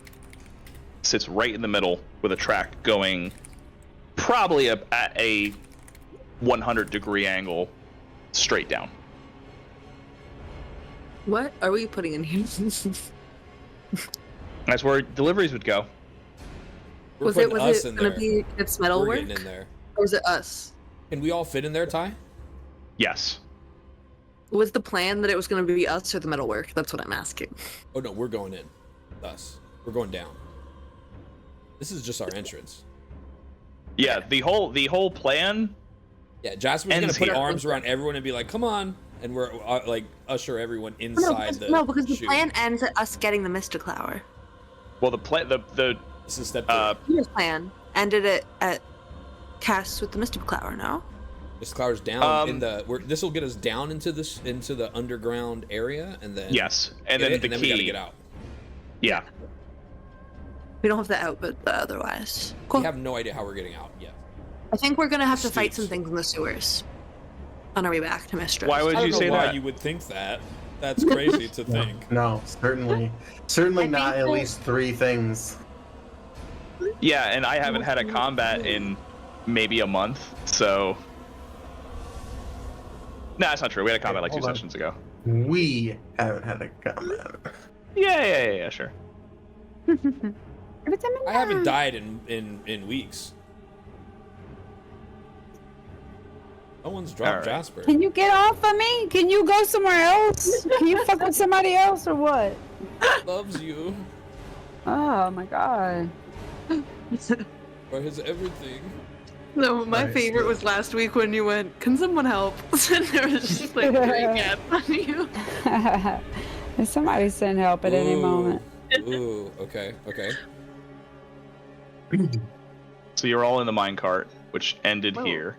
sits right in the middle with a track going probably at a 100-degree angle straight down. What are we putting in here? That's where deliveries would go. Was it gonna be its metal work? In there. Or was it us? Can we all fit in there, Ty? Yes. Was the plan that it was gonna be us or the metal work? That's what I'm asking. Oh no, we're going in. Us. We're going down. This is just our entrance. Yeah, the whole plan. Yeah, Jasper's gonna ends put here. arms around everyone and be like, "Come on!" And we're like usher everyone inside the. No, because the chute. plan ends at us getting the Mystiqlower. Well, the plan, the This is step 2. Peter's plan ended it at casts with the Mystiqlower. No. Mystiqlower's down in the. This will get us down into the underground area, and then yes, and then the and then key. we gotta get out. Yeah. We don't have the out, but otherwise. Cool. We have no idea how we're getting out yet. I think we're gonna have to fight Stoops. some things in the sewers on our way back to Mistress. Why would I don't you know say why that? you would think that. That's crazy to think. No, certainly not at least 3 things. Yeah, and I haven't had a combat in maybe a month, so. No, that's not true. We had a combat like 2 hold on. sessions ago. We haven't had a combat. Yeah, sure. I haven't died in weeks. No one's dropped Alright. Jasper. Can you get off of me? Can you go somewhere else? Can you fuck with somebody else or what? Loves you. Oh my god. For his everything. No, my Alright, favorite so- was last week when you went, "Can someone help?" And there was just like 3 cats on you. If somebody send help at any moment. Ooh, okay. So you're all in the minecart, which ended Whoa. here.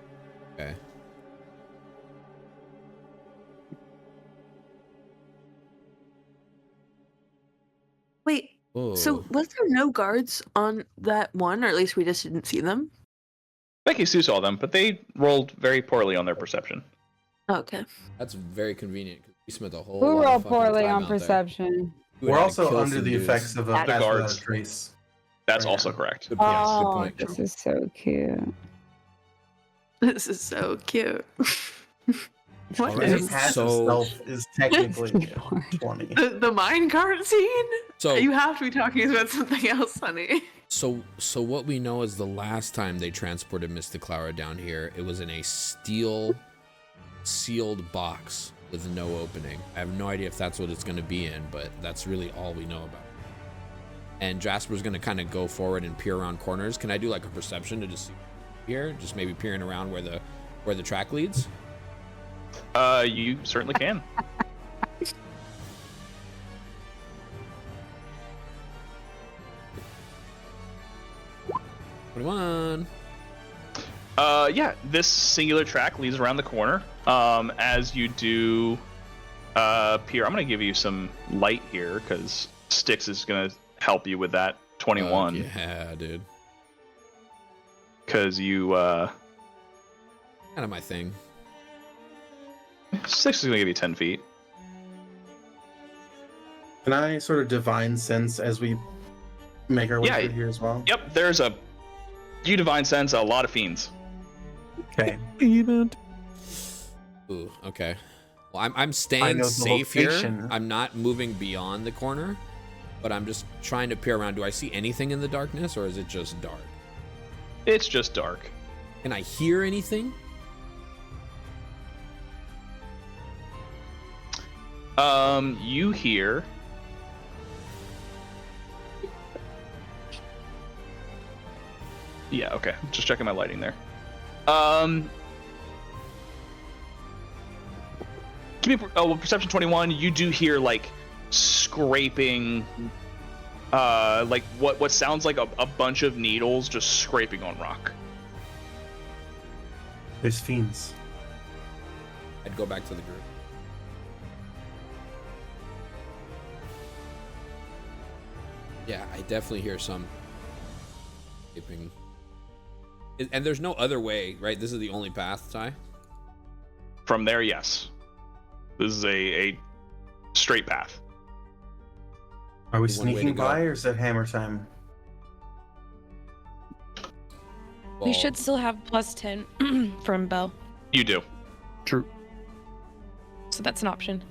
Okay. Wait. Ooh. So was there no guards on that one, or at least we just didn't see them? Becky-Sue saw them, but they rolled very poorly on their perception. Oh, okay. That's very convenient because we spent a whole We lot roll of fucking poorly time on out there. perception. We We're had to also kill under some the dudes. effects of a The pass guards. without trace. That's Right also now. correct. Good point. Oh, Good point. this is so cute. This is so cute. What Alright. The is pass So- itself is technically 20. the minecart scene? So You have to be talking about something else, honey. So what we know is the last time they transported Mystiqlower down here, it was in a steel sealed box with no opening. I have no idea if that's what it's going to be in, but that's really all we know about. And Jasper's going to kind of go forward and peer around corners. Can I do like a perception to just see here? Just maybe peering around where the track leads? You certainly can. One. Yeah, this singular track leads around the corner. As you do peer, I'm gonna give you some light here because Styx is gonna help you with that 21. Yeah, dude. Because you Kind of my thing. Styx is gonna give you 10 feet. Can I sort of divine sense as we make our way Yeah. through here as well? Yep, you divine sense a lot of fiends. Okay. Ooh, okay. Well, I'm I staying know the safe location. here. I'm not moving beyond the corner, but I'm just trying to peer around. Do I see anything in the darkness, or is it just dark? It's just dark. Can I hear anything? You hear yeah, okay. Just checking my lighting there. Give me perception 21. You do hear like scraping, like what sounds like a bunch of needles just scraping on rock. There's fiends. I'd go back to the group. Yeah, I definitely hear some scraping. And there's no other way, right? This is the only path, Ty? From there, yes. This is a straight path. Are we One way to sneaking go. by or is it hammer time? We should still have +10 from Bell, You do. True. so that's an option.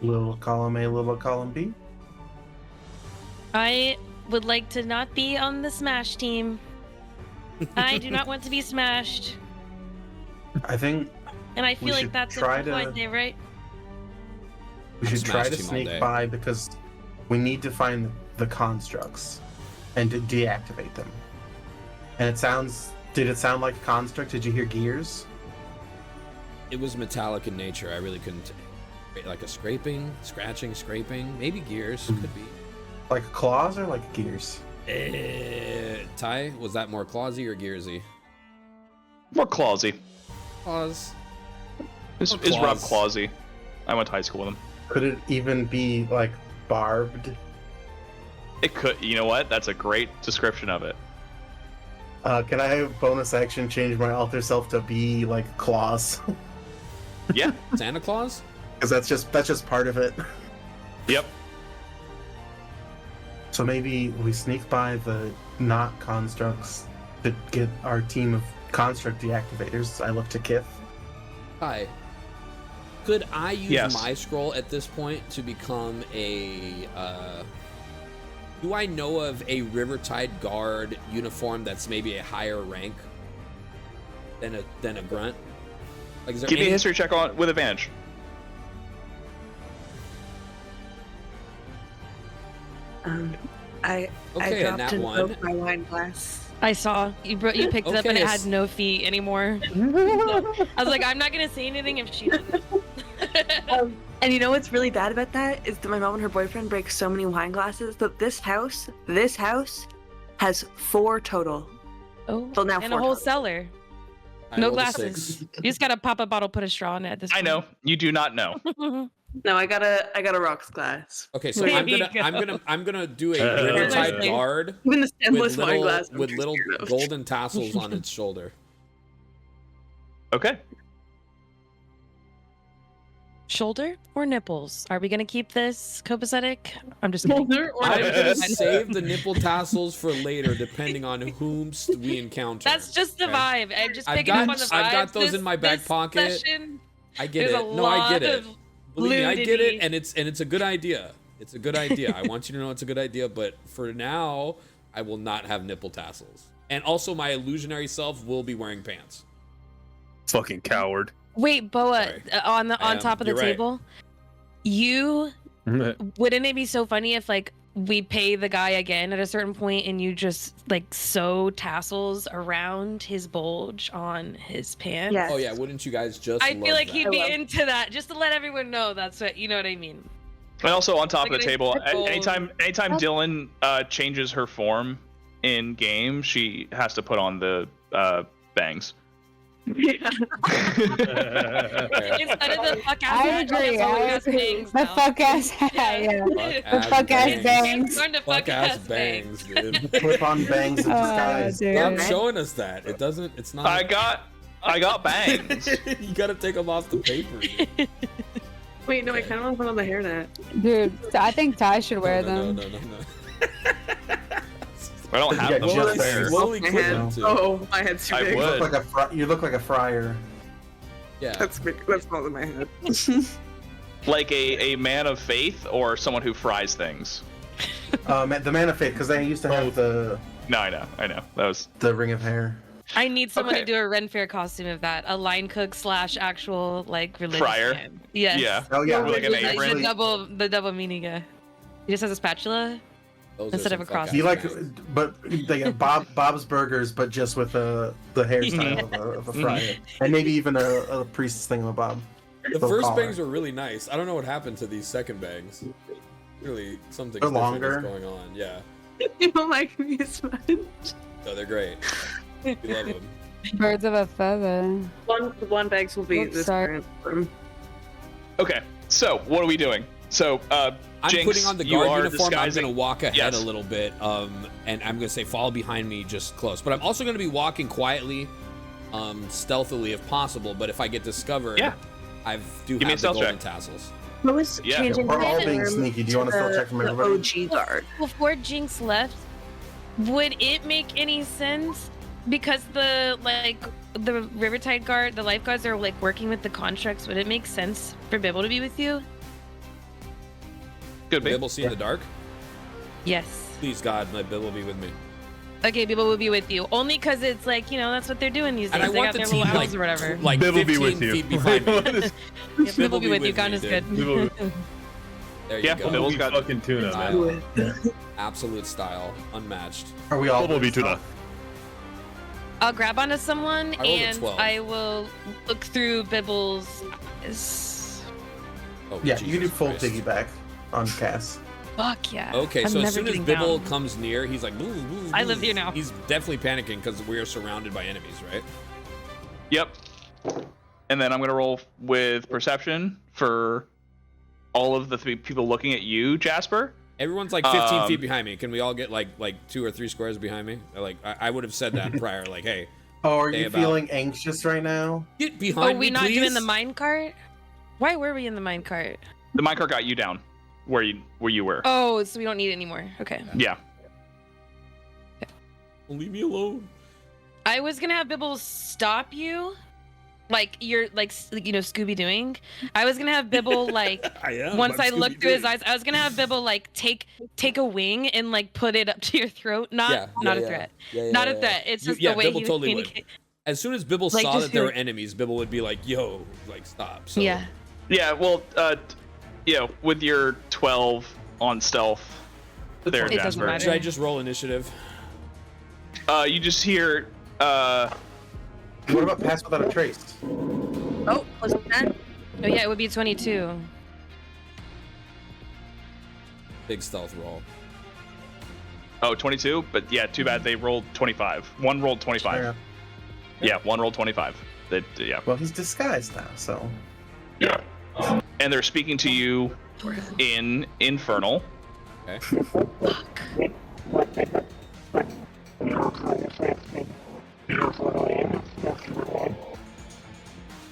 Little column A, little column B. I would like to not be on the Smash team. I do not want to be smashed. I think And I We feel like should that's try a point to- there, right? we should try to Smash Team all sneak day. by because we need to find the constructs and to deactivate them. And did it sound like a construct? Did you hear gears? It was metallic in nature. I really couldn't. Like a scraping, scratching, scraping. Maybe gears could be. Like claws or like gears? Ty, was that more clawsy or gearsy? More clawsy. Claws. Is More Rob claws. Clawsy? I went to high school with him. Could it even be like barbed? It could. You know what? That's a great description of it. Can I have bonus action change my alter self to be like claws? Yeah. Santa Claus? Because that's just part of it. Yep. So maybe we sneak by the not constructs to get our team of construct deactivators. I look to Kith. Hi. Could I use Yes. my scroll at this point to become a do I know of a Rivertide guard uniform that's maybe a higher rank than a grunt? Like, is there Give me a any- history check on with advantage. I Okay, and dropped that and one. broke my wine glass. I saw you picked it up and Okay, it yes. had no feet anymore. I was like, I'm not gonna say anything if she doesn't. And you know what's really bad about that is that my mom and her boyfriend break so many wine glasses that this house has 4 total. Oh, Well, now and a 4 whole total. cellar. I No rolled a glasses. 6. You just gotta pop a bottle, put a straw in it at this I point. know. You do not know. No, I got a rocks glass. Okay, so There I'm you gonna do a Rivertide Nice. guard Even the with stemless wine glass. little, I'm with too little scared of. golden tassels on its shoulder. Okay. Shoulder or nipples? Are we gonna keep this copacetic? I'm just kidding. Shoulder or I'm nipples? gonna save the nipple tassels for later, depending on whom we encounter. That's just the Okay. vibe. I'm just I've picking got- up on the vibes. I've got those this, in my back this pocket. Session, I get there's it. a No, I get lot it. of Believe me, I get it, nudity. and it's a good idea. It's a good idea. I want you to know it's a good idea, but for now, I will not have nipple tassels. And also, my illusionary self will be wearing pants. Fucking coward. Wait, Boa, Sorry. on I am. top of the You're right. table. Wouldn't it be so funny if like we pay the guy again at a certain point and you just like sew tassels around his bulge on his pants? Yes. Oh yeah, wouldn't you guys just? I love feel like that? he'd I be love- into that, just to let everyone know that's what you know what I mean. And also on top Like of the an table, nipples. anytime Dylan changes her form in game, she has to put on the bangs. Yeah. Instead of the fuck ass I hat, agree. she has I fuck-ass agree. bangs The now. fuck ass hat. Yeah. The fuck ass bangs. Learn to Fuck ass bangs, dude. Flip on bangs of disguise. Stop dude. showing us that. It doesn't. It's not. I got bangs. You gotta take them off the paper. dude. Wait, no, I kind of want to put on the hairnet. Dude, so I think Ty should wear No. them. I don't have Yeah, them just up there. Slowly My clip head. them too. Oh, my head's too I big. would. You look like a friar. Yeah. That's big. That's smaller than my head. Like a man of faith or someone who fries things. The man of faith, because they used to have the No, I know. That was ring of hair. I need someone Okay. to do a Ren Fair costume of that. A line cook / actual like religious Friar? man. Yes. yeah. Oh yeah, Like an The apron. double meaning guy. He just has a spatula. Those are Instead of some a cross. fuck-ass You like, bangs. but they got Bob's Burgers, but just with the hairstyle of a friar, and maybe even a priest's thingamabob. The They'll first call bangs her. were really nice. I don't know what happened to these second bangs. Really, something They're different longer. is going on. Yeah. You don't like me as much. No, they're great. We love them. Birds of a feather. One bags will be Oops, this sorry. current form. Okay. So what are we doing? So I'm Jinx, putting on the you guard are uniform. disguising- I'm gonna walk ahead Yes. a little bit, and I'm gonna say follow behind me just close. But I'm also gonna be walking quietly, stealthily if possible. But if I get discovered, Yeah. I Give do me a have the stealth golden check. tassels. What was Yeah, changing we're all the being form sneaky. Do you want to still the- check from the everybody? OG guard. Before Jinx left, would it make any sense? Because the Rivertide guard, the lifeguards are like working with the contracts. Would it make sense for Bibble to be with you? Could be. Bibble see in the dark? Yes. Please, God, let Bibble be with me. Okay, people will be with you. Only because it's like, that's what they're doing these days. And I they want got the their team little like, elves or whatever. like Bibble be 15 with you. feet behind me. Yeah, people will be with you. God is good. There you Yeah, go. Bibble's got fucking tuna, Style. man. Absolute style. Unmatched. Are we all Bibble be doing tuna. stuff? I'll grab onto someone I rolled a and 12. I will look through Bibble's eyes. Oh, Yeah, you can do Jesus full Christ. piggyback on Cass. Fuck yeah. Okay, I'm so as never soon as getting Bibble down. comes near, he's like, move, move, I move." live here now. He's definitely panicking because we are surrounded by enemies, right? Yep. And then I'm gonna roll with perception for all of the three people looking at you, Jasper. Everyone's like 15 feet Um, behind me. Can we all get like 2 or 3 squares behind me? Like I would have said that prior. Like, hey, Oh, are Stay you about- feeling anxious right now? get behind Oh, me, we not please. doing the mine cart? Why were we in the mine cart? The minecart got you down where you were. Oh, so we don't need it anymore. Okay. Yeah. Leave me alone. I was gonna have Bibble stop you, like you're like Scooby doing. I was gonna have Bibble like I am. once I'm I looked through his Scooby-Doo. eyes, I was gonna have Bibble like take a wing and like put it up to your throat. Not Yeah, not yeah, a threat. Yeah, Not a threat. It's just the way Bibble he totally would. communicates. As soon as Bibble Like, saw just that there be were like- enemies, Bibble would be like, "Yo, like stop." So, Yeah. Yeah. Well, with your 12 on stealth, there, It doesn't Jasper. matter. Should I just roll initiative? You just hear. What about pass without a trace? Oh, plus 10. Oh yeah, it would be 22. Big stealth roll. Oh, 22. But yeah, too bad they rolled 25. One rolled 25. Yeah. Yeah, one rolled 25. Yeah. Well, he's disguised now, so. Yeah. And they're speaking to you in Infernal. Okay.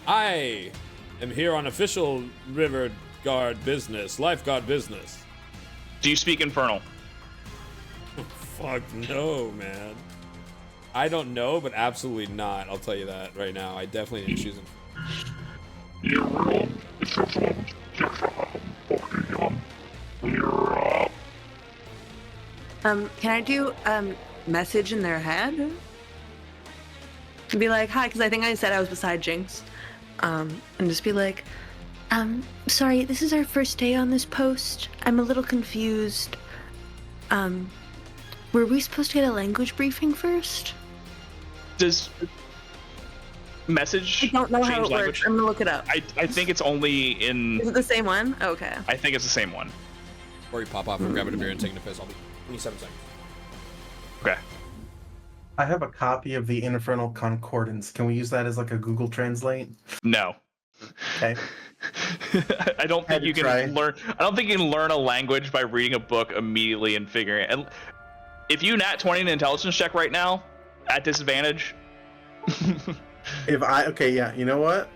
I am here on official river guard business, lifeguard business. Do you speak Infernal? Fuck no, man. I don't know, but absolutely not. I'll tell you that right now. I definitely didn't choose him. Can I do message in their head? To be like, hi, because I think I said I was beside Jinx. And just be like, Sorry, this is our first day on this post. I'm a little confused. Were we supposed to get a language briefing first? Does message I don't know how change it language? works. I'm gonna look it up. I think it's only in. Is it the same one? Okay. I think it's the same one. Or you pop off and grab a beer and take a piss. I'll be 27 seconds. Okay. I have a copy of the Infernal Concordance. Can we use that as like a Google Translate? No. Okay. I don't Had think you to can try. learn. I don't think you can learn a language by reading a book immediately and figuring it. And if you nat 20 an intelligence check right now, at disadvantage. Okay, yeah, you know what?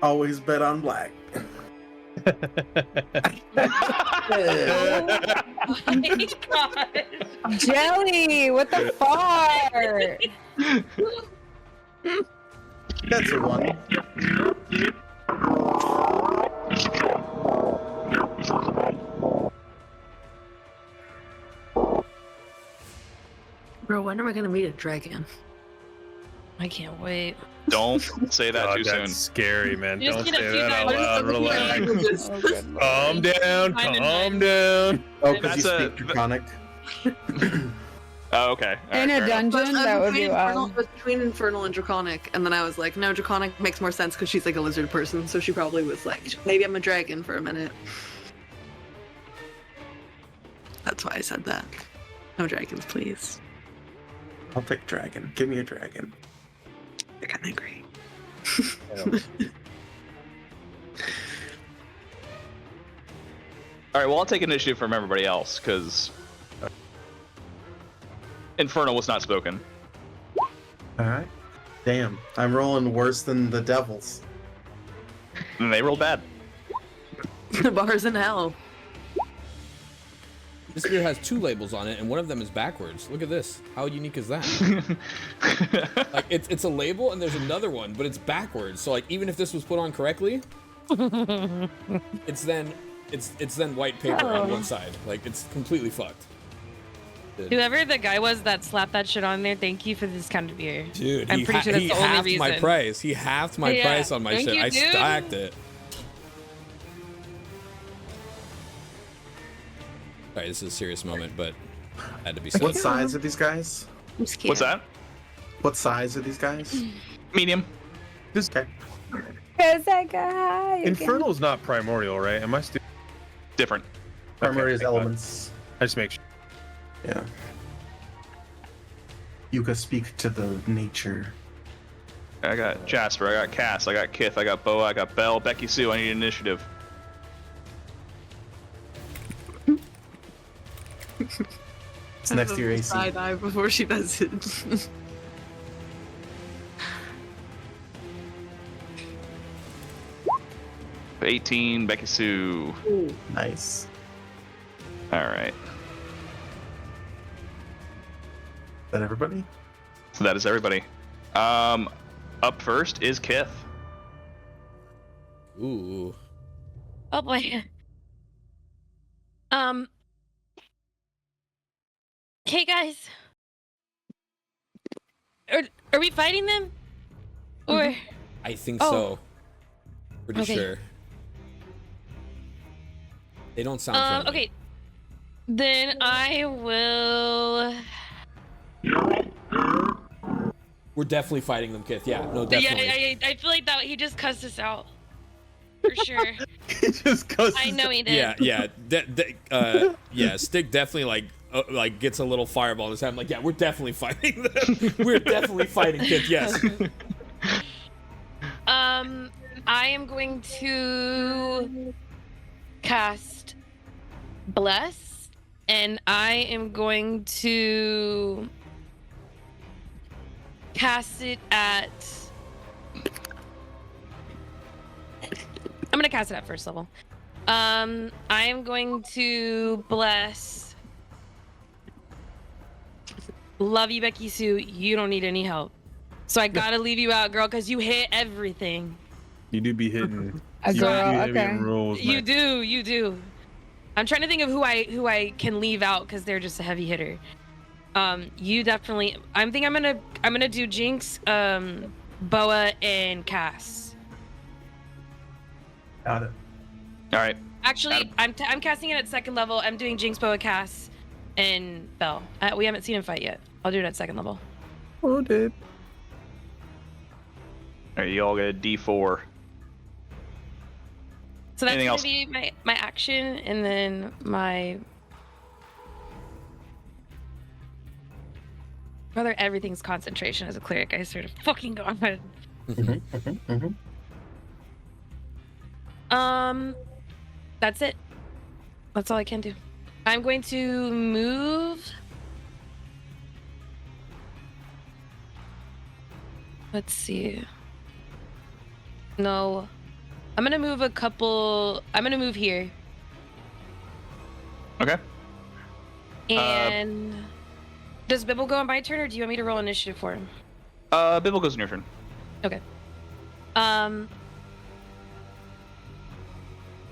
Always bet on black. Oh my god. Jelly, what the fart? That's a one. Bro, when are we gonna meet a dragon? I can't wait. Don't say that God, too that's soon. scary, man. Just Don't get a say few that out diamonds. loud. Relax. Oh, good lord. Calm down. Fine and Calm fine. down. Oh, because That's you a- speak Draconic. Oh, okay. All In right, a fair enough. dungeon, that would be It was between Infernal and Draconic, and then I was like, no, Draconic makes more sense because she's like a lizard person, so she probably was like, maybe I'm a dragon for a minute. That's why I said that. No dragons, please. I'll pick dragon. Give me a dragon. I kind of agree. All right. Well, I'll take initiative from everybody else because Infernal was not spoken. Alright. Damn, I'm rolling worse than the devils. And they rolled bad. The bar's in hell. This beer has 2 labels on it, and one of them is backwards. Look at this. How unique is that? Like it's a label, and there's another one, but it's backwards. So like even if this was put on correctly, it's then it's then white paper on one side. Like it's completely fucked. Whoever the guy was that slapped that shit on there, thank you for this kind of beer. Dude, I'm pretty sure that's the only reason. my price. He halved my price on my Thank shit. you, I dude. stacked it. Sorry, this is a serious moment, but had to be said. What size are these guys? I'm scared. What's that? What size are these guys? Medium. Okay. Cause I got high again. Infernal's not primordial, right? Am I stupid? Different. Primary is thank God. elements. I just make sure. Yeah. You can speak to the nature. I got Jasper, I got Cass, I got Kith, I got Boa, I got Belle, Becky-Sue. I need initiative. It's next to your AC. Side eye before she does it. 18, Becky-Sue. Nice. All right. Is that everybody? So that is everybody. Up first is Kith. Ooh. Oh boy. Hey guys. Are we fighting them? Or I think Oh. so. Pretty Okay. sure. They don't sound friendly. okay. Then I will. We're definitely fighting them, Kith. Yeah, no, definitely. Yeah, I feel like that he just cussed us out. For sure. It just goes. I know he did. Yeah. Stick definitely like gets a little fireball in his head. I'm like, yeah, we're definitely fighting them. We're definitely fighting Kith. Yes. I am going to cast Bless, and I am going to cast it at. I'm gonna cast it at first level. I am going to bless. Love you, Becky-Sue. You don't need any help. So I gotta leave you out, girl, because you hit everything. You do be hitting. A you girl, do be hitting okay. rolls, You man. do. I'm trying to think of who I can leave out because they're just a heavy hitter. You definitely. I'm gonna do Jinx, Boa, and Cass. Got it. All right. Actually, I'm casting it at second level. I'm doing Jinx, Boa, Cass, and Belle. We haven't seen him fight yet. I'll do it at second level. Oh, dude. All right, you all get a D4. So that's Anything gonna else? be my action, and then my. Brother, everything's concentration as a cleric. I swear to fucking God. That's it. That's all I can do. I'm going to move. Let's see. No. I'm gonna move a couple. I'm gonna move here. Okay. And does Bibble go on my turn, or do you want me to roll initiative for him? Bibble goes in your turn. Okay.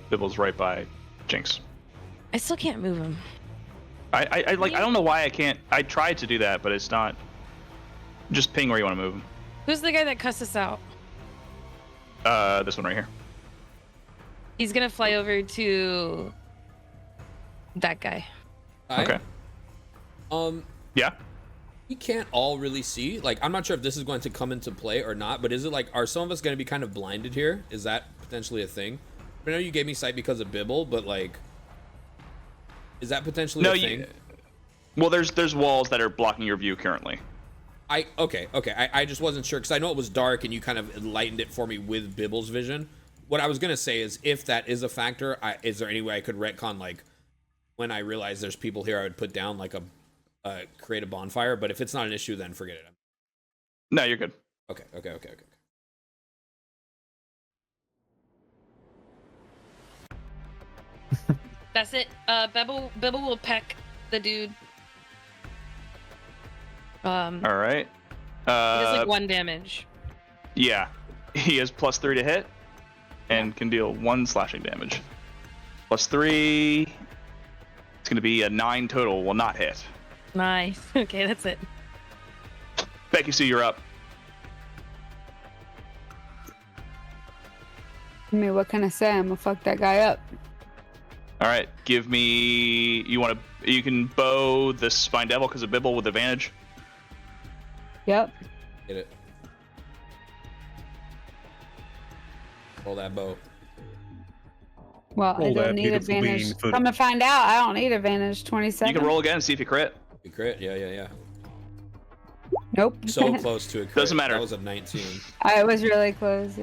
Bibble's right by Jinx. I still can't move him. I don't know why I can't. I tried to do that, but it's not. Just ping where you want to move him. Who's the guy that cussed us out? This one right here. He's gonna fly over to that guy. Okay. Yeah. We can't all really see. Like, I'm not sure if this is going to come into play or not, but is it like, are some of us going to be kind of blinded here? Is that potentially a thing? I know you gave me sight because of Bibble, but like, is that potentially a thing? Well, there's walls that are blocking your view currently. Okay. I just wasn't sure because I know it was dark and you kind of enlightened it for me with Bibble's vision. What I was gonna say is, if that is a factor, is there any way I could retcon, like, when I realize there's people here, I would put down like create a bonfire? But if it's not an issue, then forget it. No, you're good. Okay. That's it. Bibble will peck the dude. All right. He does like 1 damage. Yeah, he has +3 to hit, and can deal 1 slashing damage. Plus 3. It's going to be a 9 total. Will not hit. Nice. Okay, that's it. Becky-Sue, you're up. I mean, what can I say? I'm gonna fuck that guy up. All right, give me. You can bow the Spine Devil because of Bibble with advantage. Yep. Get it. Roll that bow. Well, I Roll that don't need beautiful advantage. bean foot. Come to find out, I don't need advantage. 27. You can roll again and see if you crit. You crit? Yeah. Nope. So close to a crit. Doesn't matter. That was a 19. I was really close.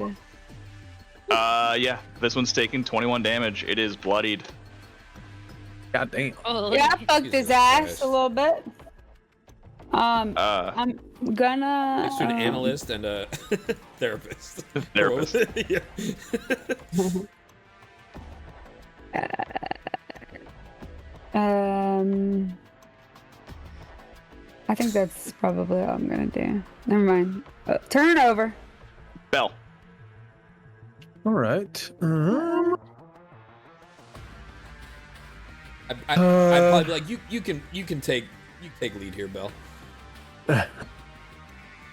Yeah. Yeah. This one's taking 21 damage. It is bloodied. God damn. Oh, Yeah, I fucked his Jesus ass Christ. a little bit. I'm gonna. Next to an analyst and a therapist. Therapist. Yeah. I think that's probably all I'm gonna do. Never mind. Turn it over. Bell. All right. I'd probably be like, you can take lead here, Bell.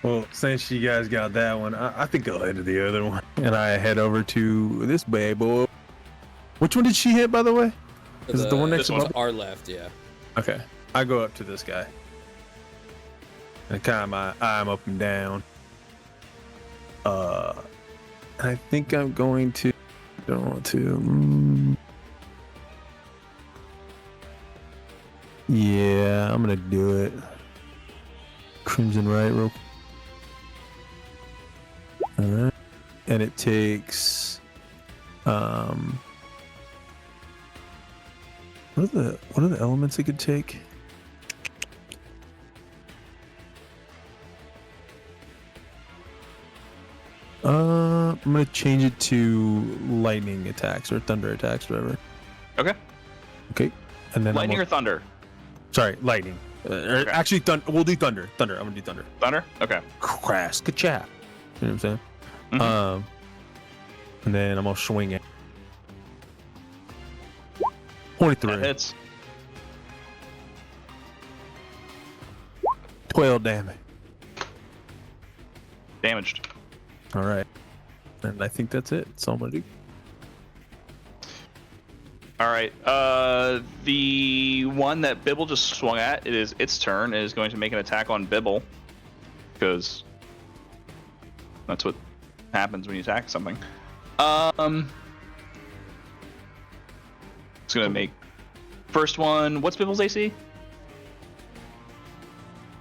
Well, since you guys got that one, I think I'll head to the other one. And I head over to this bad boy. Which one did she hit, by the way? Is it the one next This to one's Bubba? our left, yeah. Okay. I go up to this guy. And kind of my eye him up and down. I think I'm going to. Don't want to. Yeah, I'm gonna do it. Crimson right, real. Alright. And it takes. What are the elements it could take? I'm gonna change it to lightning attacks or thunder attacks, whatever. Okay. Okay. And then Lightning or thunder? sorry, lightning. Okay. Actually, we'll do thunder. Thunder. I'm gonna do thunder. Thunder? Okay. Crass, good chat. You know what I'm saying? Mhm. And then I'm gonna swing it. 23. That hits. 12 damage. Damaged. All right. And I think that's it. That's all I'm gonna do. All right. The one that Bibble just swung at, it is its turn. It is going to make an attack on Bibble, because that's what happens when you attack something. It's gonna make first one. What's Bibble's AC?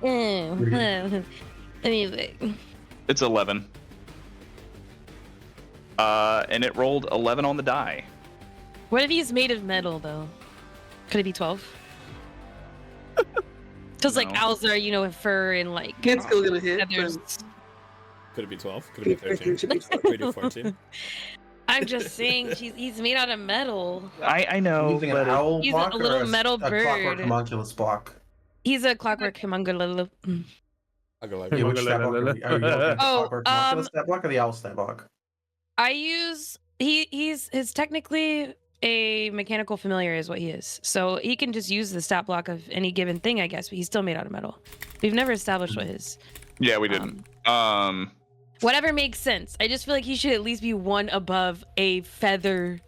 I mean, It's 11. And it rolled 11 on the die. what if he's made of metal, though? Could it be 12? Because, like, No. owls are, you know, fur and, like, It's still gonna hit. feathers. Could it be 12? Could it be 13? Could we do 14? I'm just saying, he's made out of metal. I know, Using an but owl He's block a or little metal a clockwork bird. homunculus block? He's a clockwork homunculus. I'll go like Yeah, which stat block are you looking at? The Oh, clockwork homunculus stat block or the owl stat block? I use he's technically a mechanical familiar is what he is. So he can just use the stat block of any given thing, I guess, but he's still made out of metal. We've never established what his yeah, we didn't. whatever makes sense. I just feel like he should at least be one above a feather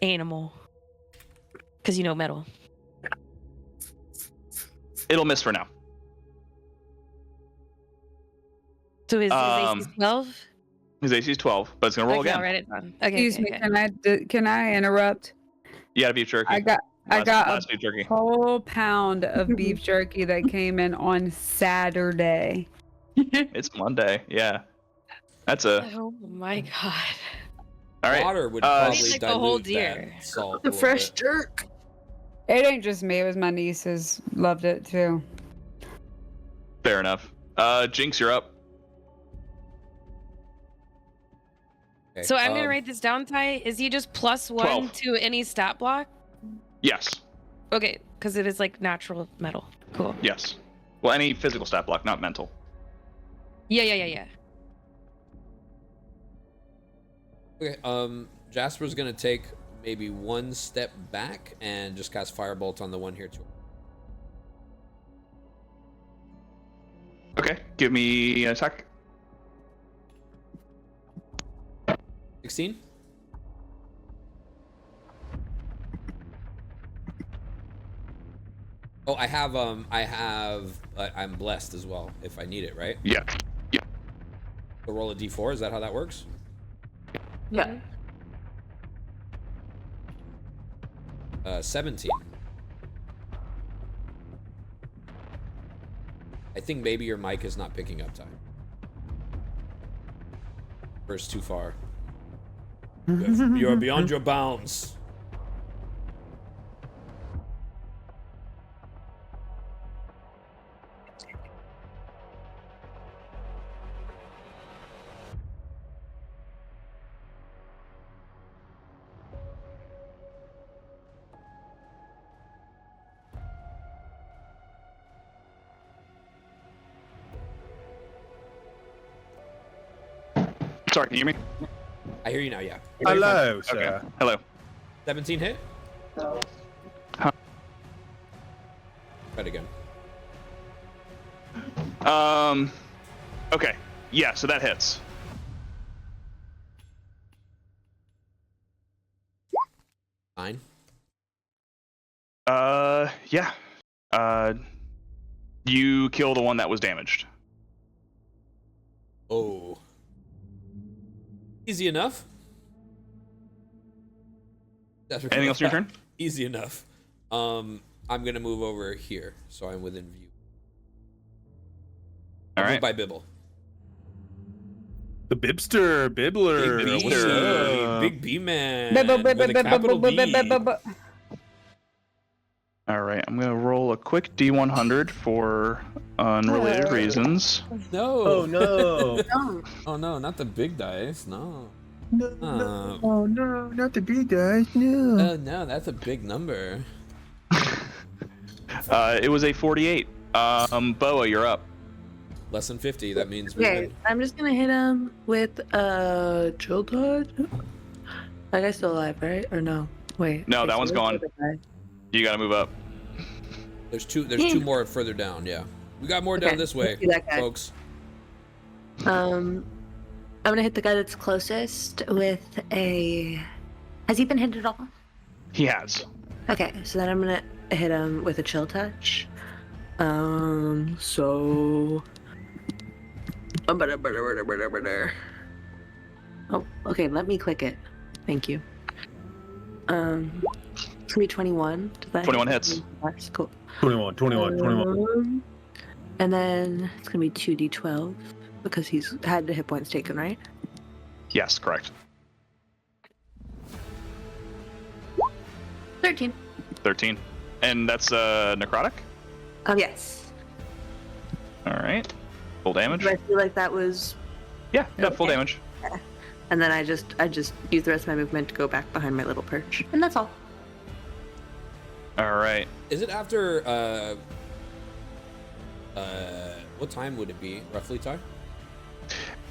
animal. Cause you know metal. It'll miss for now. So his AC is 12? His AC is 12, but it's gonna roll Okay, again. I'll write it down. Okay, Excuse me. okay. Can I interrupt? You got beef jerky. I got Last beef jerky. a whole pound of beef jerky that came in on Saturday. It's Monday. Yeah, that's a. Oh my god. All right. Water would uh, probably It's like a dilute whole that deer. salt a The little fresh bit. jerk. It ain't just me. It was my nieces. Loved it too. Fair enough. Jinx, you're up. Okay, So I'm gonna write this down, Ty. Is he just +1 12. to any stat block? Yes. Okay, because it is like natural metal. Cool. Yes. Well, any physical stat block, not mental. Yeah. Okay, Jasper's gonna take maybe one step back and just cast Firebolt on the one here too. Okay, give me an attack. 16. Oh, I'm blessed as well if I need it, right? Yeah. Yeah. So roll a d4. Is that how that works? Yeah. 17. I think maybe your mic is not picking up time. First too far. You are beyond your bounds. Sorry, can you hear me? I hear you now, yeah. Hello, sir. Okay. Hello. 17 hit? Huh. Try it again. Okay. Yeah, so that hits. Fine. Yeah. You kill the one that was damaged. Oh. Easy enough. Anything else in your turn? Easy enough. I'm gonna move over here, so I'm within view. All right. Move by Bibble. The Bibster, Bibbler. Big B, What's up? Big B man. With a capital B. All right, I'm gonna roll a quick D100 for unrelated reasons. No. Oh no. Oh no, not the big dice. No. No, oh no, not the big guys. No. Oh no, that's a big number. It was a 48. Boa, you're up. Less than 50. That means we Okay, win. I'm just gonna hit him with chill touch. That guy's still alive, right? Or no? Wait. No, okay, that so one's where's gone. the other guy? You gotta move up. There's two more further down. Yeah, we got more down Okay, this way, let's do that guy. folks. I'm gonna hit the guy that's closest with a. Has he been hit at all? He has. Okay, so then I'm gonna hit him with a chill touch. So. Oh, okay. Let me click it. Thank you. It's gonna be 21. Does that 21 hit? hits. That's cool. 21. And then it's gonna be 2d12 because he's had the hit points taken, right? Yes, correct. 13. 13. And that's necrotic? Yes. All right. Full damage? Do I feel like that was? Yeah, full Okay. damage. And then I just use the rest of my movement to go back behind my little perch, and that's all. All right. Is it after what time would it be roughly, Ty?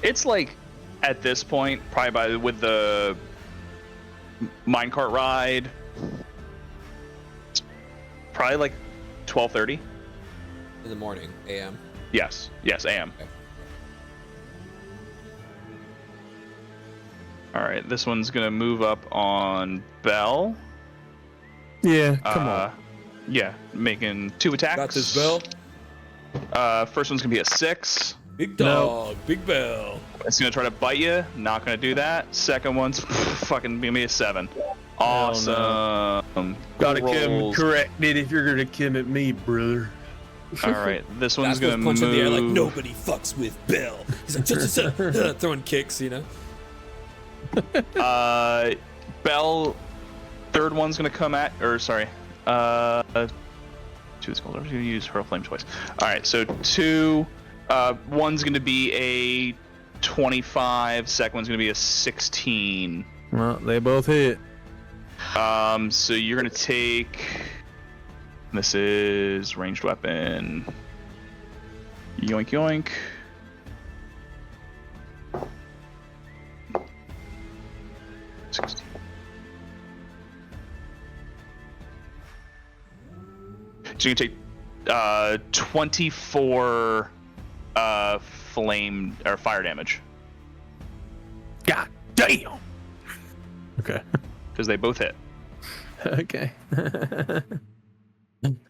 It's like at this point, probably with the minecart ride, probably like 12:30. In the morning, a.m. Yes, AM. Okay. All right, this one's gonna move up on Bell. Yeah, come on. Yeah, making 2 attacks. Got this, Bell. First one's gonna be a 6. Big dog, Big Bell. It's gonna try to bite you. Not gonna do that. Second one's fucking gonna be a 7. Awesome. Gotta Rolls. come correct it if you're gonna come at me, brother. All right, this one's Jasper's gonna punching move. the air like nobody fucks with Bell. He's like throwing kicks, you know. Bell. Third one's gonna come at, or sorry, 2 is called. I'm gonna use Hurl Flame twice. All right, so 2. One's gonna be a 25. Second one's gonna be a 16. Well, they both hit. So you're gonna take. This is ranged weapon. Yoink yoink. So you can take 24 flame or fire damage. God damn. Okay. Because they both hit. Okay. That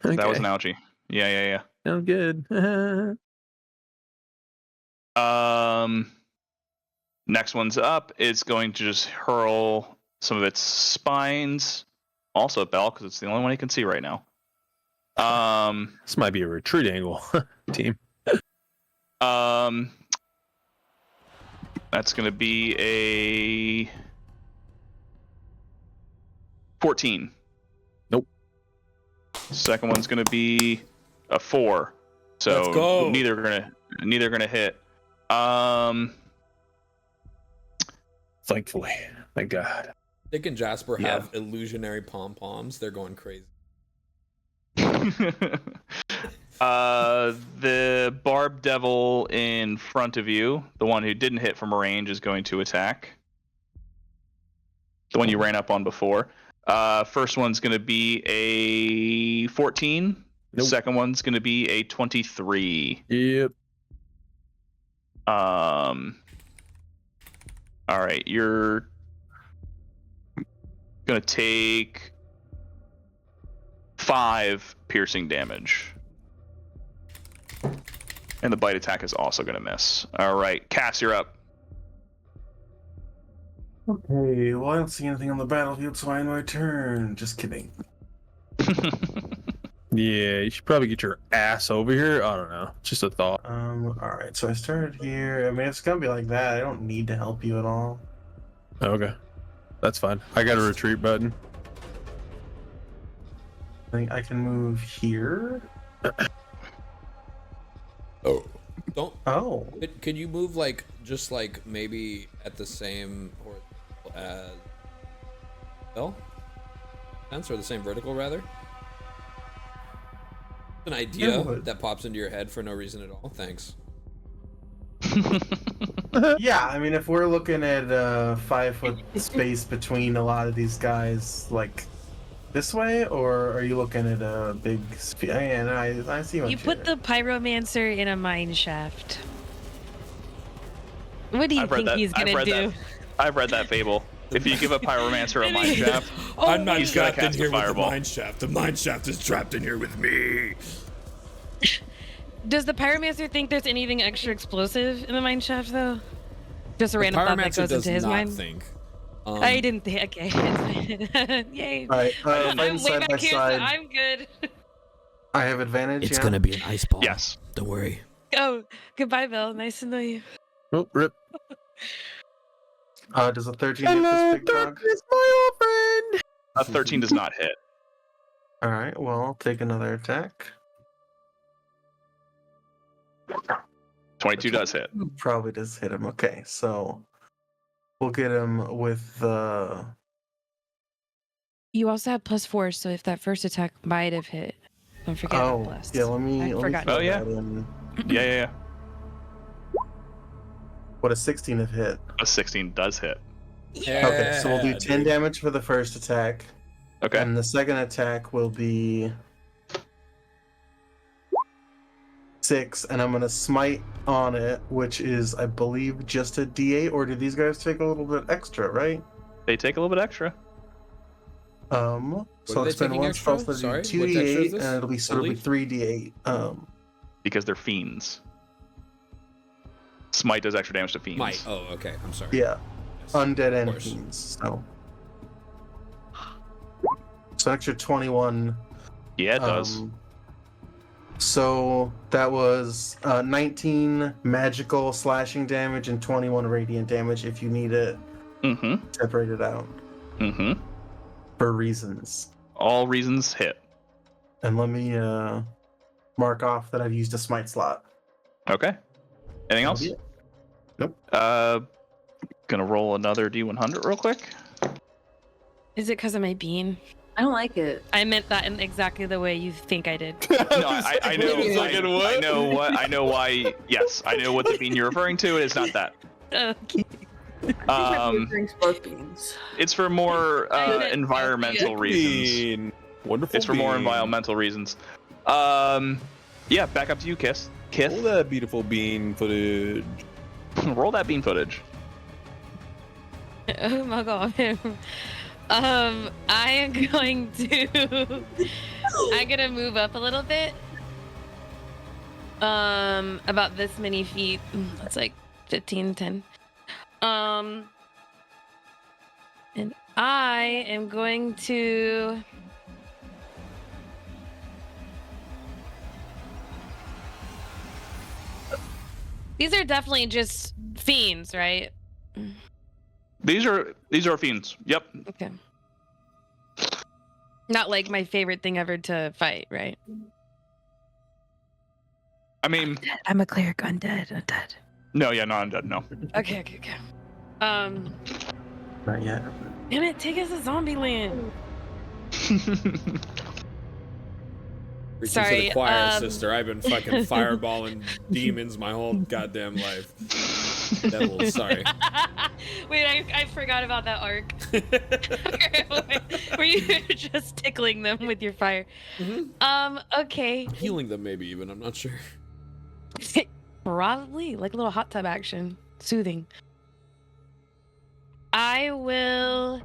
was an ouchie. Yeah. Sounds good. Next one's up. It's going to just hurl some of its spines. Also at Bell, because it's the only one he can see right now. This might be a retreat angle, team. That's going to be a 14. Nope. Second one's going to be a 4. So Let's go. neither gonna hit. Thankfully, thank God. Dick and Jasper have illusionary pom poms. They're going crazy. The Barb Devil in front of you, the one who didn't hit from range, is going to attack. The one you ran up on before. First one's going to be a 14. Nope. Second one's going to be a 23. Yep. All right, you're going to take 5 piercing damage. And the bite attack is also going to miss. All right, Cass, you're up. Okay, well, I don't see anything on the battlefield, so I end my turn. Just kidding. Yeah, you should probably get your ass over here. I don't know. Just a thought. Alright, so I started here. I mean, it's gonna be like that. I don't need to help you at all. Okay. That's fine. I got a retreat button. I think I can move here. Oh. Don't. Oh. Could you move like just like maybe at the same horizontal as Bell? Or the same vertical rather? An idea that pops into your head for no reason at all. Thanks. Yeah, I mean, if we're looking at a 5-foot space between a lot of these guys, like this way, or are you looking at a big? And I see what You put the pyromancer in a mine shaft. What do you think he's gonna do? I've read that fable. If you give a pyromancer a mine shaft, I'm not he's gonna trapped in cast here a with the fireball. mine shaft. The mine shaft is trapped in here with me. Does the pyromancer think there's anything extra explosive in the mine shaft, though? Just a random thought that goes into his mind. Think. I didn't think. Okay. Yay. All right, I'm way side by back here, so side. I'm good. I have advantage. It's yeah? gonna be an ice ball. Yes. Don't worry. Oh, goodbye, Bill. Nice to know you. Oh, rip. Does a 13 hit this big dog? It's my old friend. A 13 does not hit. All right, well, I'll take another attack. 22 does hit. Probably does hit him. Okay, so we'll get him with the. You also have +4, so if that first attack might have hit, don't forget that Oh, plus. yeah. Let me. forgot. throw Oh, yeah. that in. Yeah. What a 16 have hit. A 16 does hit. Okay, so we'll do Yeah, 10 dude. damage for the first attack, Okay. and the second attack will be 6, and I'm gonna smite on it, which is, I believe, just a D8. Or do these guys take a little bit extra, right? They take a little bit extra. So are I'll they spend taking one extra? spell to Sorry, do what extra is 2d8, this? and it'll be sort of Holy? be 3d8. Because they're fiends. Smite does extra damage to fiends. Might. Oh, okay. I'm sorry. Yeah, Yes. undead and course. fiends. So extra 21. Yeah, it does. So that was 19 magical slashing damage and 21 radiant damage if you need it Mm-hmm. separated out Mm-hmm. for reasons. All reasons hit. And let me mark off that I've used a smite slot. Okay. Anything else? Yeah. Nope. Gonna roll another D100 real quick. Is it because of my bean? I don't like it. I meant that in exactly the way you think I did. No, I know. I know why. Yes, I know what the bean you're referring to. It is not that. Okay. Drinks both beans. It's for more I meant- environmental reasons. Wonderful. It's for more bean. environmental reasons. Yeah, back up to you, Kith. Roll that beautiful bean footage. Roll that bean footage. Oh my god. I am going to. I'm gonna move up a little bit. About this many feet. That's like 15, 10. And I am going to. These are definitely just fiends, right? These are fiends. Yep. Okay. Not like my favorite thing ever to fight, right? I mean, I'm a cleric. Undead. no, yeah, not undead. No. Okay. Not yet. Damn it, take us to zombie land. Preaching Sorry, to the choir, sister. I've been fucking fireballing demons my whole goddamn life. Devils, sorry. Wait, I forgot about that arc. Where you were just tickling them with your fire. Mm-hmm. Okay. Healing them, maybe even. I'm not sure. Probably like a little hot tub action, soothing. I will.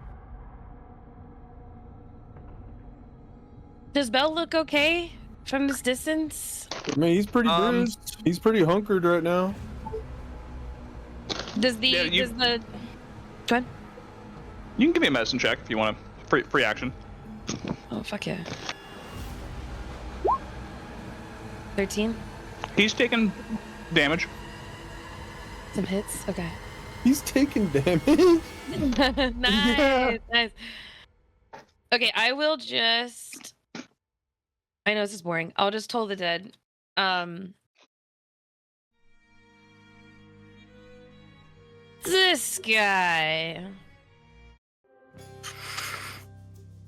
Does Belle look okay from this distance? I mean, he's pretty bruised. He's pretty hunkered right now. Does the Go ahead. You can give me a medicine check if you want to. Free action. Oh fuck yeah. 13. He's taking damage. Some hits. Okay. He's taking damage. Nice. Yeah. Nice. Okay, I will just. I know this is boring. I'll just toll the dead. This guy.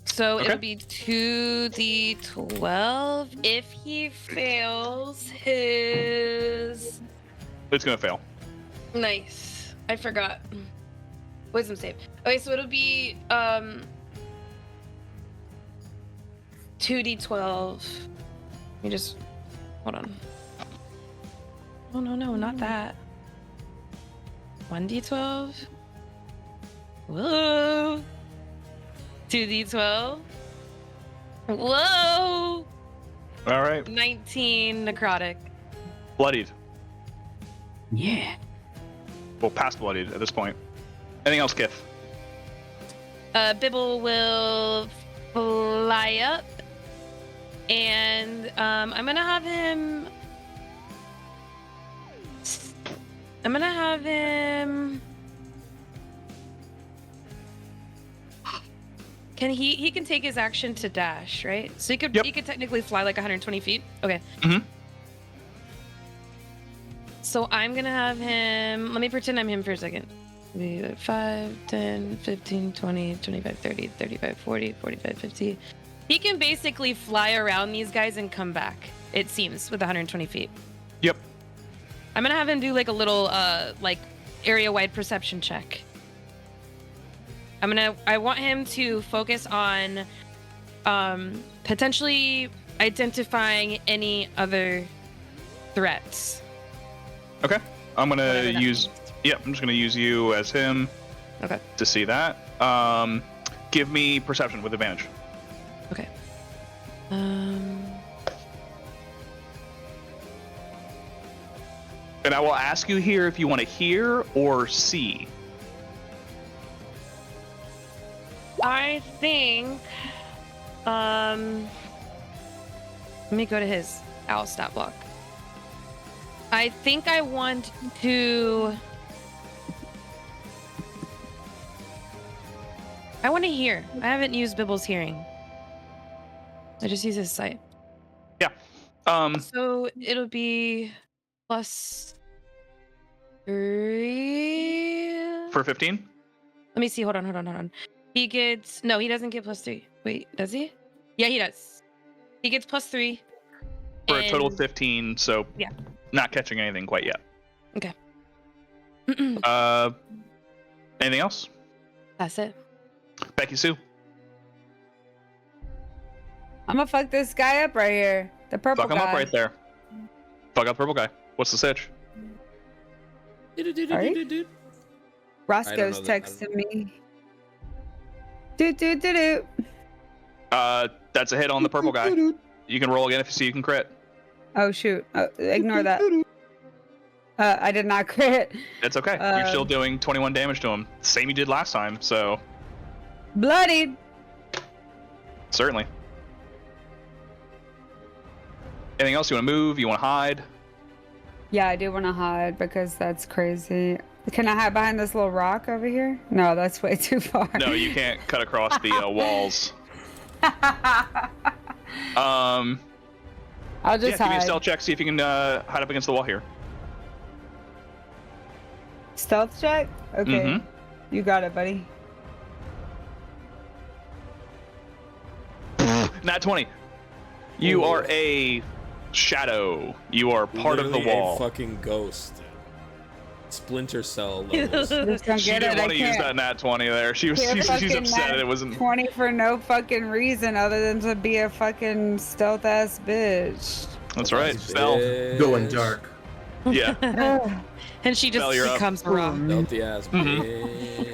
So it'll be 2d12 if he fails his. It's gonna fail. Nice. I forgot. Wisdom save. Okay, so it'll be 2d12. Let me just hold on. Oh no, not that. 1d12. Whoa. 2d12. Whoa. All right. 19 necrotic. Bloodied. Yeah. Well, past bloodied at this point. Anything else, Kith? Bibble will fly up, and I'm gonna have him. Can he can take his action to dash, right? So he could technically fly like 120 feet. Okay. Mm-hmm. So I'm gonna have him. Let me pretend I'm him for a second. 5, 10, 15, 20, 25, 30, 35, 40, 45, 50. He can basically fly around these guys and come back, it seems, with 120 feet. Yep. I'm gonna have him do like a little like area-wide perception check. I want him to focus on potentially identifying any other threats. Okay. I'm gonna Whatever that use. means. Yep. I'm just gonna use you as him. Okay. To see that. Give me perception with advantage. Okay. And I will ask you here if you want to hear or see. I think. Let me go to his owl stat block. I think I want to. I want to hear. I haven't used Bibble's hearing. I just use his sight. Yeah. So it'll be +3 For 15. Let me see. Hold on. He gets no. He doesn't get +3. Wait, does he? Yeah, he does. He gets +3 For a total of 15. So yeah, not catching anything quite yet. Okay. Anything else? That's it. Becky-Sue. I'm gonna fuck this guy up right here. The purple Fuck him guy. up right there. Fuck up purple guy. What's the sitch? Roscoe's texting me. Do. That's a hit on the purple guy. You can roll again if you see you can crit. Oh shoot! Ignore that. I did not crit. It's okay. You're still doing 21 damage to him. Same you did last time, so. Bloodied. Certainly. Anything else? You want to move? You want to hide? Yeah, I do want to hide because that's crazy. Can I hide behind this little rock over here? No, that's way too far. No, you can't cut across the walls. I'll just Give me a hide. stealth check. See if you can hide up against the wall here. Stealth check? Okay. Mhm. You got it, buddy. Nat 20. You are a shadow. You are part of the Literally wall. A fucking ghost. Splinter Cell levels. Just don't She get didn't it. want I to use can't. that nat 20 there. She's Can't fucking upset nat it wasn't. 20 for no fucking reason other than to be a fucking stealth ass bitch. That's right. Stealth. Going dark. Yeah. And she just Spell, you're up. becomes a rock. Stealthy ass bitch.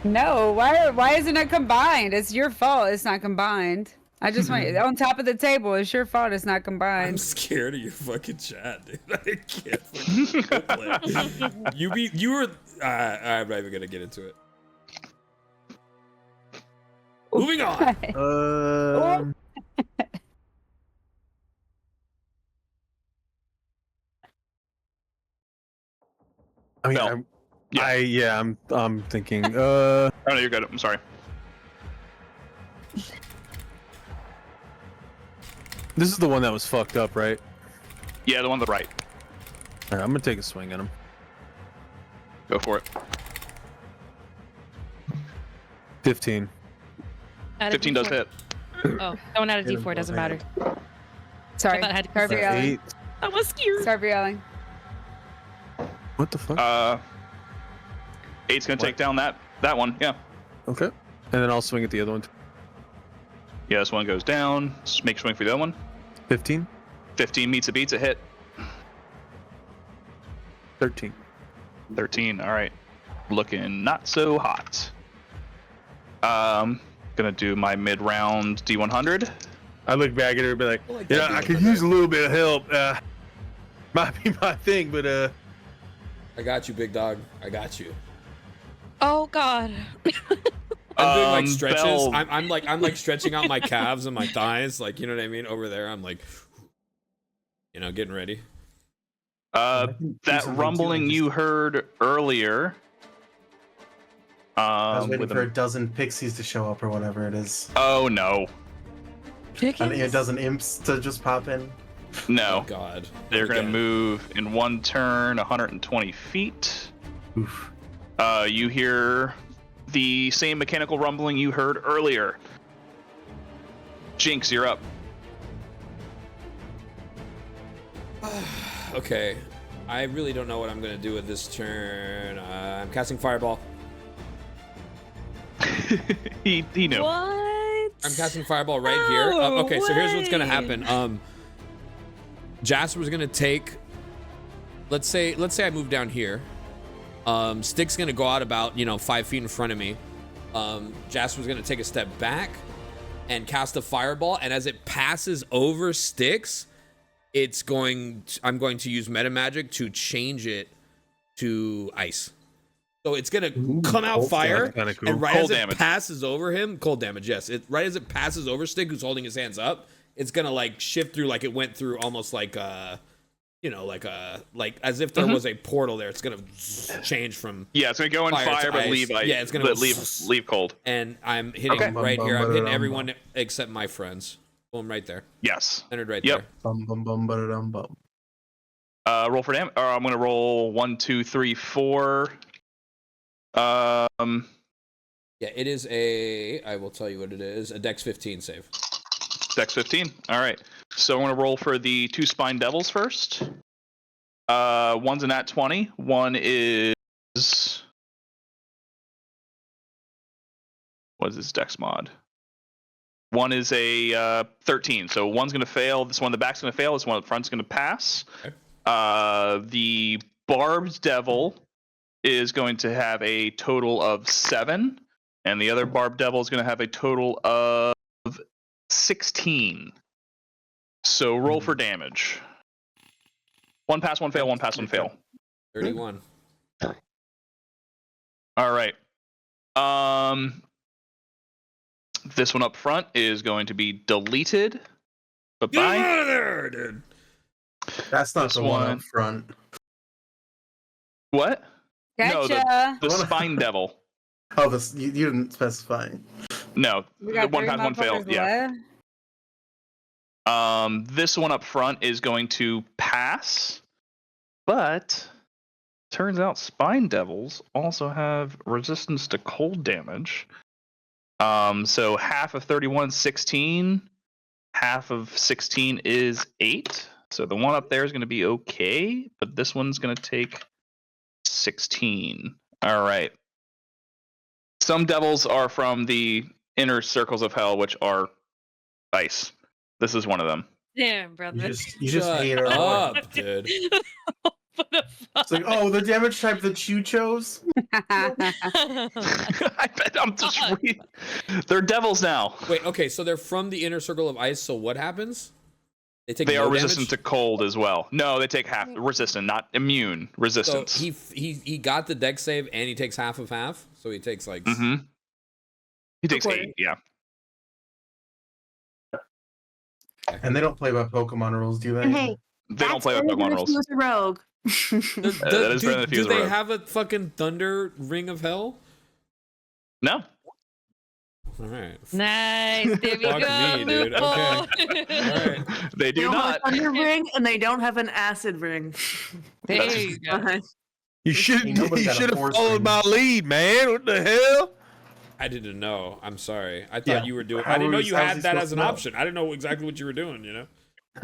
No, why isn't it combined? It's your fault it's not combined. I just want on top of the table. It's your fault it's not I'm combined. scared of your fucking chat, dude. I can't fucking play. You were. I'm not even gonna get into it. Moving on. I mean, No. I'm thinking. Oh no, you're good. I'm sorry. This is the one that was fucked up, right? Yeah, the one on the right. All right, I'm gonna take a swing at him. Go for it. 15. 15 does hit. Oh, that one out of D4 doesn't matter. Sorry. I thought I had to Sorry for consider. yelling. 8. I was scared. Sorry for yelling. What the fuck? 8's gonna take down that one. Yeah. Okay. And then I'll swing at the other one. Yeah, this one goes down. Just make a swing for the other one. 15. 15 meets a beats a hit. 13. 13. All right. Looking not so hot. Gonna do my mid-round D100. I look back at her and be like, like yeah, that I dude. could use a little bit of help. Might be my thing, but I got you, big dog. I got you. Oh God. I'm doing like stretches. Bell. I'm like stretching out my calves and my thighs, like, you know what I mean. Over there, I'm like, you know, getting ready. That rumbling you heard earlier. I was waiting with for a dozen pixies to show up or whatever it is. Oh no, And a dozen imps to just pop in. no. Oh God. They're gonna Again. move in one turn 120 feet. Oof. You hear the same mechanical rumbling you heard earlier. Jinx, you're up. Okay. I really don't know what I'm gonna do with this turn. I'm casting Fireball. he knew. What? I'm casting Fireball right here. Okay, so here's what's gonna happen. Jasper's gonna take. Let's say I move down here. Stick's gonna go out about 5 feet in front of me. Jasper's gonna take a step back and cast a Fireball, and as it passes over Sticks, I'm going to use meta magic to change it to ice. So it's gonna come out cold fire, damage. Kinda cool. and right Cold as it damage. passes over him, cold damage. Yes, right as it passes over Stick, who's holding his hands up, it's gonna like shift through, like it went through almost like like as if there was a portal there. It's gonna change from. Yeah, it's gonna go in Fire to fire, but ice. leave ice. Yeah, it's gonna but go leave cold. And I'm hitting Okay. right here. I'm hitting everyone except my friends. Boom, right there. Yes. Entered right Yep. there. Bum bum bum ba-da-dum bum. Roll for damage. Or I'm gonna roll 1, 2, 3, 4. Yeah, it is I will tell you what it is. A Dex 15 save. Dex 15. All right. So I'm going to roll for the 2 spine devils first. One's a nat 20. One is... What is this dex mod? One is a 13. So one's going to fail. This one in the back's going to fail. This one in the front's going to pass. Okay. The barbed devil is going to have a total of 7. And the other barbed devil is going to have a total of 16. So roll for damage. 1 pass, 1 fail, 1 pass, 1 fail. 31. All right. This one up front is going to be deleted. Get Bye-bye. out of there, dude. That's not This the one one. up front. What? No, Gotcha. the spine devil. Oh, this you didn't specify. No, We the got 1 three pass, 1 fail. motherfuckers Yeah. left. This one up front is going to pass, but turns out spine devils also have resistance to cold damage. So half of 31 is 16, half of 16 is 8. So the one up there is going to be okay, but this one's going to take 16. All right. Some devils are from the inner circles of hell, which are ice. This is one of them. Damn, brother. You just hate her. up, dude. What the fuck? It's like, oh, the damage type that you chose. I bet I'm just They're devils now. Wait, okay, so they're from the inner circle of ice, so what happens? They no are resistant damage? to cold as well. No, they take half resistant, not immune. So Resistance. he got the dex save and he takes half of half, so he takes like He takes 8, yeah. And they don't play by Pokemon rules, do they? Hey, They don't play with Pokemon rules. He was a rogue. That is better than if he do was a they rogue. have a fucking thunder ring of hell? No. All right. Nice. There we Fuck go. me, dude. Okay. All right. They They do don't not. have a thunder ring, and they don't have an acid ring. There you go. You should Ain't nobody got a have force followed ring. my lead, man. What the hell? I didn't know. I'm sorry. I thought Yeah. you were doing. How I didn't know was- you how was had he that supposed as to an know? option. I didn't know exactly what you were doing. You know.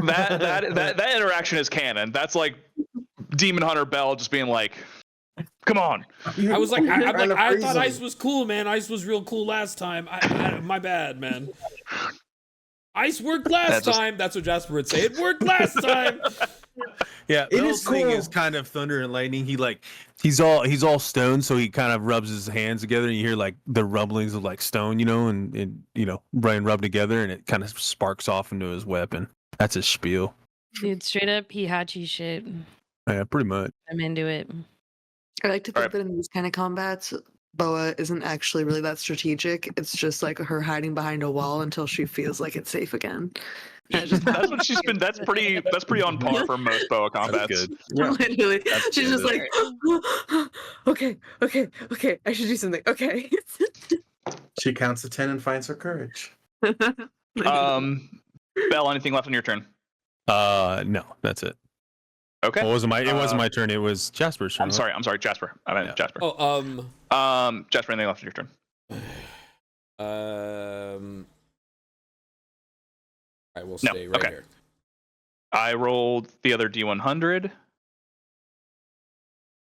That interaction is canon. That's like Demon Hunter Bell just being like, "Come on." I was like, You're trying to I freeze thought him. ice was cool, man. Ice was real cool last time. My bad, man. Ice worked last time. That's what Jasper would say. It worked last time. Yeah, It Bell's is thing cool. is kind of thunder and lightning. He's all stone, so he kind of rubs his hands together, and you hear like the rumblings of like stone, and rub together, and it kind of sparks off into his weapon. That's his spiel. Dude, straight up Hihachi shit. Yeah, pretty much. I'm into it. I like to think Alright. that in these kind of combats, Boa isn't actually really that strategic. It's just like her hiding behind a wall until she feels like it's safe again. And it just That's what she's been. That's pretty on par for most boa combats. That's good. literally, That's she's just good. like, okay, I should do something. Okay. She counts to 10 and finds her courage. Bell, anything left on your turn? No, that's it. Okay. Well, it wasn't my turn. It was Jasper's turn. I'm sorry, Jasper. I meant Yeah. Jasper. Oh, Jasper, anything left on your turn? I will No, stay right okay. here. I rolled the other D100.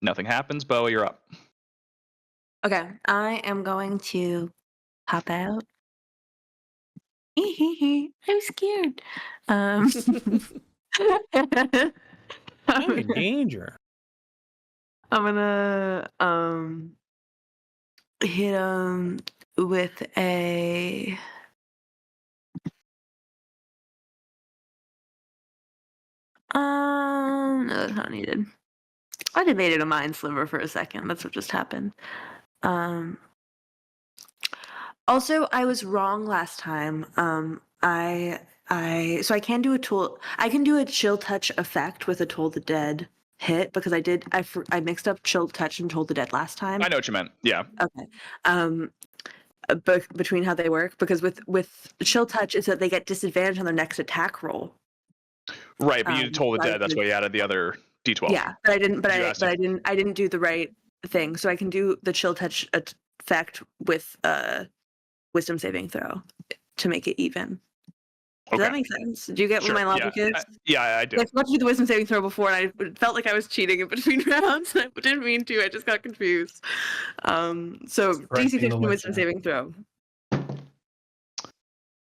Nothing happens. Boa, you're up. Okay, I am going to hop out. I'm scared. I'm in danger. I'm gonna hit him with a no, that's not needed. I debated a mind sliver for a second. That's what just happened. Also, I was wrong last time. So I can do a tool. I can do a chill touch effect with a Toll the Dead hit because I mixed up chill touch and Toll the Dead last time. I know what you meant. Yeah. Okay. Between how they work, because with chill touch is that they get disadvantage on their next attack roll. Right, but you told the so I dead. That's why you added the other D12. Yeah, but I didn't. But You I asked but it. I didn't. I didn't do the right thing. So I can do the chill touch effect with wisdom saving throw to make it even. Does Okay. that make sense? Do you get Sure, what my logic yeah. is? Yeah, I do. I forgot to do the wisdom saving throw before, and I felt like I was cheating in between rounds. I didn't mean to. I just got confused. So DC correcting the 15 wisdom wisdom. saving throw.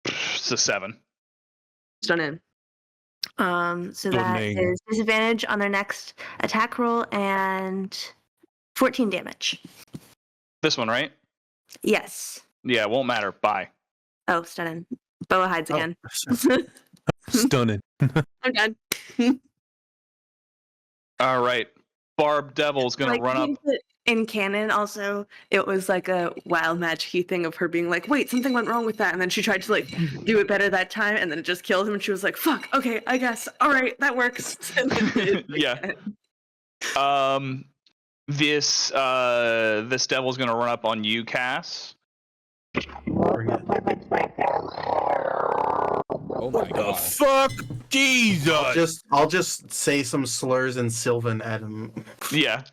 It's a 7. Done in. So that Stunning. is disadvantage on their next attack roll and 14 damage. This one, right? Yes. Yeah, it won't matter. Bye. Oh, stunning. Boa hides Oh, again. Stunning. I'm done. All right. Barb Devil's gonna Like, run up. in canon, also, it was like a wild magic-y thing of her being like, wait, something went wrong with that. And then she tried to like do it better that time, and then it just killed him. And she was like, fuck, okay, I guess. All right, that works. And then it- Yeah. This devil's gonna run up on you, Cass. Bring it. Oh my The god. fuck? Jesus! I'll just say some slurs in Sylvan at him. Yeah.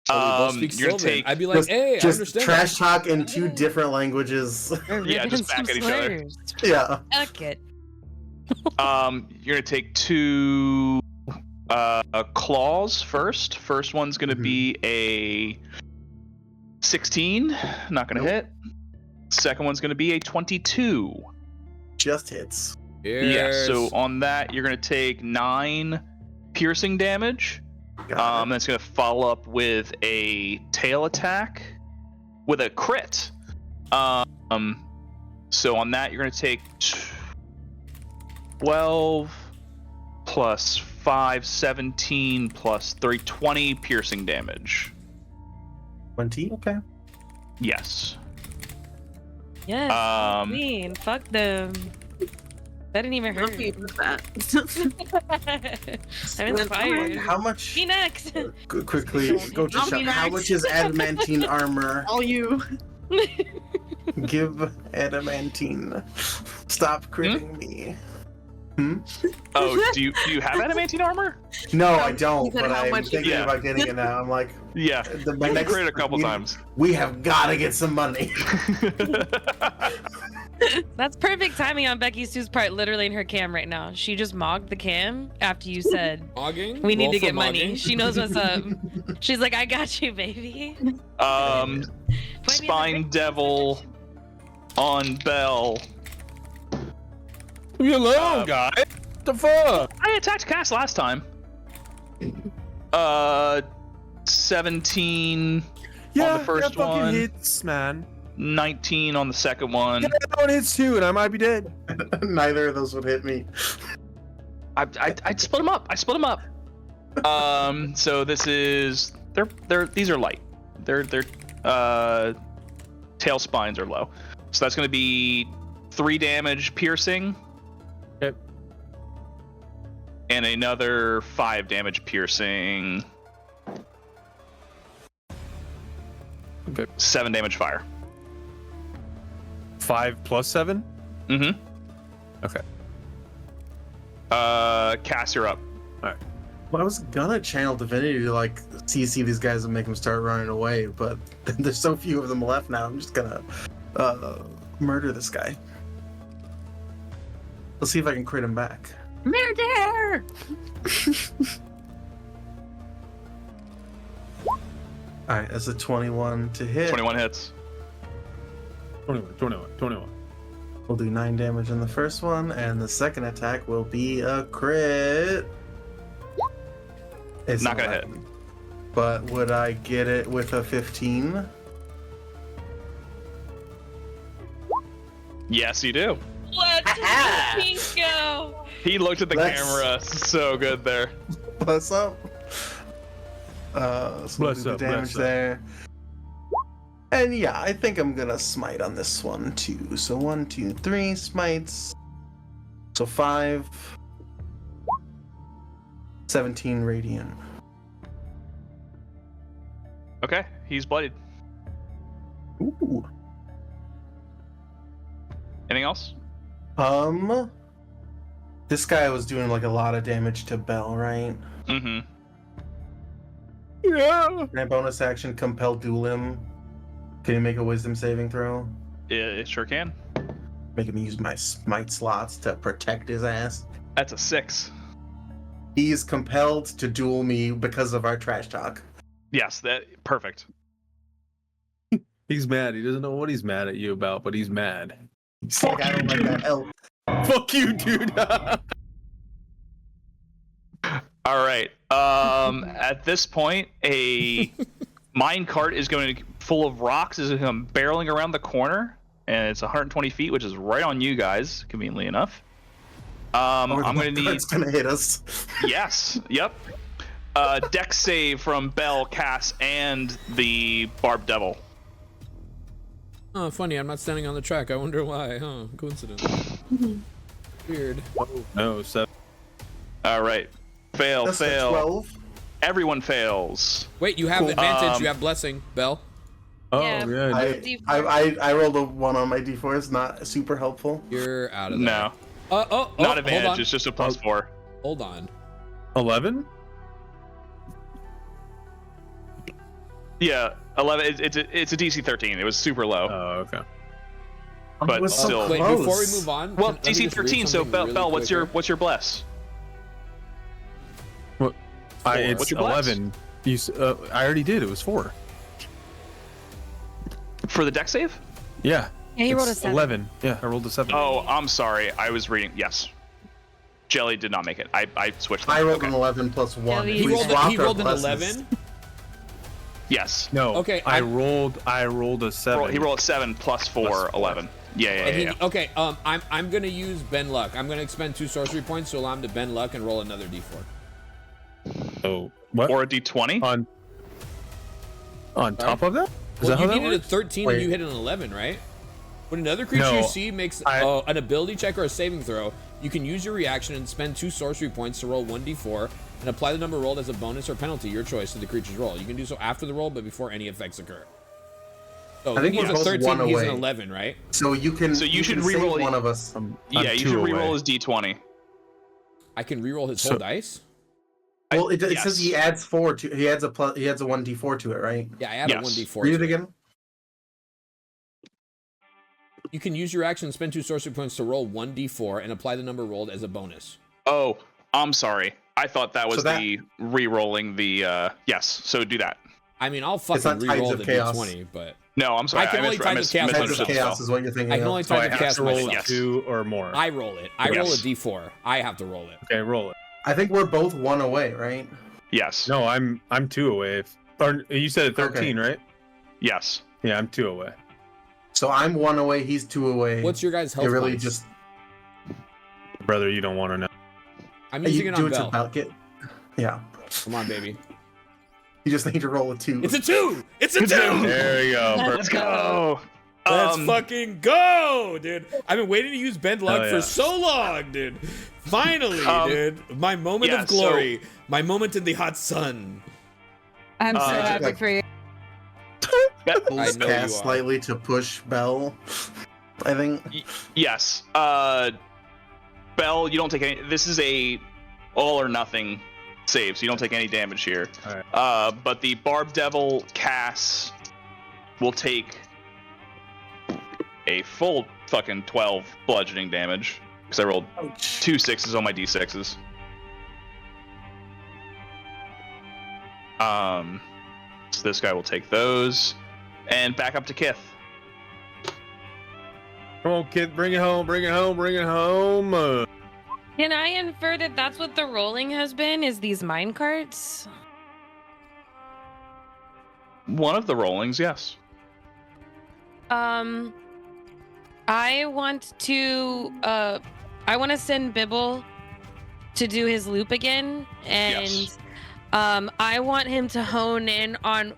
Oh, we both speak You're gonna Sylvan. take. I'd be like, hey, I Just understand trash talk in 2 different languages. Yeah, just back at each other. Yeah. Fuck it. You're gonna take 2 claws first. First one's gonna be a 16. Not gonna hit. Second one's gonna be a 22. Just hits. Yeah. So Cheers. on that, you're gonna take 9 piercing damage. Got it. That's gonna follow up with a tail attack with a crit. So on that, you're gonna take 12 plus 5, 17 plus 3, 20 piercing damage. 20? Okay. Yes. Yes. Um, Queen. Fuck them. That didn't even hurt. Lucky with that. I'm inspired. How much? Be next. Quickly, go to I'll shop. be How next. much is adamantine armor? All you. Give adamantine. Stop critting me. Oh, do you have adamantine armor? No, I don't. He said But how I'm much- thinking Yeah. about getting it now. I'm like, Yeah. my next Crit a couple times. We have got to get some money. That's perfect timing on Becky-Sue's part, literally in her cam right now. She just mogged the cam after you said, Mogging? we need Roll to for get money. mogging. She knows what's up. She's like, I got you, baby. Um, Point me in the Spine right Devil on Bell. Leave me alone, guy. What the fuck? I attacked Cass last time. 17 Yeah, on the first that fucking one, hits, man. 19 on the second one. Yeah, that one hits too, and I might be dead. Neither of those would hit me. I split them up. I split them up. So this is these are light. Their tail spines are low. So that's gonna be 3 damage piercing. Okay. And another 5 damage piercing. Okay. 7 damage fire. 5 plus 7? Mm-hmm. Okay. Cass, you're up. Well, I was gonna channel divinity to like CC these guys and make them start running away, but there's so few of them left now. I'm just gonna murder this guy. Let's see if I can crit him back. Murder! Alright, that's a 21 to hit. 21 hits. 21. We'll do 9 damage on the first one, and the second attack will be a crit. It's Not gonna hit. 11. But would I get it with a 15? Yes, you do. Let's go. He looked at the Let's- camera so good there. Plus up. So we'll Bless do up, the damage bless up. there. And yeah, I think I'm gonna smite on this one too. So 1, 2, 3 smites. So 5. 17 radiant. Okay, he's bloodied. Ooh. Anything else? This guy was doing like a lot of damage to Bell, right? Mm-hmm. Yeah. Can I bonus action compel duel him? Can you make a wisdom saving throw? It sure can. make him use my smite slots to protect his ass. That's a 6. He is compelled to duel me because of our trash talk. Yes, that perfect. He's mad. He doesn't know what he's mad at you about, but he's mad. He's like, I don't like that elf. Fuck you, dude. All right. At this point, a minecart is going to full of rocks is going to come barreling around the corner, and it's 120 feet, which is right on you guys, conveniently enough. I'm going to need. It's going to hit us. Yes. Yep. Dex save from Bell, Cass, and the Barb Devil. Oh, funny. I'm not standing on the track. I wonder why. Huh? Coincidence. Weird. No, 7. All right. Fail. That's a Fail. 12. Everyone fails. Wait, you have Cool. advantage. You have blessing, Bell. Oh, Yeah. yeah. I rolled a 1 on my d4. It's not super helpful. You're out of there. No. Oh, Not advantage. It's just a +4. Hold on. 11? Yeah, 11. It's a DC 13. It was super low. Oh, okay. But It was so still. Wait, close. before we move on. Well, let me DC just read 13. So something Bell, really Bell, what's your quicker. bless? It's What's your bless? 11. I already did. It was 4. For the deck save? Yeah. Yeah, he rolled a it's 7. 11. Yeah, I rolled a 7. Oh, I'm sorry. I was reading. Yes. Jelly did not make it. I switched. I them. rolled Okay. an 11 plus 1. Yeah, If He we rolled, swapped he our rolled an blesses- 11. Yes. No. Okay, I rolled a 7. He rolled a 7 plus 4, Plus 4. 11. Yeah. And he, okay, I'm gonna use bend luck. I'm gonna expend 2 sorcery points to allow him to bend luck and roll another d4. Oh, what? Or a D20. On top of that? Is Well, that how you that needed a works? 13 Wait. and you hit an 11, right? When another creature No, you see makes an ability check or a saving throw, you can use your reaction and spend 2 sorcery points to roll 1d4 and apply the number rolled as a bonus or penalty, your choice, to the creature's roll. You can do so after the roll, but before any effects occur. So I think he's we're a both 13, one he's an away. 11, right? So you can. So you should can save reroll one of us. Yeah, you should reroll his D20. I can reroll his whole dice? Well, it yes. says he adds 4 to. He adds a 1d4 to it, right? Yeah, I add a Yes. 1d4. Read to it again. You can use your action and spend 2 sorcery points to roll 1d4 and apply the number rolled as a bonus. Oh, I'm sorry. I thought that was So that- the re-rolling the. Yes. So do that. I mean, I'll It's fucking not Tides re-roll of the Chaos. d20, but No, I'm sorry. I can only Tides of Chaos Tides of misunderstood the Chaos spell. is what you're thinking. I can of. only So I Tides of have Chaos to roll myself. Yes. 2 or more. I roll it. I roll a Yes. d4. I have to roll it. Okay, roll it. I think we're both 1 away, right? Yes. No, I'm 2 away. Or you said 13, right? Yes. Yeah, I'm 2 away. So I'm 1 away. He's 2 away. What's your guys' health You're really points? just. Brother, you don't want to know. I'm using You it do on it to Bell. Palkit. Yeah. Come on, baby. You just need to roll a 2. It's a 2! It's a 2! There you go. Let's go. Let's fucking go, dude. I've been waiting to use bend luck Hell for yeah. so long, dude. Finally, dude. My moment yeah, of glory. My moment in the hot sun. I'm so happy like- for you. I know cast you are. slightly to push Bell. I think. Yes. Bell, you don't take any. This is a all or nothing save, so you don't take any damage here. All But the Barb Devil Cass will take a full fucking 12 bludgeoning damage because I rolled 2 6s on my d6s. So this guy will take those, and back up to Kith. Come on, kid. Bring it home. Bring it home. Bring it home. Can I infer that that's what the rolling has been? Is these mine carts? One of the rollings, yes. I want to send Bibble to do his loop again, and Yes. I want him to hone in on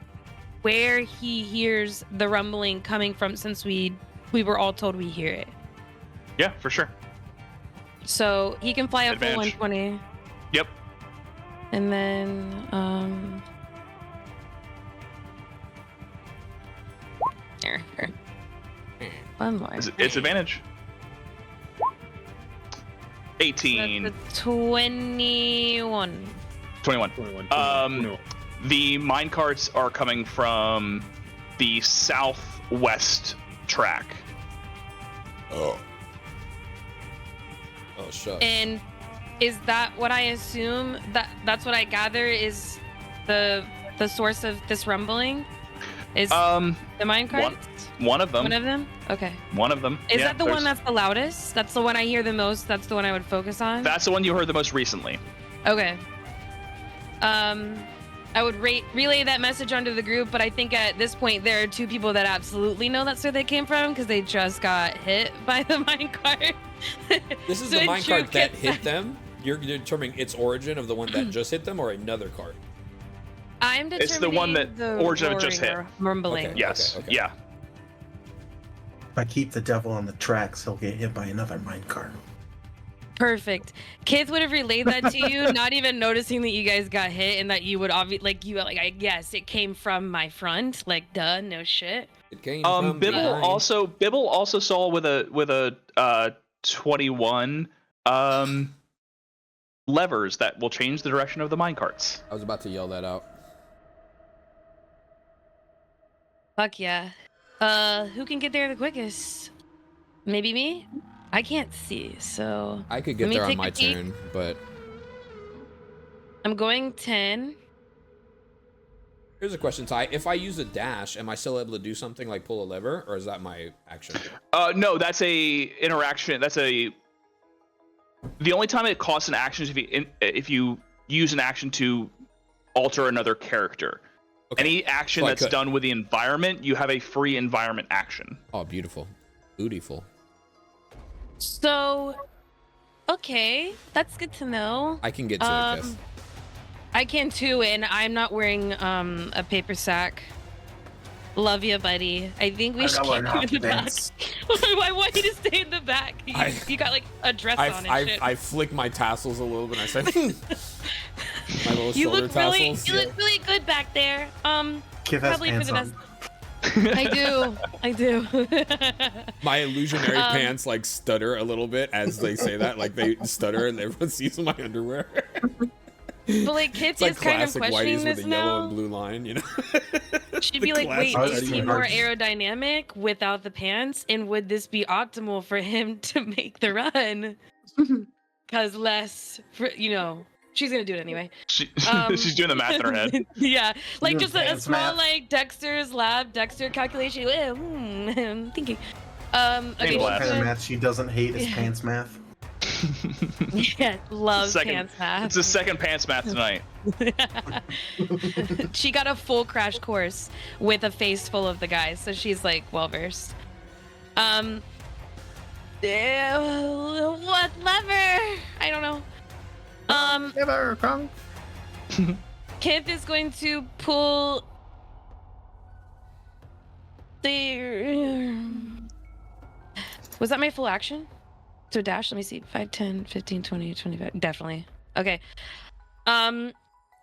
where he hears the rumbling coming from, since we were all told we hear it. Yeah, for sure. So he can fly up to Advantage. 120, Yep. and then here. One more. It's advantage. 18. That's a 21. 21. 21. The minecarts are coming from the southwest track. Oh, shucks. And is that what I assume? That's what I gather is the source of this rumbling? Is the minecart? One of them. One of them? Okay. One of them. Is that the one that's the loudest? That's the one I hear the most? That's the one I would focus on? That's the one you heard the most recently. Okay. I would relay that message onto the group, but I think at this point there are two people that absolutely know that's where they came from because they just got hit by the minecart. This is the minecart that hit them? You're determining its origin of the one that just hit them or another cart? I'm determining it's the one that origin of just hit. Rumbling. Okay. Yes. Okay. Yeah. If I keep the devil on the tracks, he'll get hit by another minecart. Perfect. Kith would have relayed that to you, not even noticing that you guys got hit and that you would I guess it came from my front. Like, duh, no shit. It came from Bibble also saw with a 21 levers that will change the direction of the minecarts. I was about to yell that out. Fuck yeah. Who can get there the quickest? Maybe me? I can't see, so I could get there on my turn, but I'm going 10. Here's a question, Ty. If I use a dash, am I still able to do something like pull a lever, or is that my action? No, that's a interaction. The only time it costs an action is if you use an action to alter another character. Okay. Any action that's done with the environment, you have a free environment action. Oh, beautiful. Beautiful. So, okay, that's good to know. I can get to it, Kiss. I can too, and I'm not wearing a paper sack. Love you, buddy. I think we should keep you in the back. I want you to stay in the back. You got like a dress on and shit. I flick my tassels a little bit and I say, my little shoulder tassels. You look really good back there. Kith has pants on. I do. My illusionary pants like stutter a little bit as they say that, like they stutter and everyone sees my underwear. But like Kit is kind of questioning this with a now. Yellow and blue line, you know. She'd be like, wait, is he more aerodynamic without the pants? And would this be optimal for him to make the run? Because less, she's gonna do it anyway. She's doing the math in her head. Yeah, like just a small like Dexter calculation. I'm thinking. Okay. What kind of math she doesn't hate is pants math. Yeah, loves pants math. It's the second pants math tonight. She got a full crash course with a face full of the guys, so she's like well versed. What lever? I don't know. Lever, Kronk. Kith is going to pull the. Was that my full action? So dash, let me see. 5, 10, 15, 20, 25. Definitely. Okay.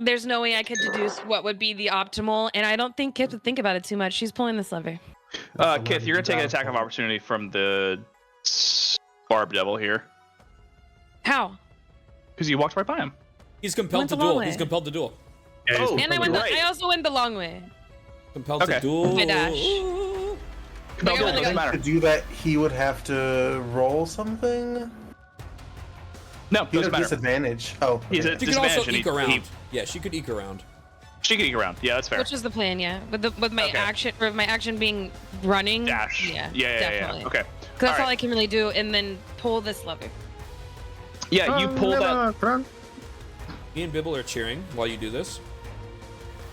There's no way I could deduce what would be the optimal, and I don't think Kith would think about it too much. She's pulling this lever. Kith, you're gonna take an attack of opportunity from the Barb Devil here. How? Because you walked right by him. He's compelled to duel. He's compelled to duel. Yeah, and I also went the long way. Compelled to duel. My dash. Doesn't matter. To do that, he would have to roll something. No, he would have disadvantage. Oh, he's at she disadvantage. Could also eke around. Yeah, she could eke around. She could eke around. Yeah, that's fair. Which is the plan, yeah. With my action being running. Dash. Yeah. Yeah. Okay. Because that's all I can really do, and then pull this lever. Yeah, you pull that. Me and Bibble are cheering while you do this.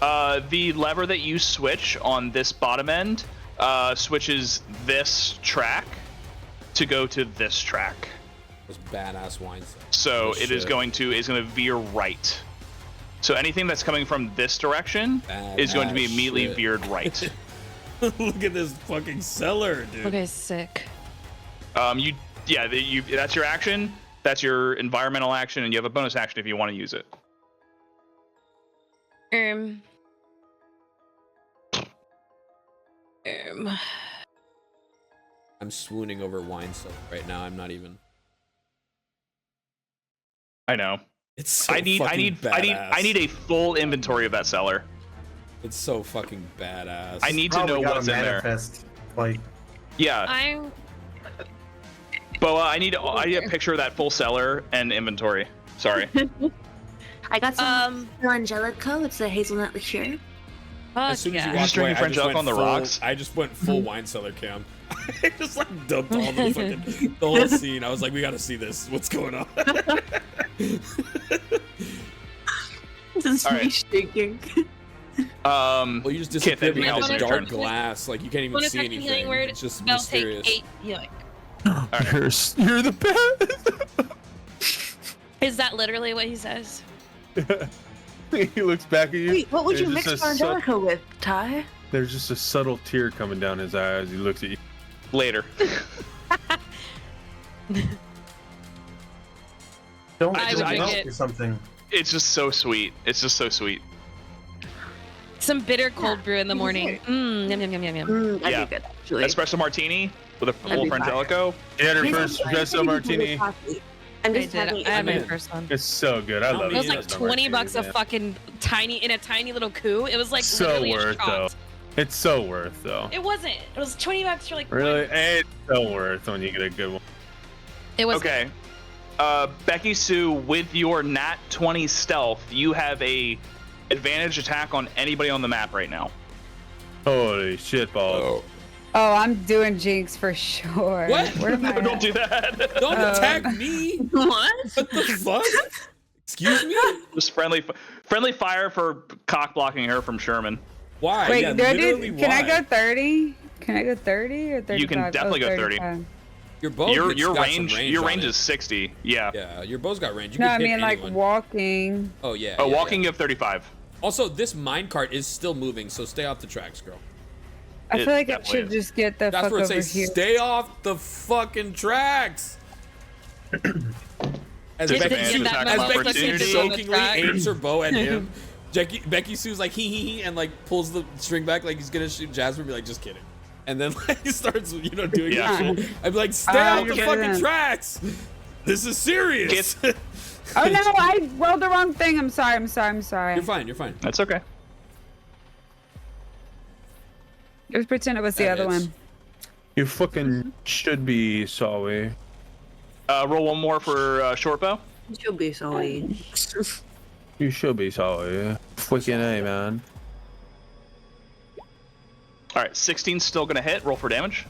The lever that you switch on this bottom end switches this track to go to this track. Those badass wines. So it is going to veer right. So anything that's coming from this direction is going to be immediately veered right. Look at this fucking cellar, dude. Okay, sick. That's your action. That's your environmental action, and you have a bonus action if you want to use it. I'm swooning over wine cellar right now. I'm not even. I know. It's so I need a full inventory of that cellar. It's so fucking badass. I need to know what's in there. Like, yeah. Boa, I need a picture of that full cellar and inventory. Sorry. I got some Angelico. It's a hazelnut liqueur. As soon as you Just walked drinking away, French Elk on the rocks? I just went full wine cellar cam. I just like dumped all the fucking the whole scene. I was like, we gotta see this. What's going on? This is All me right. shaking. Well, you just disappeared anything behind else this in your dark turn? glass. Like you can't even Bonus see action healing anything. word. It's just Spell mysterious. take 8 healing. You're the best. Is that literally what he says? He looks back at you. Wait, what would you There's mix just a Angelico with, Ty? There's just a subtle tear coming down his eye as he looks at you. Later. Don't I drink would drink milk it. or something. It's just so sweet. It's just so sweet. Some bitter cold brew in the morning. Yum, yum, yum, yum, yum. That'd Yeah. be good, actually. Espresso martini with a That'd full be Frangelico. You had her Yes, first I'm espresso martini. I'm I just did. having I had my mean, first one. It's so good. I love It was it. like 20 bucks a fucking tiny, in a tiny little coup. It was like So literally a worth shot. though. It's so worth though. It wasn't. It was 20 bucks for like Really, one. it's so worth when you get a good one. It was Okay. Becky-Sue, with your nat 20 stealth, you have a advantage attack on anybody on the map right now. Holy shit balls! Oh, I'm doing Jinx for sure. What? Where am I Don't at? do that. Don't attack me. What? What the fuck? Excuse me? Just friendly fire for cock blocking her from Sherman. Why? Wait, yeah, do I literally do, can I why? go 30? Can I go 30 or 35? You can definitely go 30. 35. Your bow Your got some range on range it. is 60. Yeah. Yeah, your bow's got range. You No, can I hit mean like anyone. walking. Oh yeah. Oh, yeah, walking yeah. you have 35. Also, this minecart is still moving, so stay off the tracks, girl. I It feel like I definitely should is. just get the That's fuck where it over says here. stay off the fucking tracks. As Did Becky, you Sue, get that as memo Becky Sue opportunity? jokingly aims her bow at him, Becky Sue's like hee and like pulls the string back like he's gonna shoot Jasper and be like, just kidding. And then like he starts, doing Yeah. that shit. I'd be like, stay off the you're fucking kidding. tracks. This is serious. Get- Oh no, I rolled the wrong thing. I'm sorry. You're fine. You're fine. That's okay. Just pretend it was the That other is. one. You fucking should be sorry. Roll one more for short bow. She'll be sorry. You should be sorry. Freaking A, man. All right, 16 still gonna hit. Roll for damage.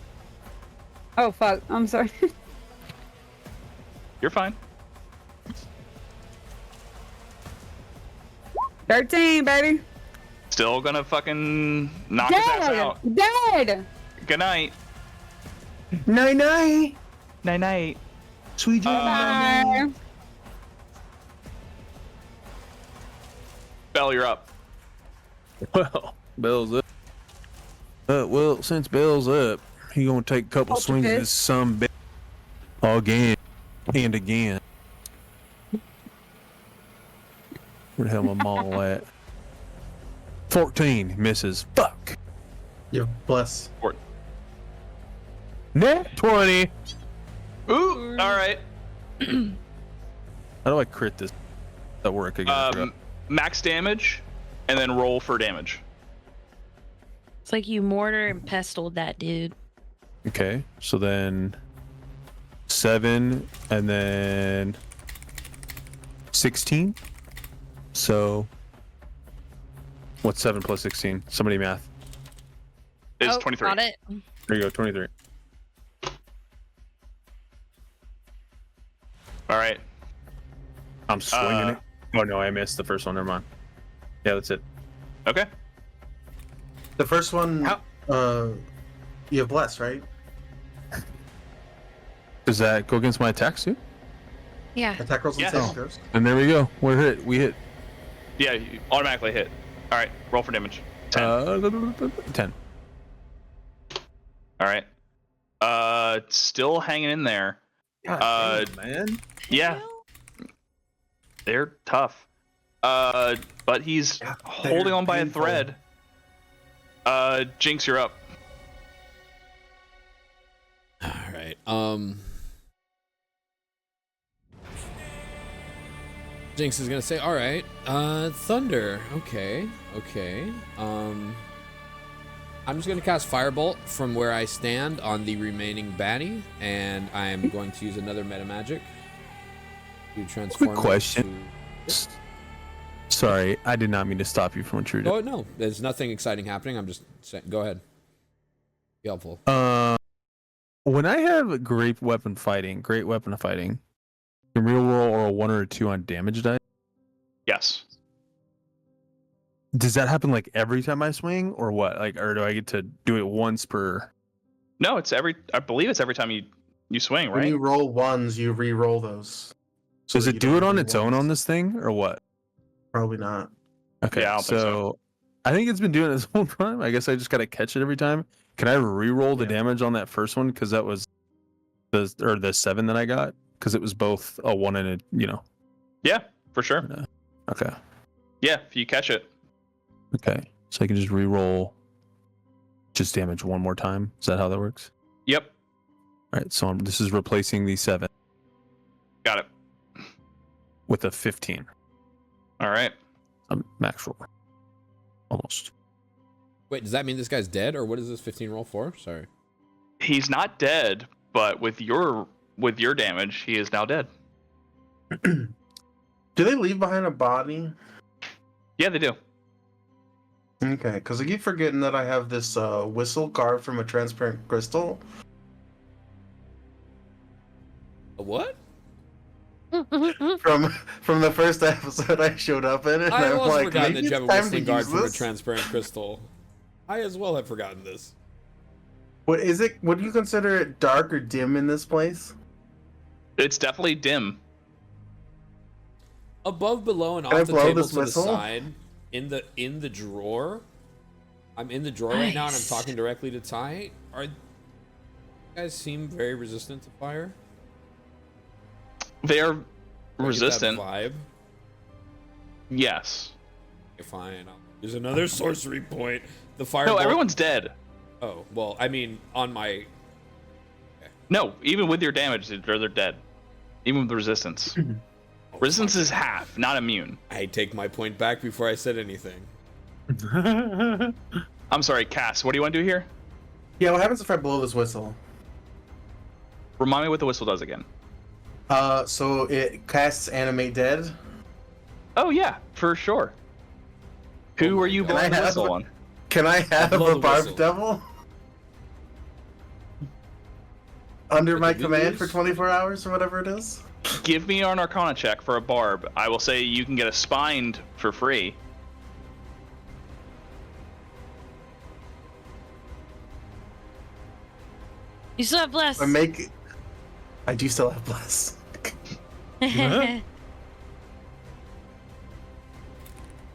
Oh fuck. I'm sorry. You're fine. 13, baby. Still gonna fucking knock his ass Dead. out. Dead. Good night. Night night. Night night. Sweet dreams. Bye. Bell, you're up. Well, Bill's up. Well, since Bill's up, he gonna take a couple Ultra swings at fist. this some bitch again and again. Where the hell my mall at? 14 misses. Fuck. You're blessed. Net 20. Ooh. All right. How do I crit this? That work again? I forgot. Max damage, and then roll for damage. It's like you mortar and pestled that dude. Okay, so then 7 and then 16. So what's 7 plus 16? Somebody math. Is Oh, 23. got it. There you go, 23. All right. I'm swinging it. Oh no, I missed the first one. Never mind. Yeah, that's it. Okay. The first one, you have blessed, right? Does that go against my attacks too? Yeah. Attack rolls and Yes. saving throws. And there we go. We're hit. We hit. Yeah, you automatically hit. All right. Roll for damage. 10. 10. All right. Still hanging in there. God damn, man. Yeah. They're tough. But he's holding on by painful. a thread. Jinx, you're up. All right. Jinx is gonna say, all right, thunder. Okay. I'm just going to cast Firebolt from where I stand on the remaining baddie, and I'm going to use another meta magic to transform. Quick question. Sorry, I did not mean to stop you from what you were doing. Oh no, there's nothing exciting happening. I'm just saying. Go ahead. Be helpful. When I have great weapon fighting, can reroll or a 1 or a 2 on damage die? Yes. Does that happen like every time I swing, or what? Like, or do I get to do it once per? No, I believe it's every time you swing, right? When you roll ones, you re-roll those. So Does that it you do don't it on do its own ones. on this thing, or what? Probably not. Okay, Yeah, I don't think so. I think it's been doing it this whole time. I guess I just gotta catch it every time. Can I re-roll the damage on that first one? Because that was the 7 that I got. Because it was both a 1 and a Yeah, for sure. Okay. Yeah, if you catch it. Okay. So I can just re-roll just damage one more time. Is that how that works? Yep. All right. So this is replacing the 7 Got it. with a 15. All right. Max roll. Almost. Wait, does that mean this guy's dead, or what is this 15 roll for? Sorry. He's not dead, but with your damage, he is now dead. Do they leave behind a body? Yeah, they do. Okay, because I keep forgetting that I have this whistle carved from a transparent crystal. A what? From the first episode I showed up in it. I I'm also like, forgotten that maybe you have a it's time to whistling guard use from a this. transparent crystal. I as well have forgotten this. What is it? Would you consider it dark or dim in this place? It's definitely dim. Above, below, and Can I off the blow table this to the whistle? side, in the drawer. I'm in the drawer right now, and I'm Nice. talking directly to Ty. You guys seem very resistant to fire. They are Do I get that resistant. vibe. Yes. Okay, fine. There's another sorcery point. The fire. No, everyone's dead. Oh well, I mean, on my. No, even with your damage, they're dead. Even with the resistance. Resistance is half, not immune. I take my point back before I said anything. I'm sorry, Cass. What do you want to do here? Yeah, what happens if I blow this whistle? Remind me what the whistle does again. So it casts Animate Dead. Oh yeah, for sure. Who are you Can I blowing the have whistle a- on? Can I have blow a the barbed whistle. devil? Under With my the command for googles? 24 hours or whatever it is? Give me an Arcana check for a barb. I will say you can get a spined for free. You still have bless. I do still have bless.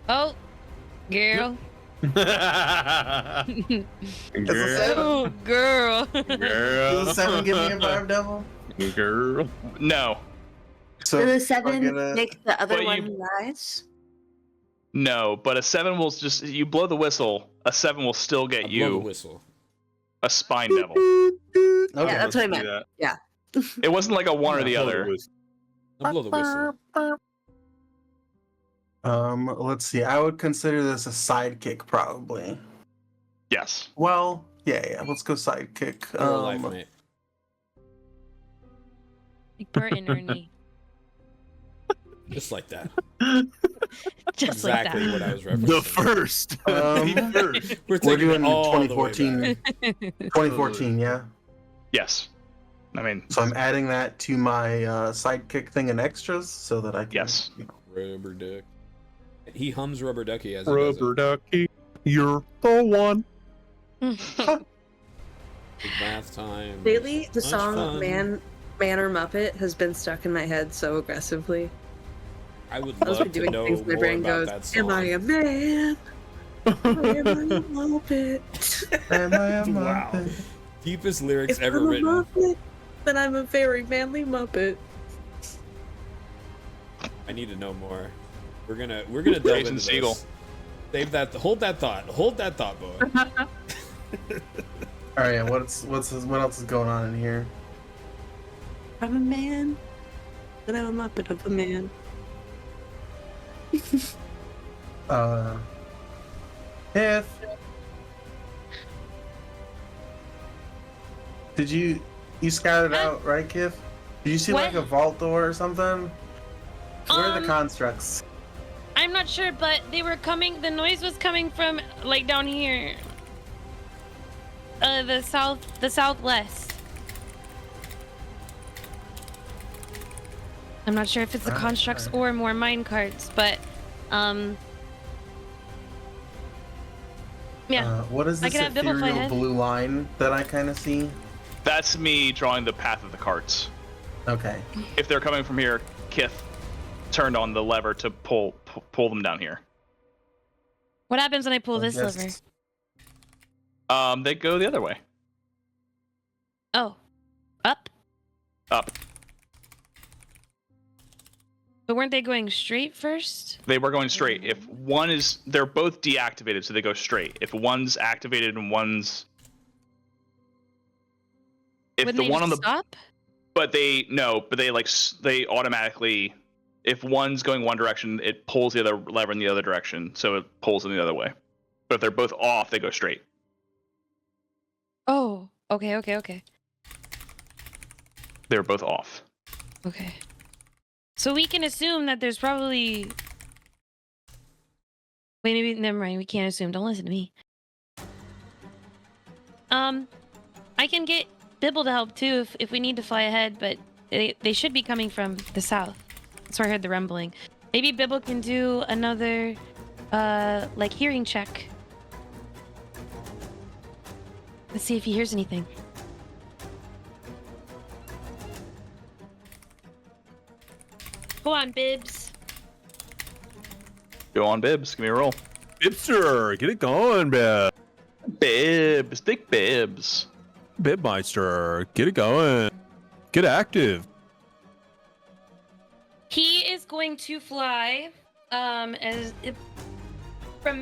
Oh, girl. It's a 7. Oh, girl. Does a 7 give me a barbed devil? Girl. No, So So the I 7 get a- make the other But one you- rise? no, but a 7 will just you blow the whistle. A 7 will still get I blow the you whistle. a spine devil. Okay, Yeah, that's what I let's do meant. that. It wasn't like a one or the Blow other. whistle. I blow the whistle. Let's see. I would consider this a sidekick, probably. Yes. Well, yeah. Let's go sidekick. Real life, mate. Like Bert and Ernie. Just like that. Just Exactly like what I was referencing. The first. Um, The first. We're We're taking doing it all the way 2014. back. 2014, yeah. Yes. I mean, So I'm adding that to my sidekick thing and extras so that I can. yes. Rubber duck. He hums rubber ducky as he does Rubber it. ducky, you're the one. Big bath time. Lately, the Much song fun. Man or Muppet has been stuck in my head so aggressively. I would Those love are to doing know things my more brain about goes, that song. am I a man? Am I a Muppet? Am I a Wow. Muppet? Deepest lyrics If ever I'm a written. Muppet, then I'm a very manly Muppet. I need to know more. We're gonna delve into Jason this. Segel. Save that. Hold that thought. Hold that thought, boy. All right, what else is going on in here? I'm a man, then I'm a Muppet of a man. Did you scouted out, right, Kif? Did you see What? like a vault door or something? Where are the constructs? I'm not sure, but they were coming. The noise was coming from like down here. The southwest. I'm not sure if it's the constructs or more mine carts, but yeah. What is I this can have Bibble fly ethereal ahead. blue line that I kind of see? That's me drawing the path of the carts. Okay. If they're coming from here, Kith turned on the lever to pull them down here. What happens when I pull this Yes. lever? They go the other way. Oh, up. Up. But weren't they going straight first? They were going straight. If one is, they're both deactivated, so they go straight. If one's activated and one's, if Wouldn't the they one on the, just stop? but they they automatically, if one's going one direction, it pulls the other lever in the other direction, so it pulls in the other way. But if they're both off, they go straight. Oh, okay. They're both off. Okay. So we can assume that there's probably... Wait, maybe, never mind. We can't assume. Don't listen to me. I can get Bibble to help too if we need to fly ahead, but they should be coming from the south. That's where I heard the rumbling. Maybe Bibble can do another, like, hearing check. Let's see if he hears anything. Go on, Bibs. Go on, Bibs. Give me a roll. Bibster, get it going, Bib. Bibs. Big Bibs. Bibmeister, get it going. Get active. He is going to fly, from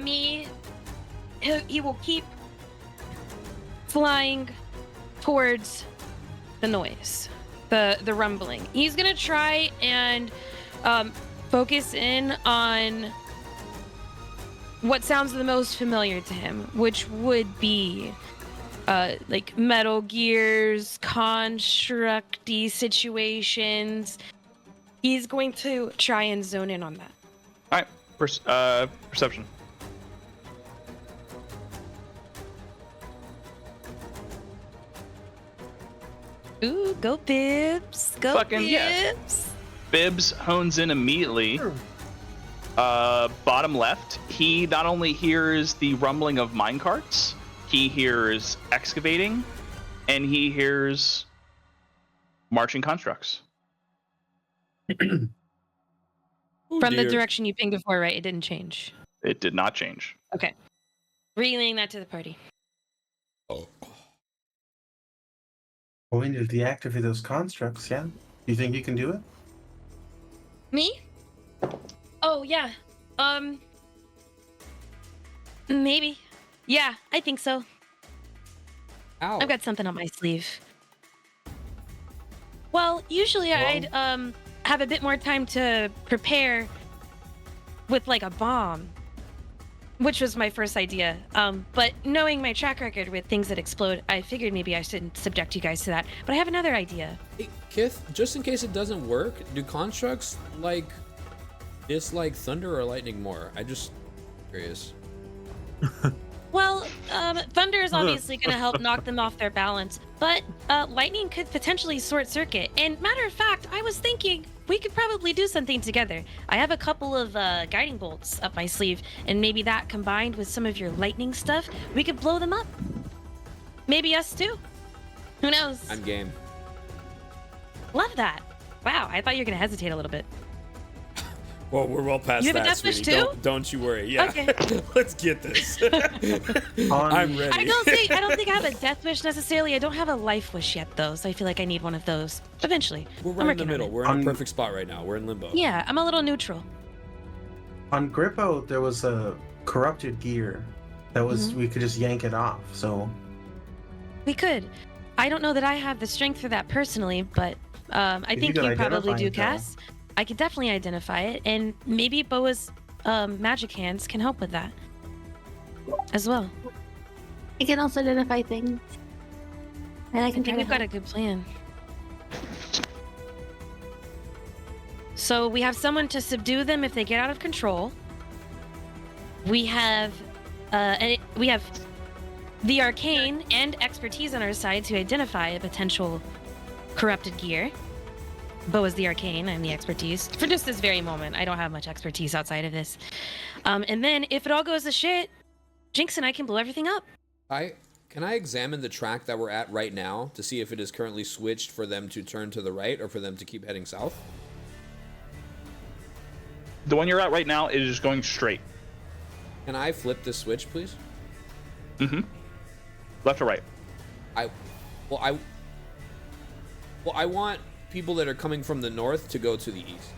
me, he will keep flying towards the noise, the rumbling. He's gonna try and focus in on what sounds the most familiar to him, which would be like Metal Gear's constructy situations. He's going to try and zone in on that. All right. Perception. Ooh, go Bibs. Go Fucking Bibs. yeah. Bibs hones in immediately. Bottom left, he not only hears the rumbling of minecarts, he hears excavating, and he hears marching constructs. From the direction you pinged before, right? It didn't change. It did not change. Okay. Relaying that to the party. Oh. Well, we need to deactivate those constructs, yeah? You think you can do it? Me? Oh, yeah. Maybe. Yeah, I think so. Ow. I've got something on my sleeve. Well, usually I'd have a bit more time to prepare with like a bomb, which was my first idea. But knowing my track record with things that explode, I figured maybe I shouldn't subject you guys to that. But I have another idea. Hey, Kith, just in case it doesn't work, do constructs dislike thunder or lightning more? I just curious. Well, thunder is obviously going to help knock them off their balance, but lightning could potentially short circuit. And matter of fact, I was thinking we could probably do something together. I have a couple of guiding bolts up my sleeve, and maybe that combined with some of your lightning stuff, we could blow them up. Maybe us too. Who knows? I'm game. Love that. Wow, I thought you were going to hesitate a little bit. Well, we're well past You have a that, death wish sweetie. too? Don't you worry. Yeah. Okay. Let's get this. I'm ready. I don't think I have a death wish necessarily. I don't have a life wish yet, though, so I feel like I need one of those eventually. We're I'm right in the working on middle. it. We're in a perfect spot right now. We're in limbo. Yeah, I'm a little neutral. On Grippo, there was a corrupted gear that was we could just yank it off. So We could. I don't know that I have the strength for that personally, but I If you think could you probably identify do, it, though. Cass. I could definitely identify it, and maybe Boa's magic hands can help with that as well. I can also identify things. And I I can think we've got a good plan. So we have someone to subdue them if they get out of control. We have the arcane and expertise on our side to identify a potential corrupted gear. Bo is the arcane, I'm the expertise. For just this very moment, I don't have much expertise outside of this. And then if it all goes to shit, Jinx and I can blow everything up. Can I examine the track that we're at right now to see if it is currently switched for them to turn to the right or for them to keep heading south? The one you're at right now is going straight. Can I flip this switch, please? Mm-hmm. Left or right? I want people that are coming from the north to go to the east.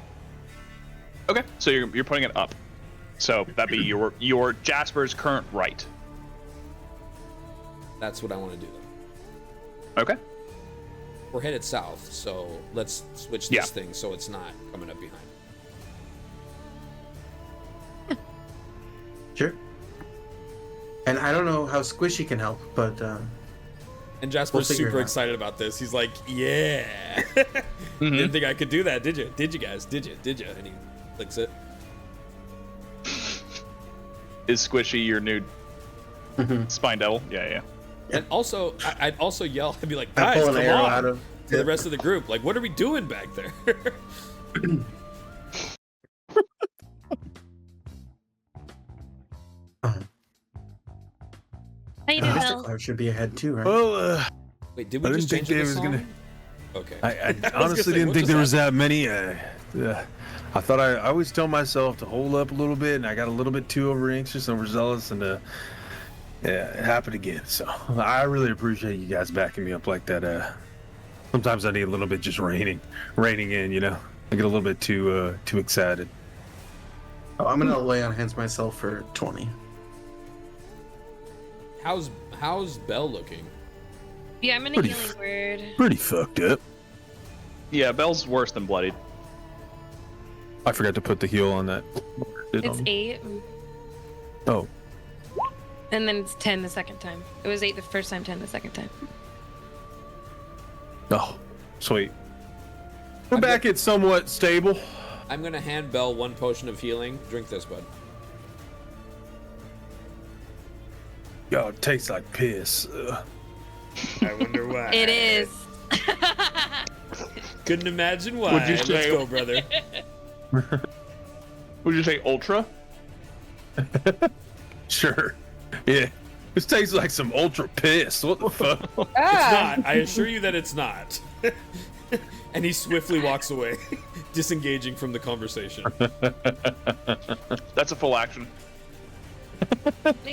Okay, so you're putting it up. So that'd be your Jasper's current right. That's what I want to do. Okay. We're headed south, so let's switch this thing so it's not coming up behind. Sure. And I don't know how Squishy can help, but and Jasper's super excited about this. He's like, "Yeah, didn't think I could do that, did you? Did you guys? Did you? Did you?" And he clicks it. Is Squishy your new spine devil? Yeah. And also, I'd also yell. I'd be like, "Guys, come on!" To the rest of the group, like, "What are we doing back there?" How you doing, Bill? Mystiqlower should be ahead too, right? Well, wait, did we just change the song? Okay. I honestly didn't think there was that many. I thought I always tell myself to hold up a little bit, and I got a little bit too over anxious and overzealous, and it happened again. So I really appreciate you guys backing me up like that. Sometimes I need a little bit just reining in, you know. I get a little bit too excited. Oh, I'm gonna lay on hands myself for 20. How's Belle looking? Yeah, I'm in a healing word. Pretty fucked up. Yeah, Belle's worse than bloodied. I forgot to put the heal on that. It's 8. Oh. And then it's 10 the second time. It was 8 the first time, 10 the second time. Oh, sweet. We're back at somewhat stable. I'm gonna hand Belle 1 potion of healing. Drink this, bud. Yo, it tastes like piss. I wonder why. It is. Couldn't imagine why. Would you Let's say- go, brother. Would you say ultra? Sure. Yeah. This tastes like some ultra piss. What the fuck? It's not. I assure you that it's not. And he swiftly walks away, disengaging from the conversation. That's a full action.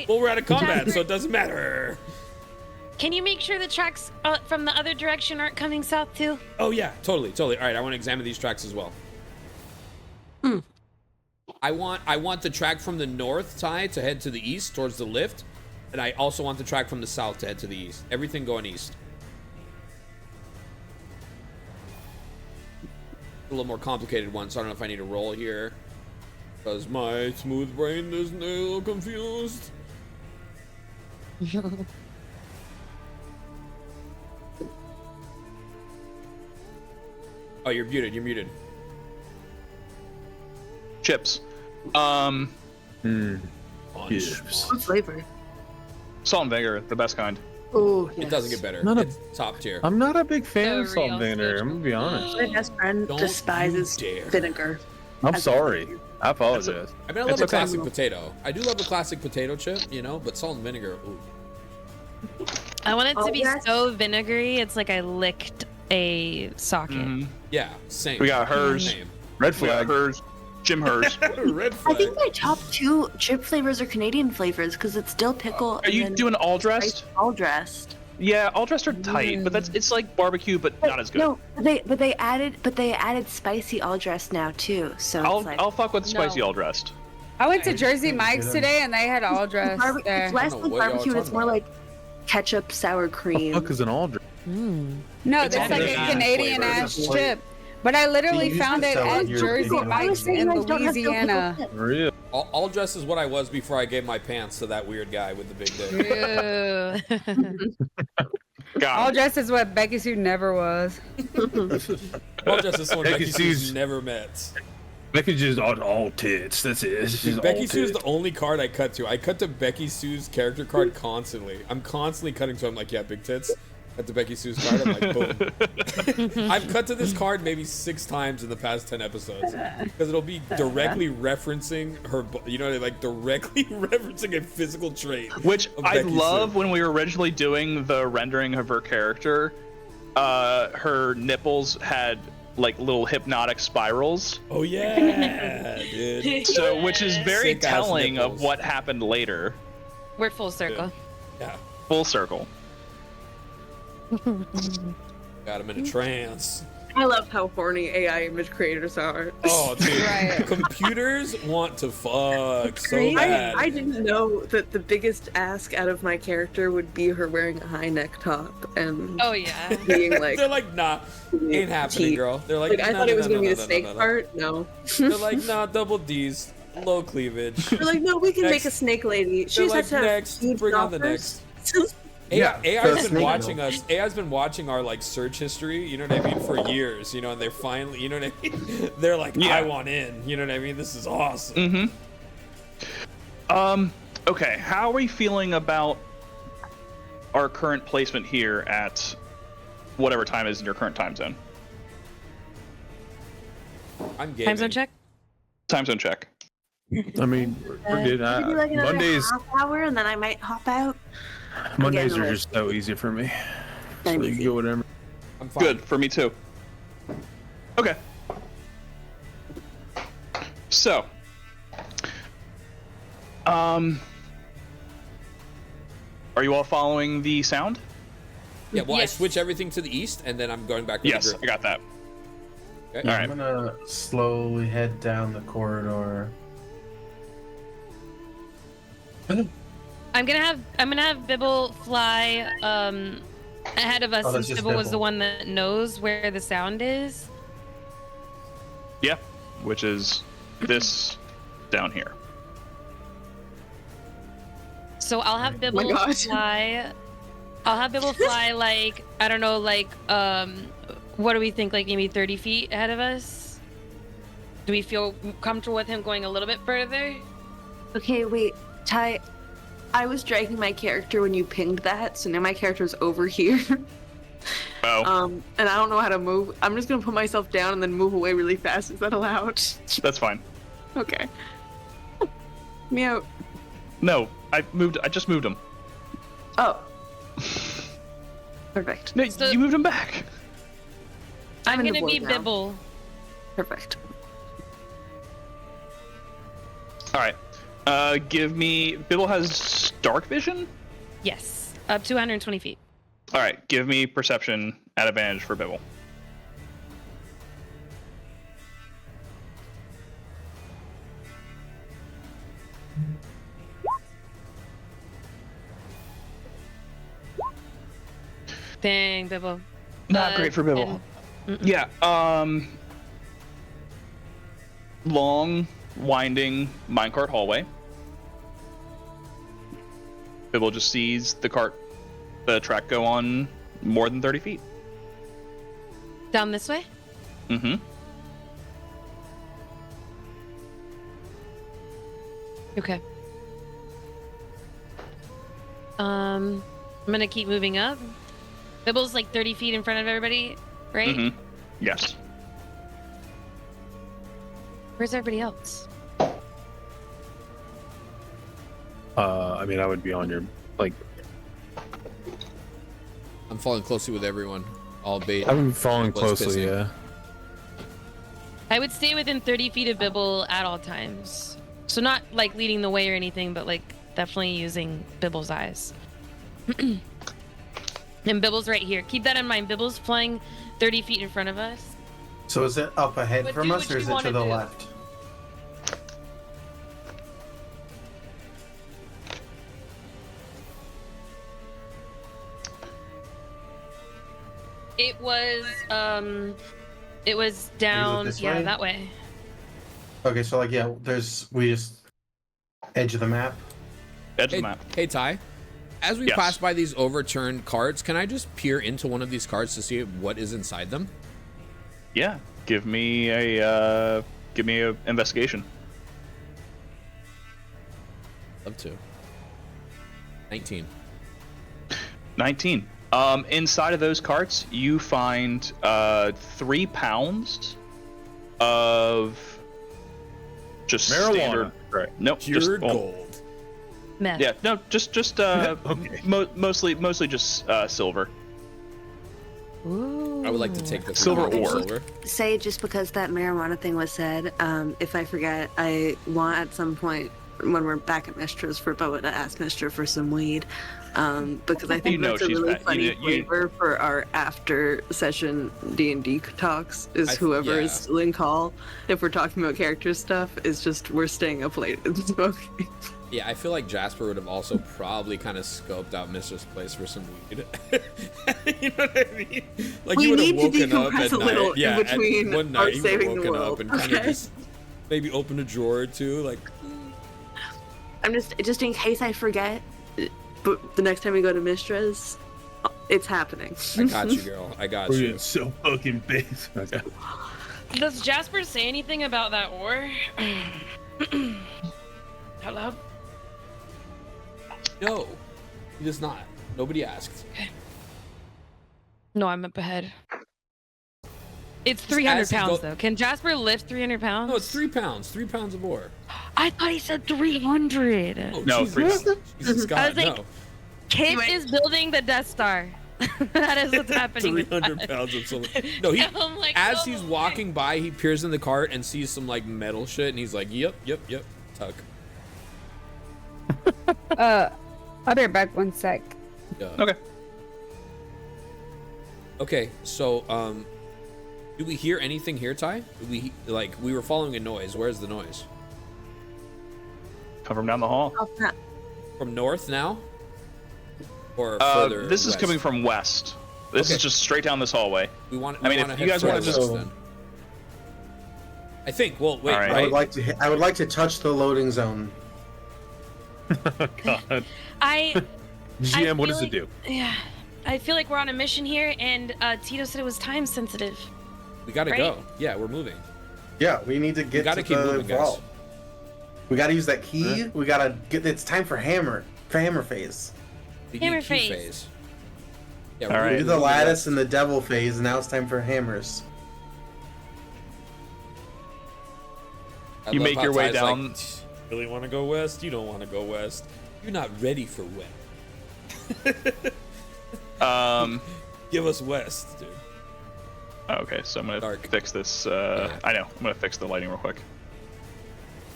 Well, we're out of combat, so it doesn't matter. Can you make sure the tracks from the other direction aren't coming south too? Oh yeah, totally. All right, I want to examine these tracks as well. I want the track from the north side to head to the east towards the lift, and I also want the track from the south to head to the east. Everything going east. A little more complicated one, so I don't know if I need to roll here. Because my smooth brain is a little confused. Oh, you're muted. Chips. What flavor? Salt and vinegar, the best kind. Oh, It doesn't get better. It's top tier. I'm not a big fan of So salt real. and vinegar. I'm gonna be honest. My best friend Don't despises you dare. vinegar. I'm sorry. I apologize. I mean, I love It's a okay. classic potato. I do love a classic potato chip, you know, but salt and vinegar, ooh. I want it to be yes. so vinegary. It's like I licked a socket. Yeah, same. We got hers. Same. Red We got flag. hers. Jim hers. Red I flag. think my top 2 chip flavors are Canadian flavors because it's dill pickle. Are you doing all dressed? All dressed. Yeah, all dressed are tight, but it's like barbecue, but not as good. No, but they added spicy all dressed now too. So it's like I'll fuck with spicy all dressed. I went to Jersey Mike's today and they had all dressed there. it's less I don't like know what y'all barbecue. are It's more talking like ketchup, sour cream. Fuck is an aldrin? No, It's that's all like a Canadian Canadian flavor. ass chip. But I literally You found used it to sell at it here Jersey in Mike's Honestly, in you guys don't have dill pickle Louisiana. chip. Real. All dressed is what I was before I gave my pants to that weird guy with the big dick. Ooh. All dressed as what Becky-Sue never was. All dressed as someone Becky-Sue's- Becky-Sue's never met. Becky's just all tits. That's it. It's just Becky-Sue's all the only card I cut to. I cut to Becky-Sue's character card constantly. I'm constantly cutting to. I'm like, yeah, big tits. At the Becky-Sue's card, I'm like, boom. I've cut to this card maybe 6 times in the past 10 episodes because it'll be directly referencing her, you know, like directly referencing a physical trait. Which of I Becky-Sue. love when we were originally doing the rendering of her character. Her nipples had like little hypnotic spirals. Oh yeah, dude. So, which is very Sick-ass telling of nipples. what happened later. We're full circle. Yeah, Full circle. got him in a trance. I love how horny AI image creators are. Oh, dude. Right. Computers want to fuck so I bad. didn't know that the biggest ask out of my character would be her wearing a high neck top and Oh yeah. being like, They're like, nah, ain't happening, teeth. girl. They're like, Like I "Nah, thought nah, it was nah, gonna be nah, the nah, snake nah, nah." part. No. They're like, nah, double D's, low cleavage. They're like, no, we can Next. make a snake lady. She They're just like, has to have next, huge bring on the knockers. AI, Yeah, AI's the been snake watching girl. us. AI's been watching our like search history. You know what I mean? For years. You know, and they're finally. You know what I mean? They're like, Yeah. I want in. You know what I mean? This is awesome. Mm-hmm. Okay, how are we feeling about our current placement here at whatever time is in your current time zone? I'm gaming. Time zone check. Time zone check. I mean, we're good. Maybe like another Mondays, half hour, and then I might hop out. Mondays getting are old. just so easy for me. I'm So you easy. go whatever. I'm fine. Good, for me too. Okay. So, are you all following the sound? Yeah. Well, Yes. I switch everything to the east, and then I'm going back to Yes, the I group. got that. Okay. All I'm right. gonna slowly head down the corridor. I'm gonna have Bibble fly ahead of us Oh, since that's just Bibble was the Bibble. one that knows where the sound is. Yeah, which is this down here. So I'll have Bibble God. fly. I'll have Bibble fly like I don't know, like what do we think? Like maybe 30 feet ahead of us. Do we feel comfortable with him going a little bit further? Okay, wait, Ty. I was dragging my character when you pinged that, so now my character's over here. Oh, And I don't know how to move. I'm just gonna put myself down and then move away really fast. Is that allowed? that's fine. Okay. Me out. No, I just moved him. Oh. Perfect. No, So- you moved him back. I'm in the gonna be board now. Bibble. Perfect. All right. Give me. Bibble has dark vision. Yes, up to 120 feet. All right. Give me perception at advantage for Bibble. Dang, Bibble. Not great for Bibble. Yeah. Long, winding minecart hallway. Bibble just sees the track go on more than 30 feet. Down this way? Mm-hmm. Okay. I'm gonna keep moving up. Bibble's like 30 feet in front of everybody, right? Mm-hmm. Yes. Where's everybody else? I mean, I would be on your like. I'm following closely with everyone. Albeit, I'm following What's closely. pissing? Yeah. I would stay within 30 feet of Bibble at all times. So not like leading the way or anything, but like definitely using Bibble's eyes. And Bibble's right here. Keep that in mind. Bibble's flying 30 feet in front of us. So is it up ahead But from do us, what or you is it to wanna the do. left? It was down, this yeah, way? that way. Okay, so like we just edge of the map. Edge Hey, of the map. hey Ty, As we pass by these overturned carts, can I just peer into one of these carts to see what is inside them? Yeah, give me a investigation. Love to. 19. 19. Inside of those carts, you find 3 pounds of just marijuana. Standard. Right. Nope. Pure gold. Meth. Yeah. No. Just Okay. mostly just silver. Ooh. I would like to take the Silver ore. silver. Say, just because that marijuana thing was said, if I forget, I want at some point when we're back at Mistra's for Boa to ask Mistra for some weed, because I think that's a she's really back. funny flavor for our after session D&D talks. Is whoever is still in call, if we're talking about character stuff, is just we're staying up late and smoking. Yeah, I feel like Jasper would have also probably kind of scoped out Mistra's place for some weed. You know what I mean? Like We he would have need to woken up decompress at a little night. Yeah, in between one our night he would have saving the woken up world, and kind of okay? just maybe open a drawer or two. Like, I'm just in case I forget, but the next time we go to Mistra's, it's happening. I got you, girl. I got We're you. getting so fucking based. Okay. Does Jasper say anything about that ore? Out loud? No, he does not. Nobody asked. Okay. No, I'm up ahead. It's 300 pounds, though. Can Jasper lift 300 pounds? No, it's 3 pounds. 3 pounds of ore. I thought he said 300. Oh, No, Jesus. Jesus I God, was like, no. Kit is building the Death Star. That is what's happening. 300 pounds of silver. No, he, I'm like, as oh, he's okay. walking by, he peers in the cart and sees some like metal shit, and he's like, "Yep, tuck." I'll be right back 1 sec. Yeah. Okay. Okay, so do we hear anything here, Ty? We were following a noise. Where's the noise? Come from down the hall. From north now? Or further This is west? coming from west. This Okay. is just straight down this hallway. We want. I mean, if you guys want to just then. I think. Well, wait. All right. Right? I would like to touch the loading zone. God. I GM, what feel does it do? Yeah. I feel like we're on a mission here, and Tito said it was time sensitive. We gotta Right? go. Yeah, we're moving. Yeah, we need to We get gotta to keep the moving, guys. vault. We gotta use that key. We gotta get. It's time for hammer phase. We Hammer need key phase. Yeah, All we're right. We moving did the west. lattice and the devil phase, and now it's time for hammers. I You love make how your way Ty's like, down- really want to go west? You don't want to go west. You're not ready for west. Give us west, dude. Okay, so I'm gonna Dark. fix this. Yeah. I know. I'm gonna fix the lighting real quick.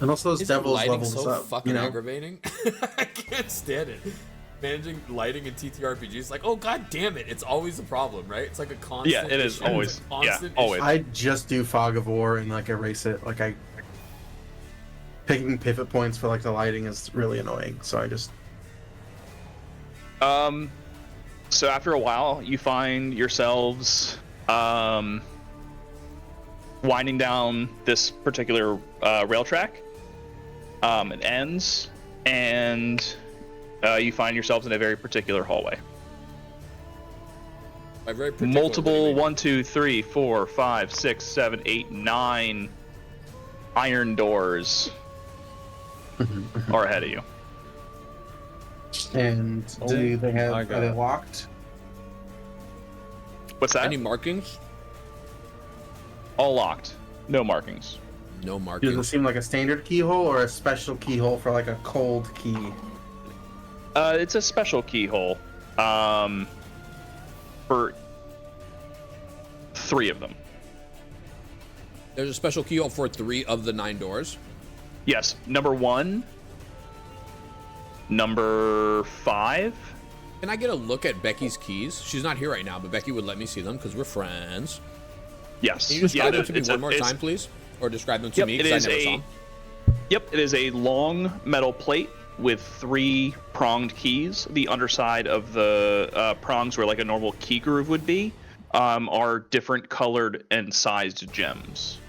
And also those Isn't devils lighting levels so up. fucking You know, aggravating? I can't stand it. Managing lighting in TTRPGs is like, oh god damn it, it's always a problem, right? It's like a constant. Yeah, it is issue. always. It's a Yeah, constant always. I just do fog of war and like erase it. Like I picking pivot points for like the lighting is really annoying. So I just So after a while, you find yourselves winding down this particular rail track. It ends, and you find yourselves in a very particular hallway. By very particular, what do you Multiple mean? 1, 2, 3, 4, 5, 6, 7, 8, 9 iron doors are ahead of you. and do they have my are they God. locked? What's that? Any markings? All locked. No markings. No Does it markings. seem like a standard keyhole or a special keyhole for like a cold key? It's a special keyhole. For 3 of them. There's a special keyhole for 3 of the 9 doors. Yes. Number 1. Number 5. Can I get a look at Becky's keys? She's not here right now, but Becky would let me see them because we're friends. Yes. Can you describe them to me it's one more it's- time, please? Or describe them to Yep, me it because I is never saw a- them. Yep, it is a long metal plate with 3 pronged keys. The underside of the prongs, where like a normal key groove would be, are different colored and sized gems.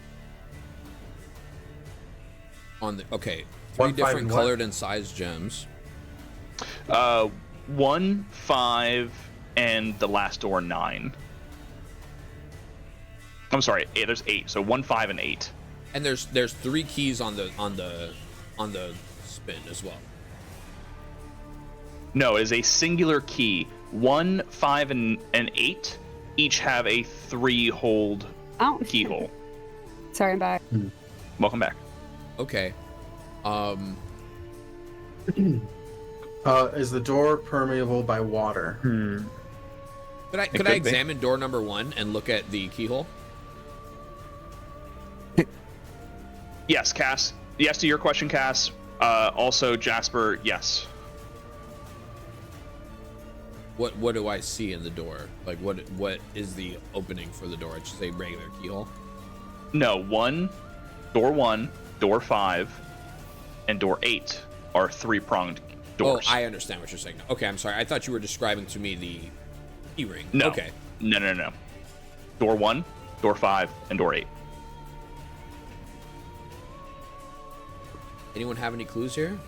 On the okay, 3 One, five, different and what? colored and sized gems. 1, 5, and the last door 9. I'm sorry, there's 8. So 1, 5, and 8. And there's 3 keys on the spin as well. No, it is a singular key. 1, 5, and 8 each have a 3-hold keyhole. Sorry, I'm back. Welcome back. Okay. Is the door permeable by water? Could I could be. examine door number 1 and look at the keyhole? Yes, Cass. Yes to your question, Cass. Also, Jasper, yes. What do I see in the door? Like what is the opening for the door? It's just a regular keyhole. No, door 1, door 5, and door 8 are 3-pronged doors. Oh, I understand what you're saying now. Okay, I'm sorry. I thought you were describing to me the key ring. No. Okay. No. Door 1, door 5, and door 8. Anyone have any clues here?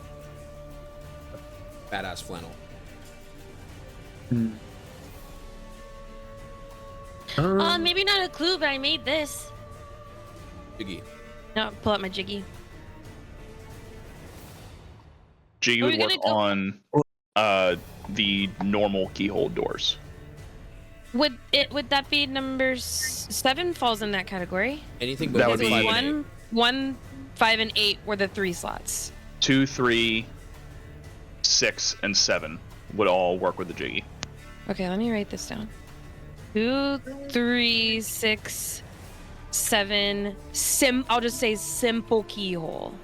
Badass flannel. Maybe not a clue, but I made this. Jiggy. No, pull out my jiggy. Jiggy would work on the normal keyhole doors. Would that be number 7 falls in that category? Anything That but would be 1, 5, and 8 were the 3 slots. 2, 3, 6, and 7 would all work with the jiggy. Okay, let me write this down. 2, 3, 6, 7. I'll just say simple keyhole.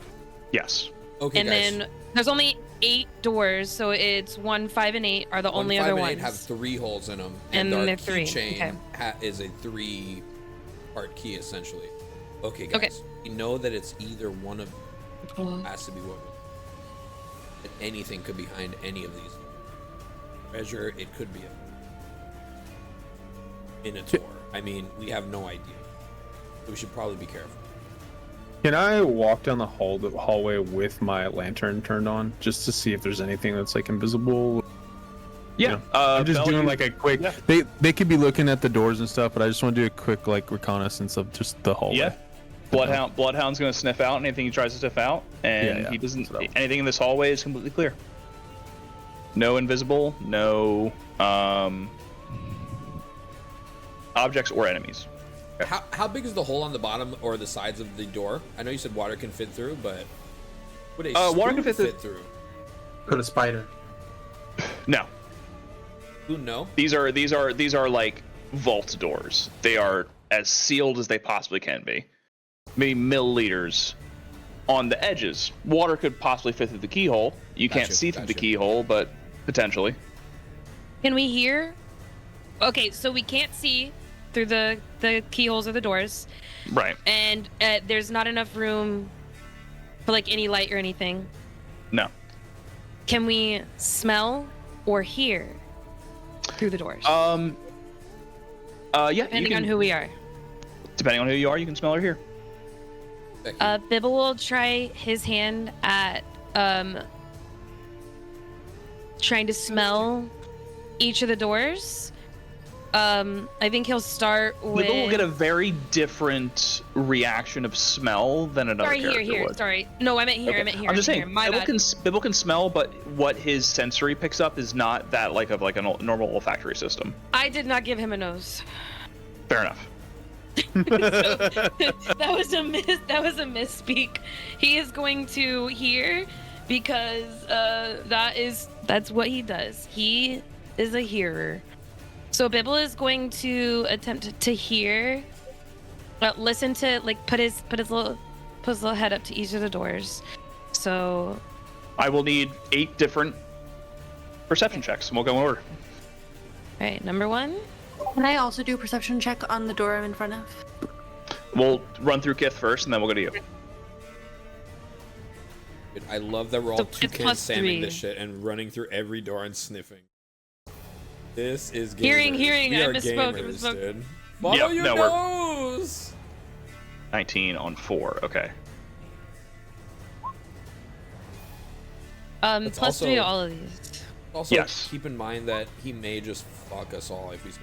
Yes. Okay, And guys. then there's only 8 doors, so it's 1, 5, and 8 are the only 1, 5, other and ones. 8 have 3 holes in them, And our they're 3. keychain Okay. is a 3-part key essentially. Okay, guys. Okay. You know that it's either one of has to be what. That anything could be behind any of these. Treasure. It could be a Minotaur. I mean, we have no idea. So we should probably be careful. Can I walk down the hallway with my lantern turned on just to see if there's anything that's like invisible? Yeah. You know, I'm just doing like a quick. Yeah. They could be looking at the doors and stuff, but I just want to do a quick like reconnaissance of just the hallway. Yeah. Bloodhound's going to sniff out anything he tries to sniff out, and he doesn't. Anything in this hallway is completely clear. No invisible, no objects or enemies. How big is the hole on the bottom or the sides of the door? I know you said water can fit through, but would a water spoon can fit through? Put a spider. No. Spoon, no. These are like vault doors. They are as sealed as they possibly can be. Maybe milliliters on the edges. Water could possibly fit through the keyhole. You can't see through the keyhole, but potentially. Can we hear? Okay, so we can't see through the keyholes or the doors. Right. And there's not enough room for like any light or anything. No. Can we smell or hear through the doors? Yeah. Depending on who we are. Depending on who you are, you can smell or hear. Bibble will try his hand at trying to smell each of the doors. I think he'll start with. Bibble will get a very different reaction of smell than another character would. Sorry. No, I meant here. Okay. I meant here. I'm just saying, My bad. Bibble can smell, but what his sensory picks up is not that like a normal olfactory system. I did not give him a nose. Fair enough. That was a misspeak. He is going to hear because that's what he does. He is a hearer. So Bibble is going to attempt to hear, listen to like put his little head up to each of the doors. So I will need 8 different perception checks, and we'll go in order. All right, number 1. Can I also do a perception check on the door I'm in front of? We'll run through Kith first, and then we'll go to you. I love that we're all So two it's cans plus Samming 3. this shit and running through every door and sniffing. This is gamers. Hearing, We I are misspoke, gamers, I misspoke. dude. Follow Yep, your no, nose! 19 on 4. Okay. It's Plus also- 3 to all of these. Also, Yes. keep in mind that he may just fuck us all if he's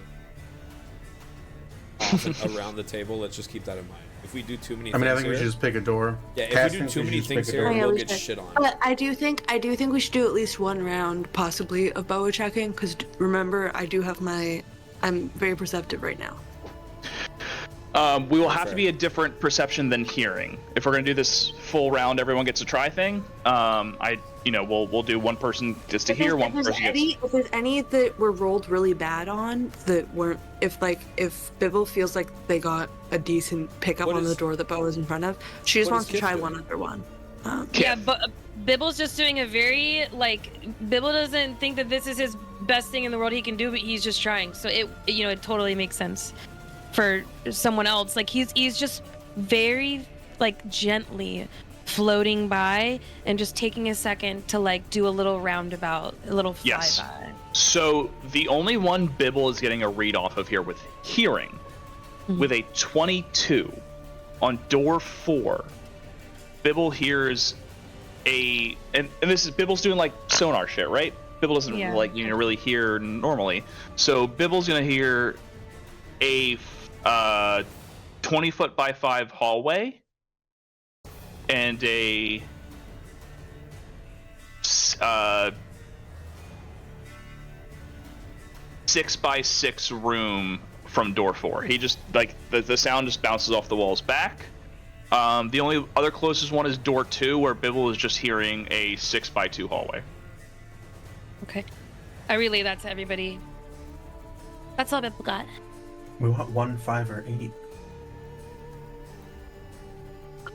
off and around the table. Let's just keep that in mind. If we do too many I mean, things I think we should just pick a door. Yeah, if Cass we do thinks too we many should just things pick a here, door. Yeah, we'll we get should. shit on. But I do think we should do at least one round, possibly, of boa checking. Because remember, I do have I'm very perceptive right now. We will have to be a different perception than hearing. If we're gonna do this full round, everyone gets to try thing. We'll do one person gets to hear, one person gets. If there's any that were rolled really bad on that weren't, if Bibble feels like they got a decent pickup on the door that Bo was in front of, she just wants to try one other one. Yeah, but Bibble's just doing a very Bibble doesn't think that this is his best thing in the world he can do, but he's just trying. So it totally makes sense for someone else. He's just very gently floating by and just taking a second to do a little roundabout, a little flyby. So the only one Bibble is getting a read off of here with hearing, with a 22 on door 4. Bibble hears and this is Bibble's doing sonar shit, right? Bibble doesn't really hear normally. So Bibble's gonna hear a 20-foot by 5 hallway and a 6 by 6 room from door 4. He just the sound just bounces off the walls back. The only other closest one is door 2, where Bibble is just hearing a 6 by 2 hallway. Okay, I relay that to everybody. That's all Bibble got. We want 1, 5, or 8.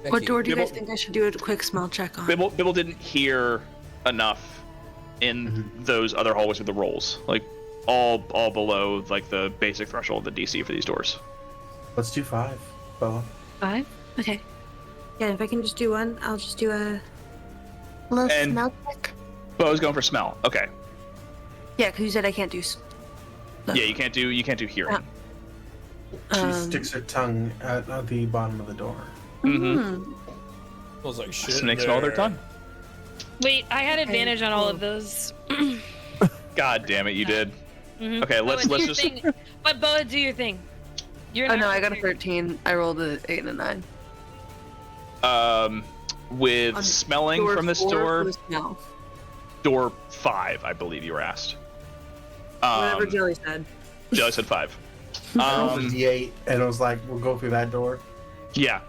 What door do you guys think I should do a quick smell check on? Bibble didn't hear enough in those other hallways with the rolls, all below the basic threshold of the DC for these doors. Let's do 5, Bella. 5? Okay. Yeah, if I can just do one, I'll just do a little smell check. Bo's going for smell. Okay. Yeah, because you said I can't do. Yeah, you can't do hearing. She sticks her tongue at the bottom of the door. Mm-hmm. Smells like shit. Snakes smell their tongue. Wait, I had advantage on all of those. God damn it, you did. Mm-hmm. Okay, let's just. But Bo, do your thing. Oh no, I got a 13. I rolled an 8 and a 9. With smelling from this door. Door 5, I believe you were asked. Whatever Jelly said. Jelly said 5. I rolled a D8, and it was like, we'll go through that door. Yeah.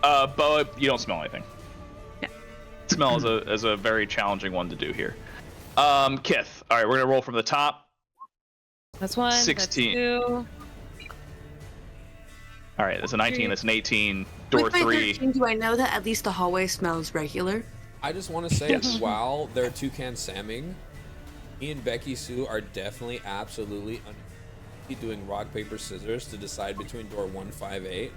Bo, you don't smell anything. Yeah. Smell is a very challenging one to do here. Kith. All right, we're gonna roll from the top. That's 1. 16. That's 2. All right, that's a 19. That's an 18. Door With my 3. 13, do I know that at least the hallway smells regular? I just want to say, while they're toucan samming, me and Becky-Sue are definitely absolutely doing rock, paper, scissors to decide between door 1, 5, 8.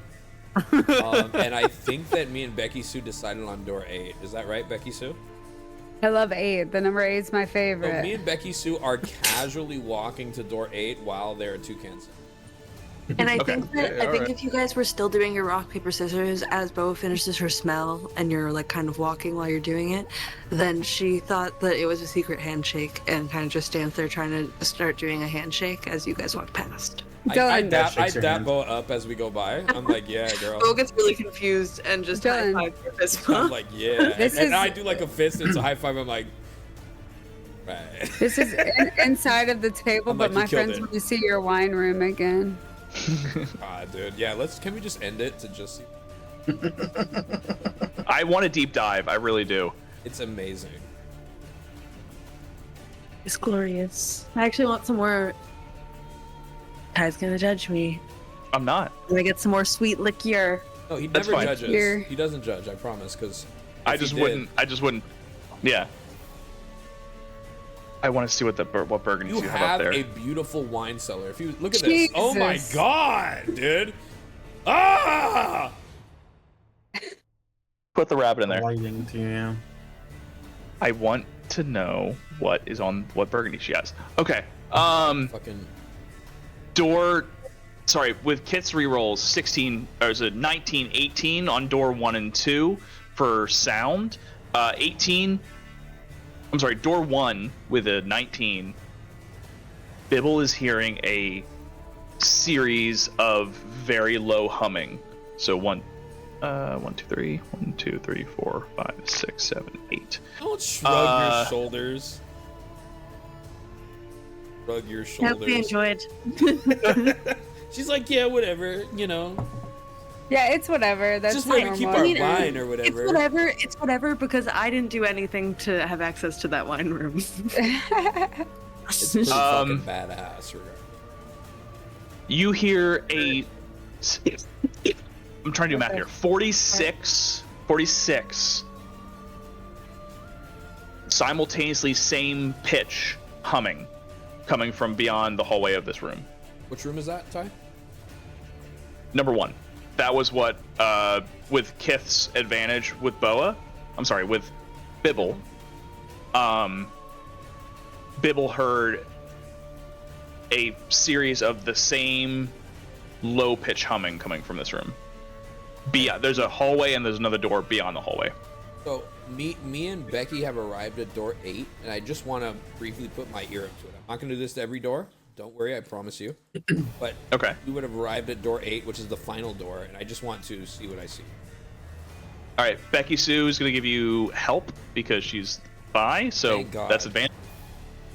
And I think that me and Becky-Sue decided on door 8. Is that right, Becky-Sue? I love 8. The number 8 is my So favorite. me and Becky-Sue are casually walking to door 8 while they're toucan samming. And I Okay. think that if you guys were still doing your rock, paper, scissors as Bo finishes her smell and you're kind of walking while you're doing it, then she thought that it was a secret handshake and kind of just stands there trying to start doing a handshake as you guys walk past. I dap Bo up as we go by. I'm like, yeah, girl. Bo gets really confused and just high five your fist bump. I'm like, yeah. And I do a fist, it's a high five. I'm like, right. This is inside of the table, but my friends want to see your wine room again. Dude, yeah. Can we just end it to just see? I want a deep dive. I really do. It's amazing. It's glorious. I actually want some more. Ty's gonna judge me. I'm not. I get some more sweet liqueur. No, he That's never fine. judges. Here. He doesn't judge. I promise. Because I just wouldn't. Yeah. I want to see what Burgundy you you have up have there. a beautiful wine cellar. If you look at this, oh my god, dude! Ah! Put the rabbit in there. Lighting to you. I want to know what Burgundy she has. Okay. Fucking Door. Sorry, with Kit's rerolls, 16 or is it 19, 18 on door 1 and 2 for sound. 18 I'm sorry, door 1 with a 19. Bibble is hearing a series of very low humming. So 1, 2, 3, 1, 2, 3, 4, 5, 6, 7, 8. Don't shrug your shoulders. Shrug your shoulders. Hope you enjoyed. She's like, yeah, whatever, you know. Yeah, it's whatever. That's Just where we keep our normal. wine or whatever. It's whatever because I didn't do anything to have access to that wine room. It's pretty fucking badass. You hear a... I'm trying to do math here. 46 simultaneously same pitch humming coming from beyond the hallway of this room. Which room is that, Ty? Number 1. That was what, with Kith's advantage with with Bibble. Bibble heard a series of the same low pitch humming coming from this room. There's a hallway and there's another door beyond the hallway. So me and Becky have arrived at door 8, and I just want to briefly put my ear up to it. I'm not going to do this to every door. Don't worry, I promise you. But okay, we would have arrived at door 8, which is the final door, and I just want to see what I see. All right, Becky-Sue is going to give you help because she's bi, so that's advantage.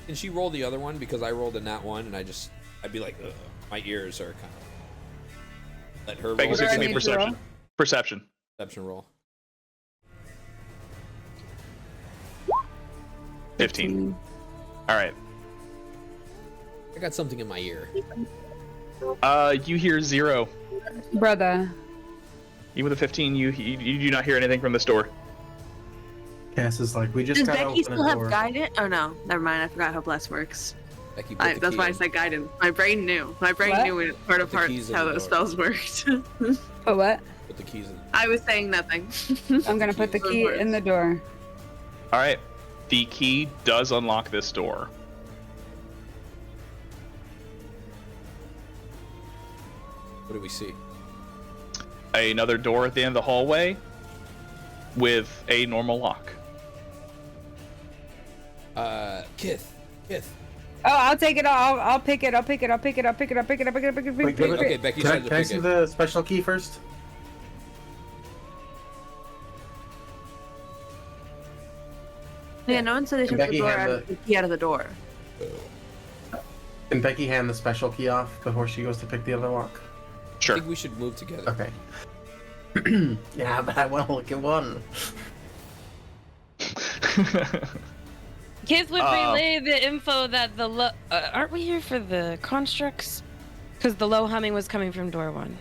Can she roll the other one? Because I rolled a nat 1, and I'd be like, ugh, my ears are kind of... Let her roll. Becky-Sue, give me perception. Perception. Perception roll. 15. All right. I got something in my ear. You hear 0. Brother. Even with a 15, you do not hear anything from this door. Cass is like, we just Does gotta Becky open still a have door. guidance? Oh no, never mind. I forgot how bless works. Becky, That's why I said guidance. My brain knew. My brain What? knew it part of the part keys in how the those door. spells worked. Put what? Put the keys in. I was saying nothing. I'm gonna put the key in the door. All right. The key does unlock this door. What do we see? Another door at the end of the hallway with a normal lock. Kith. Oh, I'll take it. I'll pick it. I'll pick it. Wait, Okay, Becky can I, tried to can I pick see it. the special key first? Yeah, no one said they took Becky the door had the key out of the door. Can Becky hand the special key off before she goes to pick the other lock? I Sure. think we should move together. Okay. Yeah, but I want to look at one. Kids would relay the info that the aren't we here for the constructs? Because the low humming was coming from door 1.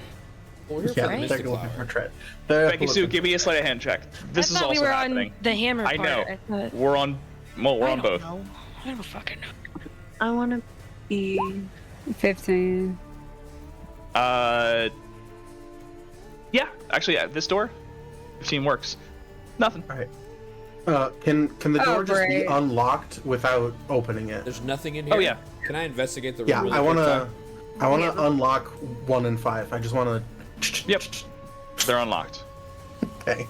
Well, we're here Yeah, for the they're looking Mystiqlower. for Tread. Becky-Sue, give me a sleight of hand check. This I is thought also we were happening. on the hammer I part. know. I thought, We're on both. know. I don't fucking know. I want to be 15. Yeah, actually, this door, 15 works. Nothing. All right. Can the door just be great. unlocked without opening it? There's nothing in here. Oh yeah. Can I investigate the room? Yeah, really I quick, wanna Ty? unlock 1 and 5. I just wanna. Yep. They're unlocked. Okay.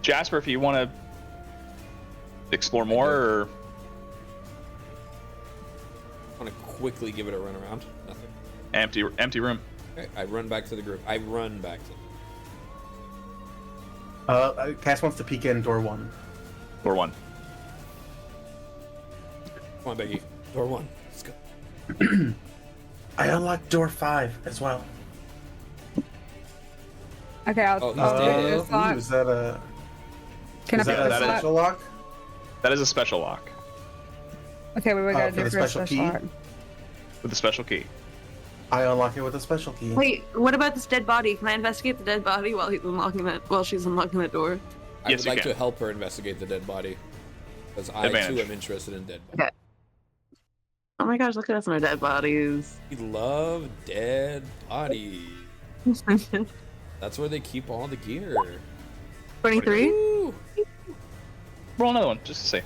Jasper, if you want to explore more, or I want to quickly give it a run around. Nothing. empty room. Okay, I run back to the group. Cass wants to peek in door 1. Door 1. Come on, Becky. Door 1. Let's go. I unlocked door 5 as well. Okay, I'll Oh, he's do dead. this lock. Is that a Can I is pick that a this lock? special lock? That is a special lock Okay, we gotta for do the for a special special key? lock. with a special key. I unlock it with a special key. Wait, what about this dead body? Can I investigate the dead body while she's unlocking that door? I Yes, would you like can. to help her investigate the dead body. Because I Advantage. too am interested in dead bodies. Okay. Oh my gosh, look at us and our dead bodies. We love dead bodies. That's where they keep all the gear. 23? Woo! Roll another one, just to see.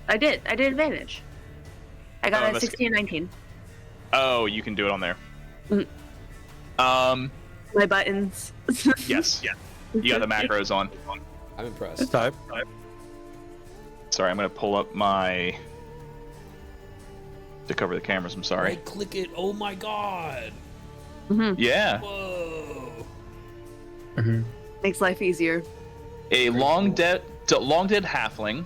I did advantage. I got a that's 16 and 19. Oh, you can do it on there. Mhm. Um, My buttons. yes. You got the macros on. I'm impressed. Type. Sorry, I'm gonna pull up my to cover the cameras. I'm sorry. Right click it. Oh my god. Yeah. Whoa. Makes life easier. A long dead halfling.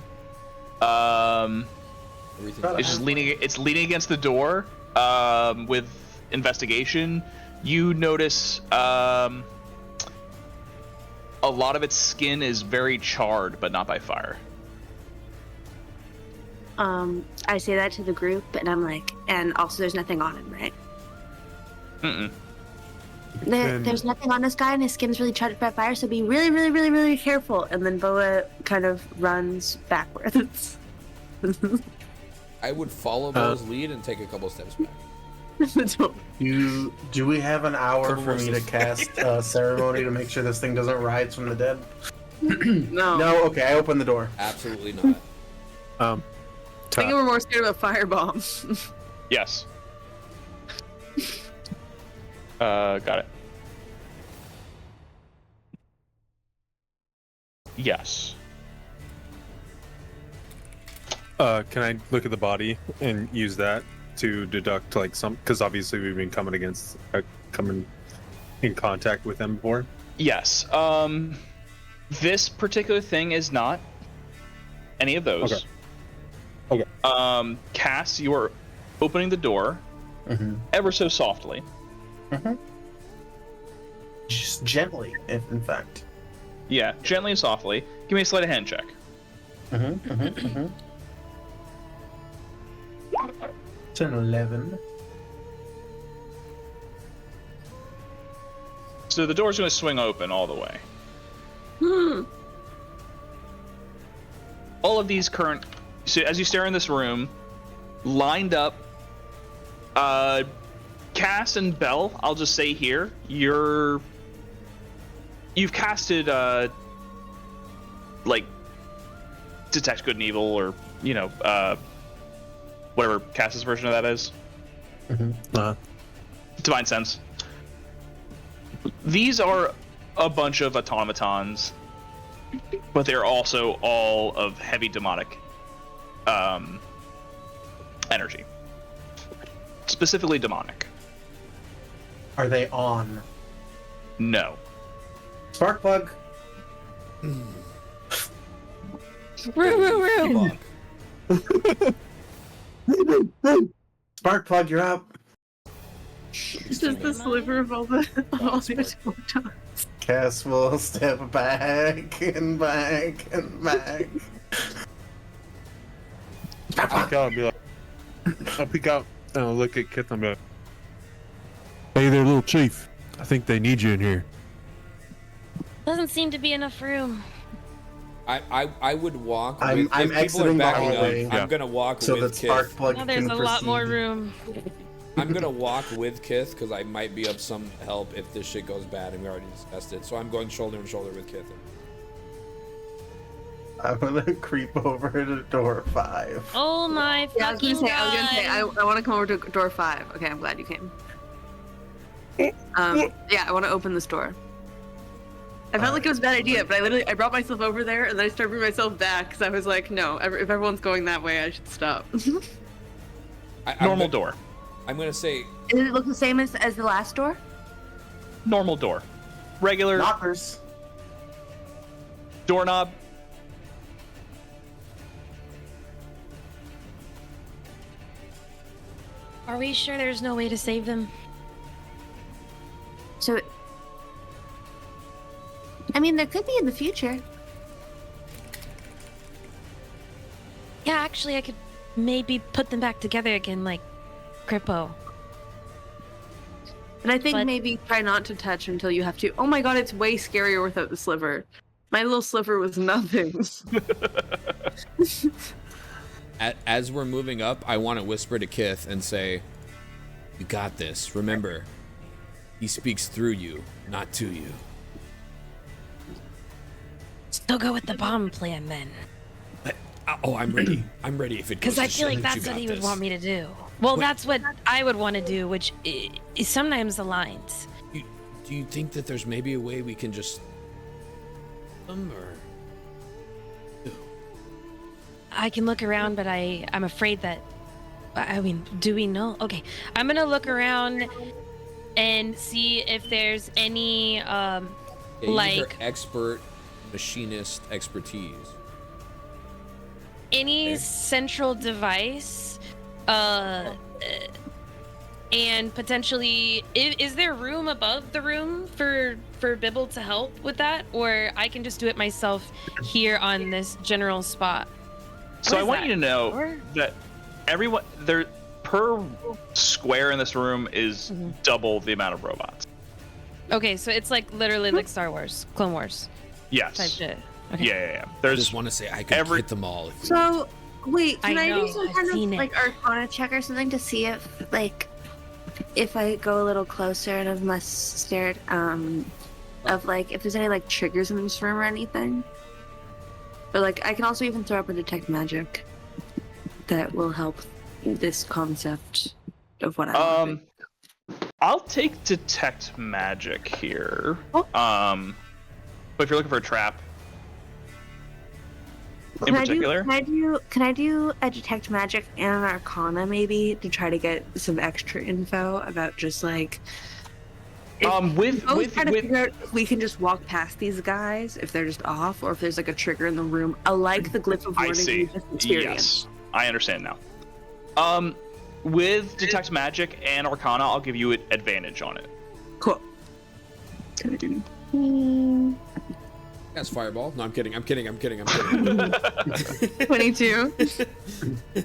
It's just leaning. It's leaning against the door. With investigation, you notice a lot of its skin is very charred, but not by fire. I say that to the group, and I'm like, and also there's nothing on him, right? Mm-mm. There's nothing on this guy, and his skin's really charged by fire, so be really, really, really, really careful. And then Boa kind of runs backwards. I would follow Bo's lead and take a couple steps back. Do we have an hour for me to cast ceremony to make sure this thing doesn't rise from the dead? No. No. Okay, I open the door. Absolutely not. I think we're more scared about firebombs. Yes. Got it. Yes. Can I look at the body and use that to deduct like some? Because obviously we've been coming in contact with them before. Yes. This particular thing is not any of those. Okay. Cass, you are opening the door ever so softly. Just gently, if in fact. Yeah, gently and softly. Give me a sleight of hand check. It's an 11. So the door's going to swing open all the way. All of these current... So as you stare in this room, lined up, Cass and Belle, I'll just say here, you've casted, like, detect good and evil, or, you know, whatever Cass's version of that is. Divine Sense. These are a bunch of automatons, but they're also all of heavy demonic energy. Specifically demonic. Are they on? No. Spark plug. Spark plug, you're up. It's just the sliver of all the automatons. Cass will step back and back and back. I'll peek out and I'll look at Kith and be like, "Hey there, little chief. I think they need you in here." Doesn't seem to be enough room. I would walk. I'm if people exiting are the backing hallway. up, I'm gonna walk So with that spark Kith. plug Now there's can a lot more proceed. room. I'm gonna walk with Kith because I might be of some help if this shit goes bad, and we already discussed it. So I'm going shoulder to shoulder with Kith. I'm gonna creep over to door 5. Oh my Yeah, I was fucking gonna say, god. I want to come over to door 5. Okay, I'm glad you came. Yeah, I want to open this door. I felt like it was a bad idea, but I brought myself over there, and then I started bringing myself back because I was like, no, if everyone's going that way, I should stop. Normal door. I'm gonna say. Does it look the same as the last door? Normal door. Regular Knockers. doorknob. Are we sure there's no way to save them? So, I mean, there could be in the future. Yeah, actually, I could maybe put them back together again, like Grippo. And I think But- maybe try not to touch until you have to. Oh my god, it's way scarier without the sliver. My little sliver was nothing. As we're moving up, I want to whisper to Kith and say, "You got this. Remember, he speaks through you, not to you." Still go with the bomb plan then. Oh, I'm ready. I'm ready if it goes Because I to feel like shit. that's You what got he would this. want me to do. Well, Wait. that's what I would want to do, which is sometimes aligns. Do you think that there's maybe a way we can just or I can look around, but I'm afraid that. I mean, do we know? Okay, I'm gonna look around and see if there's any Yeah, use like your expert machinist expertise. any Okay. central device, and potentially, is there room above the room for Bibble to help with that, or I can just do it myself here on this general spot? So What I is want that? you to know Or- that everyone there per square in this room is double the amount of robots. Okay, so it's like literally like Star Wars, Clone Wars type Yes. shit. Okay. Yeah. I There's just want to say I could every- hit them all. If we So, wait, can I I, know, do some I've kind of seen it. like Arcana check or something to see if, like, if I go a little closer and I'm less scared, of like if there's any like triggers in this room or anything? Or like I can also even throw up a detect magic that will help this concept of what I'm I'll take detect magic here. Oh. But if you're looking for a trap in particular, Can I do a detect magic and an arcana maybe to try to get some extra info about just like with trying to figure out if we can just walk past these guys if they're just off or if there's like a trigger in the room. I like the glyph of I warning see. we just experienced. Yes, I understand now. With detect magic and arcana, I'll give you advantage on it. Cool. That's fireball. No, I'm kidding. 22.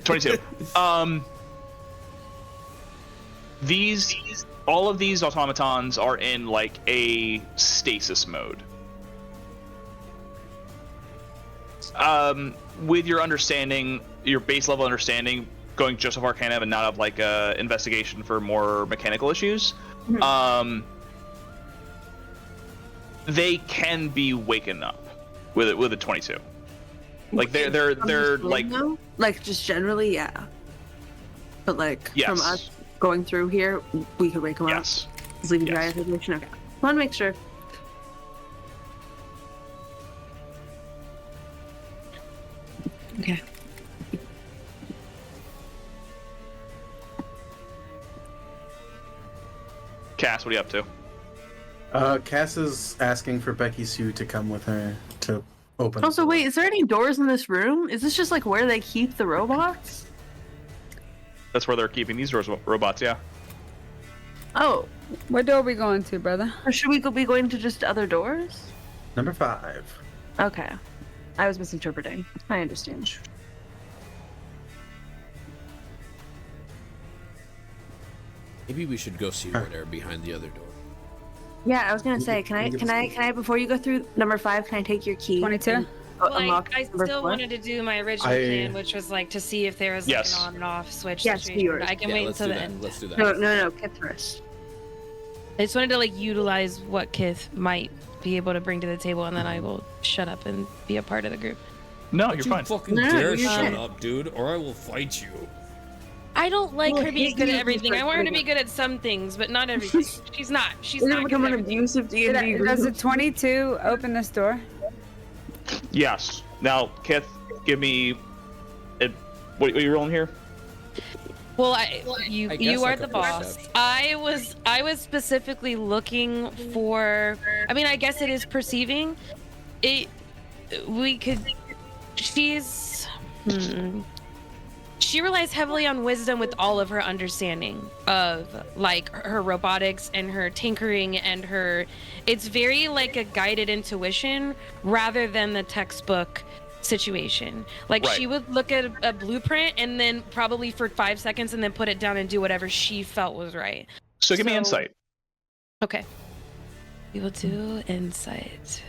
22. All of these automatons are in like a stasis mode. With your understanding, your base level understanding, going just of Arcana and not of like investigation for more mechanical issues, they can be waken up with a 22. Like they're like like just generally, yeah. But like Yes. from us going through here, we could wake them yes. up. Just leaving dry Yes. information. Okay. Want to make sure. Okay. Cass, what are you up to? Cass is asking for Becky-Sue to come with her to open. Also, wait, is there any doors in this room? Is this just like where they keep the robots? That's where they're keeping these robots, yeah. Oh, What door are we going to, brother? or should we be going to just other doors? Number 5. Okay. I was misinterpreting. I understand. Maybe we should go see what are behind the other door. Yeah, I was gonna say, can I before you go through number 5, can I take your key? 22? and Well, unlock I number still 4? wanted to do my original plan, which was like to see if there was like Yes. an on and off switch Yes, situation. yours. But I can Yeah, wait let's until do the that. end. Let's do that. No, Kit first. I just wanted to like utilize what Kith might be able to bring to the table, and then I will shut up and be a part of the group. No, Don't you're you fine. fucking No, dare you're shut good. up, dude, or I will fight you. I don't like Well, her being hate good you at everything. for I want her to doing be good at some things, but not everything. She's not. She's We're not gonna good become at an everything. abusive D&D group. Does a 22 open this door? Yes. Now, Kith, give me. What are you rolling here? Well, I you guess are like the a boss. perception. I was specifically looking for. I mean, I guess it is perceiving. We could. She's. She relies heavily on wisdom with all of her understanding of like her robotics and her tinkering and her. It's very like a guided intuition rather than the textbook situation. Like Right. she would look at a blueprint and then probably for 5 seconds and then put it down and do whatever she felt was right. So give me So- insight. Okay. We will do insight.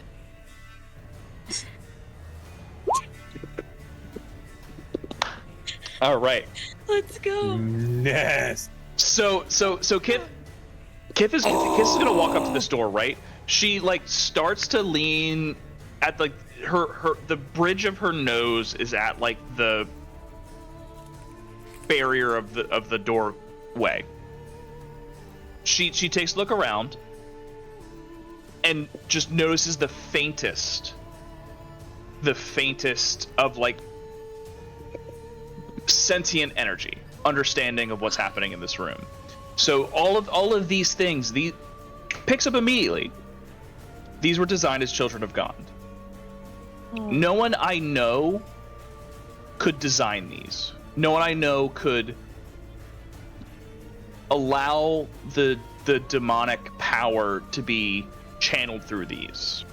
All right. Let's go. Yes. So Kith is gonna walk up to this door, right? She like starts to lean at like her the bridge of her nose is at like the barrier of the doorway. She takes a look around and just notices the faintest of like sentient energy, understanding of what's happening in this room. So all of these things, picks up immediately. These were designed as children of God. No one I know could design these. No one I know could allow the demonic power to be channeled through these.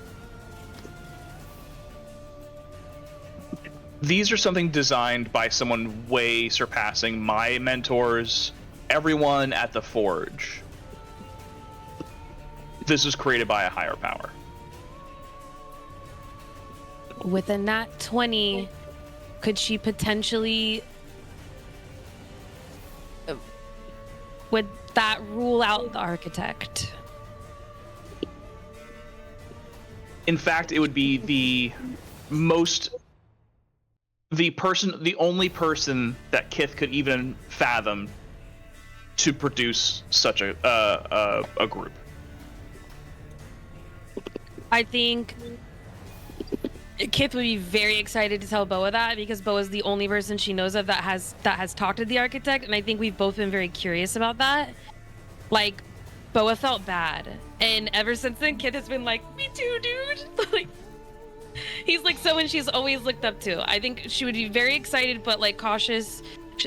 These are something designed by someone way surpassing my mentors, everyone at the Forge. This was created by a higher power. With a nat 20, could she potentially... Would that rule out the architect? In fact, it would be the only person that Kith could even fathom to produce such a group. I think Kith would be very excited to tell Boa that, because Boa is the only person she knows of that has talked to the architect, and I think we've both been very curious about that. Like, Boa felt bad, and ever since then, Kith has been like, "Me too, dude." Like, he's like someone she's always looked up to. I think she would be very excited, but like cautious.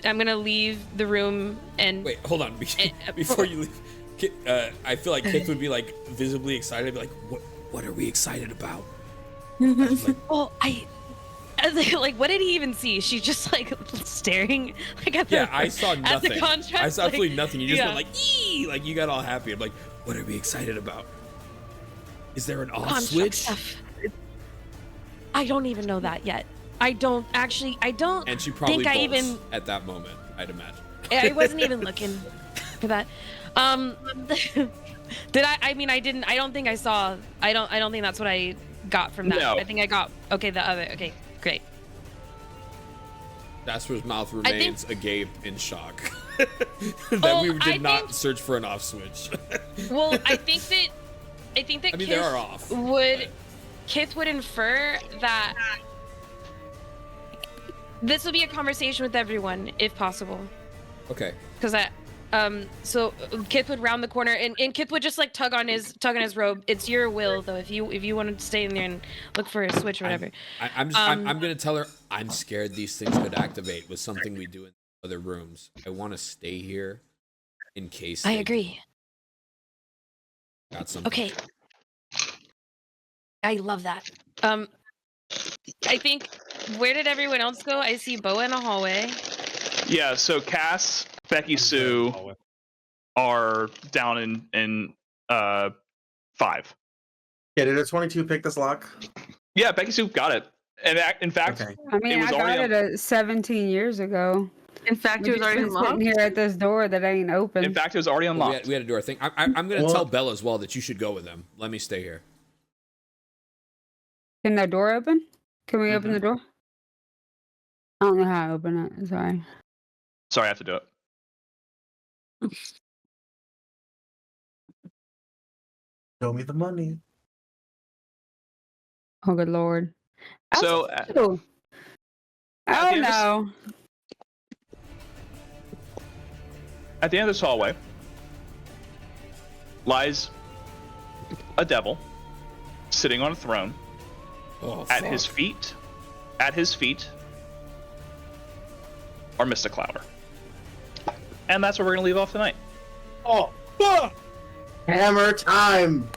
I'm gonna leave the room and wait. Hold on, before you leave. I feel like Kith would be like visibly excited. Be like, "What are we excited about?" Like, well, I was like, what did he even see? She's just like staring like at the I saw nothing. At the contrast, I saw absolutely nothing. You just went like, "Ee!" Like you got all happy. I'm like, what are we excited about? Is there an off switch? Stuff. I don't even know that yet. I don't. And she probably think I bolts even at that moment, I'd imagine. I wasn't even looking for that. Did I? I mean, I didn't. I don't think I saw. I don't think that's what I got from that. No. I think I got the other. Okay, great. Jasper's mouth remains agape in shock that we did not search for an off switch. Well, I think that I mean, they are off. Kith would infer that this will be a conversation with everyone, if possible. Okay. Because so Kith would round the corner, and Kith would just like tug on his robe. It's your will, though. If you want to stay in there and look for a switch or whatever. I'm gonna tell her I'm scared these things could activate with something we do in other rooms. I want to stay here in case. I agree. Got something. Okay. I love that. I think, where did everyone else go? I see Boa in a hallway. Yeah, so Cass, Becky-Sue are down in 5. Yeah, did a 22 pick this lock? Yeah, Becky-Sue got it. And in fact, Okay. I mean, I got it 17 years ago. In fact, it was already sitting unlocked. here at this door that ain't open. in fact, it was already unlocked. We had to do our thing. I'm gonna tell Bella as well that you should go with them. Let me stay here. Can that door open? Can we open the door? I don't know how to open it. Sorry. Sorry, I have to do it. Show me the money. Oh, good lord. So, Oh no. At the end of this hallway lies a devil sitting on a throne. Oh, At his feet are Mystiqlower. And that's where we're gonna leave off tonight. Oh, fuck! Hammer time!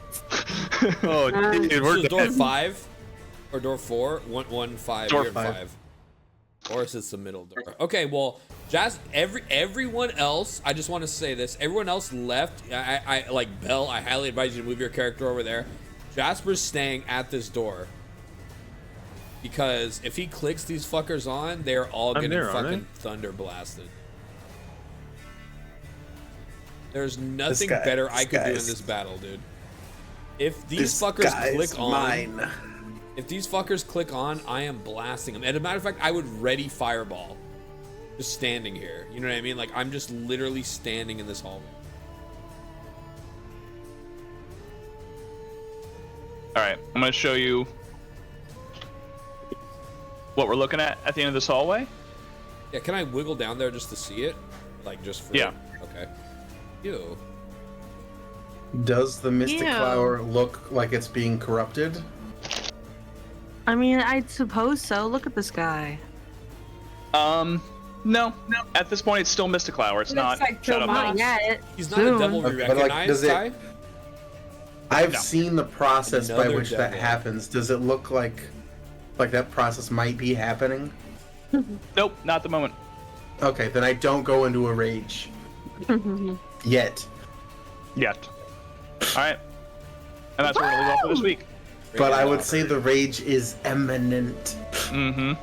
Oh, dude, This we're is door dead. 5 or door 4? 1, 5. Door You're 5. 5. Or is this the middle door? Okay, well, everyone else. I just want to say this. Everyone else left. I like Belle. I highly advise you to move your character over there. Jasper's staying at this door because if he clicks these fuckers on, they're all getting fucking thunder blasted. There's nothing better I could do in this battle, dude. If these fuckers click on, if these fuckers click on, I am blasting them. As a matter of fact, I would ready fireball, just standing here. You know what I mean? Like I'm just literally standing in this hallway. All right, I'm gonna show you what we're looking at the end of this hallway. Yeah, can I wiggle down there just to see it? Like, just for... Yeah. Okay. Ew. Does the Mystiqlower look like it's being corrupted? I mean, I'd suppose so. Look at this guy. No. At this point, it's still Mystiqlower. It's not like shut up. Tomas. Yeah, He's not a devil we Okay, but, like, recognize, does it- Ty? I've No. seen the process by Another which that devil. happens. Does it look like that process might be happening? Nope, not at the moment. Okay, then I don't go into a rage. Yet. Yet. All right. And that's where we're going to leave off for this week. But I would say the rage is imminent. Mm-hmm.